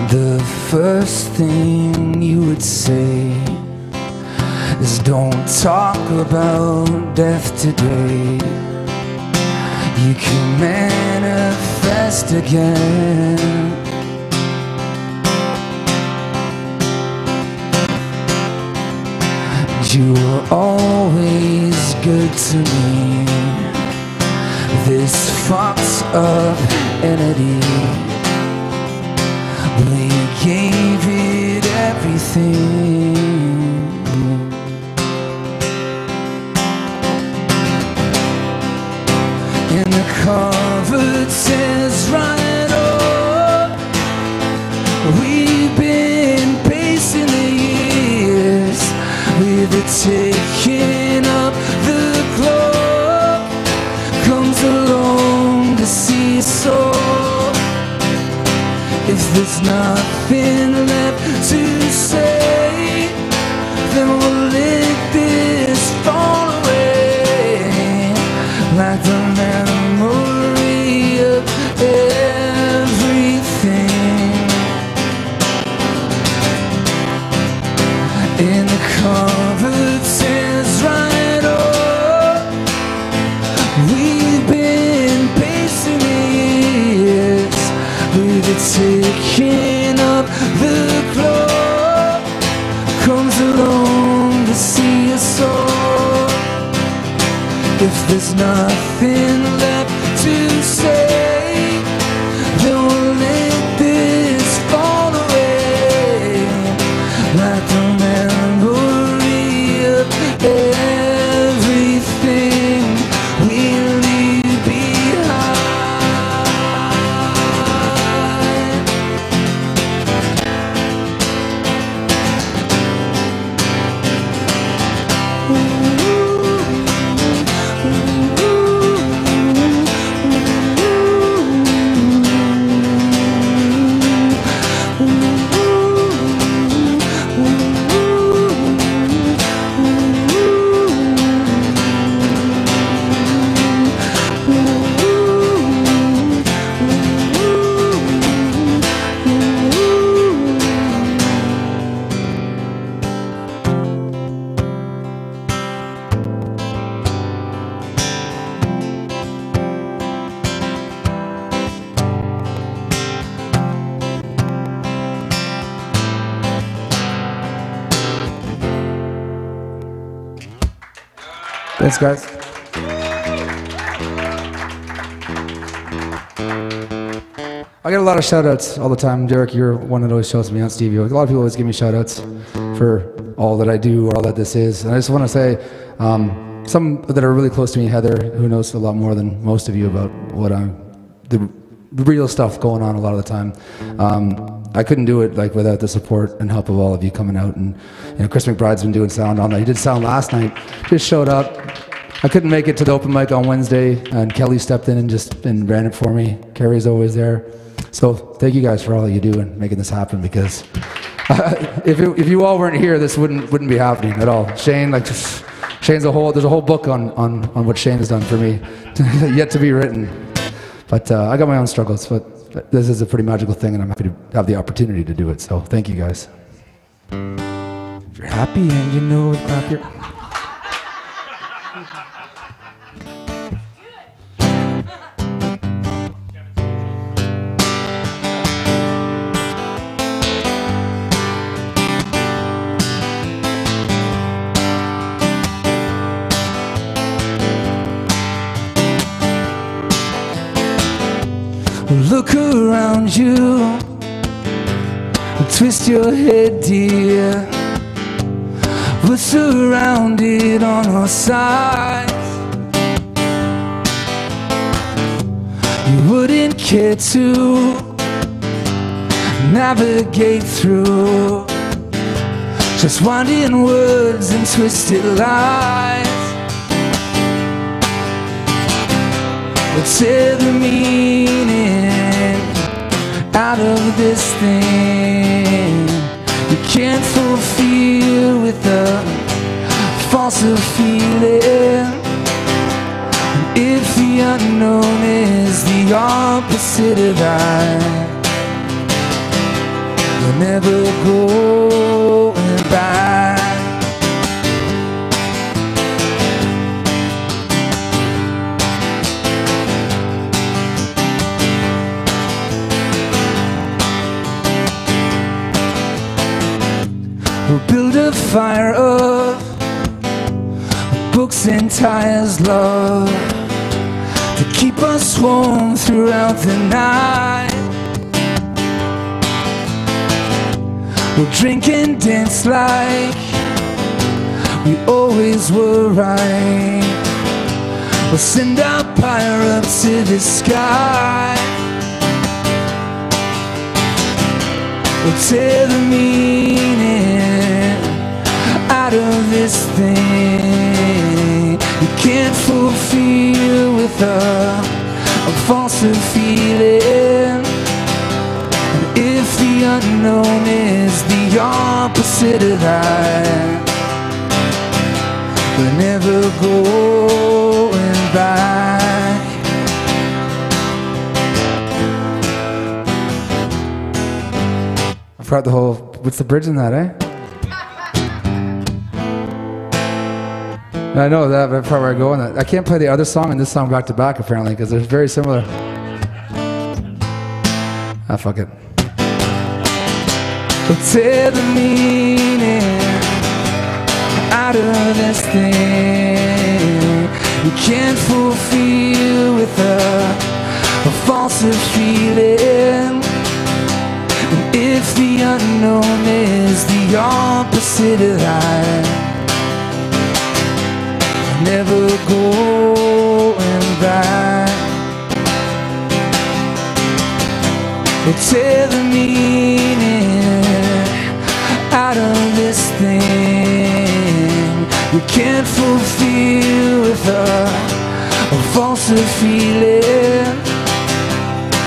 The first thing you would say is don't talk about death today. You can manifest again. always good to me. This fucked up entity, we gave it everything. And the cover says right up, we've been pacing the years with the ticking up the clock comes along to see us all. If there's nothing left to say, then we'll let this fall away like the memory of everything. In the cover says right up, we've been pacing the years with it ticking up the clock comes along to see us all. If there's nothing left to say, then we'll let this fall away like the memory of everything we leave behind. Thanks, guys. I get a lot of shout-outs all the time. Derek, you're one that always shows me on Stevie. A lot of people always give me shout-outs for all that I do or all that this is. And I just want to say, some that are really close to me, Heather, who knows a lot more than most of you about what the real stuff going on a lot of the time. I couldn't do it like without the support and help of all of you coming out. And Chris McBride's been doing sound all night. He did sound last night. Just showed up. I couldn't make it to the open mic on Wednesday, and Kelly stepped in and ran it for me. Carrie's always there. So thank you guys for all that you do and making this happen, because if you all weren't here, this wouldn't be happening at all. Shane, there's a whole book on what Shane has done for me, yet to be written. But I got my own struggles, but this is a pretty magical thing, and I'm happy to have the opportunity to do it. So thank you guys. If you're happy and you know it, clap your... Look around you, twist your head, dear. We're surrounded on all sides. You wouldn't care to navigate through just winding words and twisted lies. But tear the meaning out of this thing. You can't fulfill with a false feeling. And if the unknown is the opposite of that, you're never going back. We'll build a fire up, entire love to keep us warm throughout the night. We'll drink and dance like we always were right. We'll send our fire up to the sky. We'll tear the meaning out of this thing. You can't fulfill with a false feeling. And if the unknown is the opposite of that, we're never going back. I forgot the whole, what's the bridge in that, eh? I know that part where I go on that. I can't play the other song and this song back to back apparently because they're very similar. Ah, fuck it. We'll tear the meaning out of this thing. You can't fulfill with a false feeling. And if the unknown is the opposite of that, never going back. We'll tear the meaning out of this thing. You can't fulfill with a false feeling.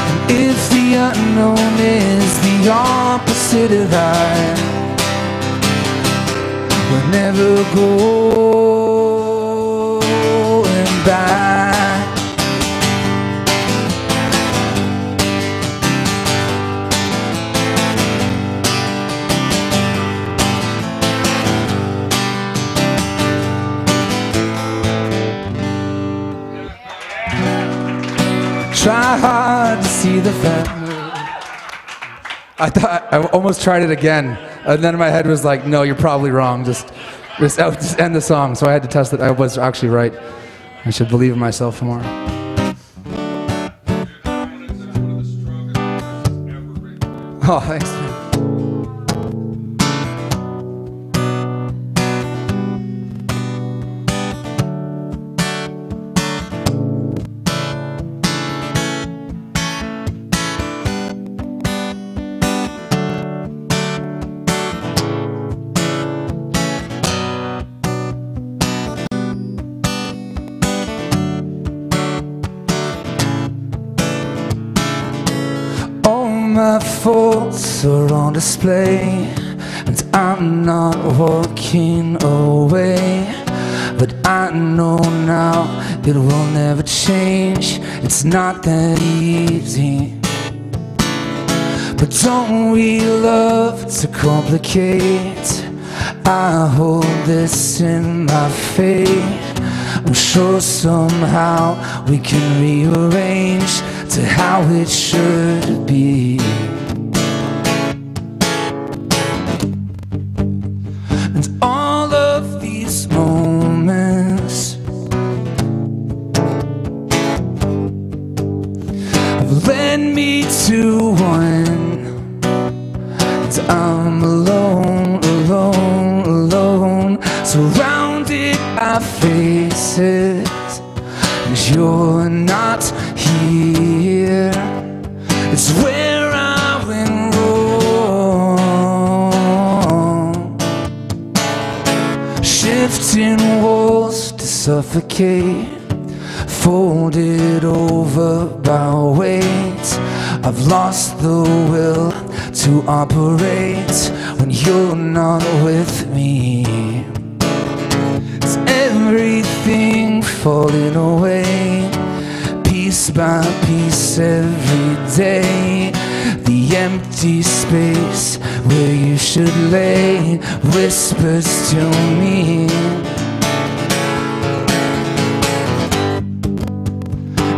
And if the unknown is the opposite of that, we'll never going back. Try hard to see the family. I almost tried it again, and then my head was like, no, you're probably wrong. Just end the song. So I had to test it. I was actually right. I should believe in myself more. Oh, thanks, man. My faults are on display, and I'm not walking away. But I know now it will never change. It's not that easy. But don't we love to complicate? I hold this in my faith. I'm sure somehow we can rearrange to how it should be. And all of these moments have led me to one. And I'm alone, alone, alone, surrounded by faces. And you're not here. It's where I went wrong. Shifting walls to suffocate, folded over by weight. I've lost the will to operate when you're not with me. It's everything falling away, piece by piece every day. The empty space where you should lay whispers to me.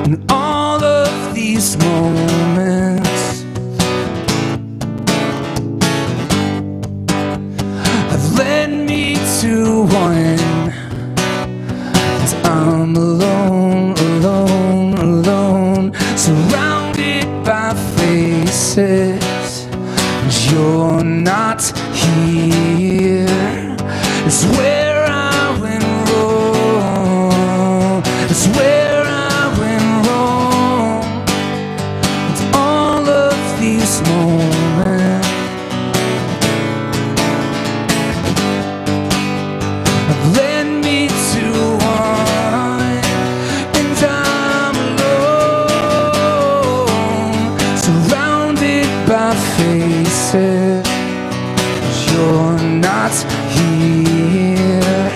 And all of these moments have led me to one. you're not here. It's where I went wrong. It's where I went wrong. It's all of these moments have led me to one, and I'm alone, surrounded by faces. You're not here.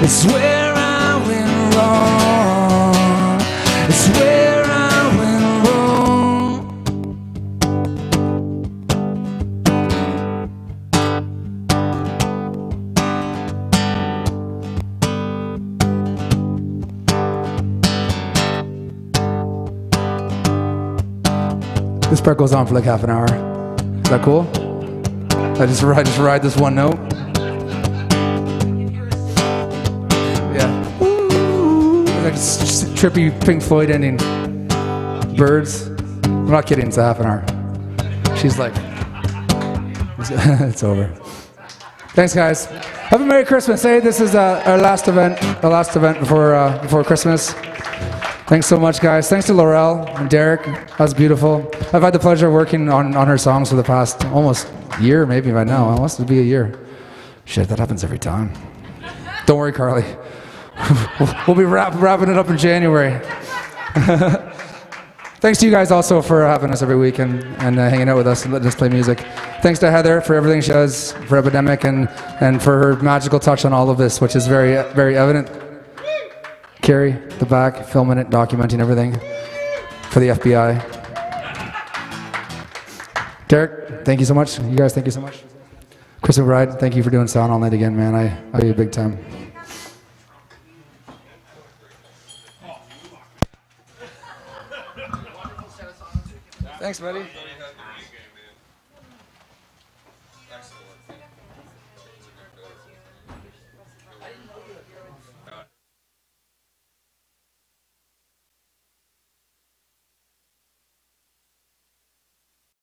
It's where I went wrong. It's where I went wrong. This part goes on for like half an hour. Is that cool? I just ride this one note. Yeah. Like trippy Pink Floyd ending. Birds. I'm not kidding, it's a half an hour. She's like, it's over. Thanks, guys. Have a Merry Christmas. Hey, this is our last event before Christmas. Thanks so much, guys. Thanks to Laurelle and Derek. That was beautiful. I've had the pleasure of working on her songs for the past almost year, maybe by now. It must be a year. Shit, that happens every time. Don't worry, Carly. We'll be wrapping it up in January. Thanks to you guys also for having us every week and hanging out with us and letting us play music. Thanks to Heather for everything she does for Epidemic and for her magical touch on all of this, which is very, very evident. Carrie, the back, filming it, documenting everything for the FBI. Derek, thank you so much. You guys, thank you so much. Chris McBride, thank you for doing sound all night again, man. I owe you big time. Thanks, buddy.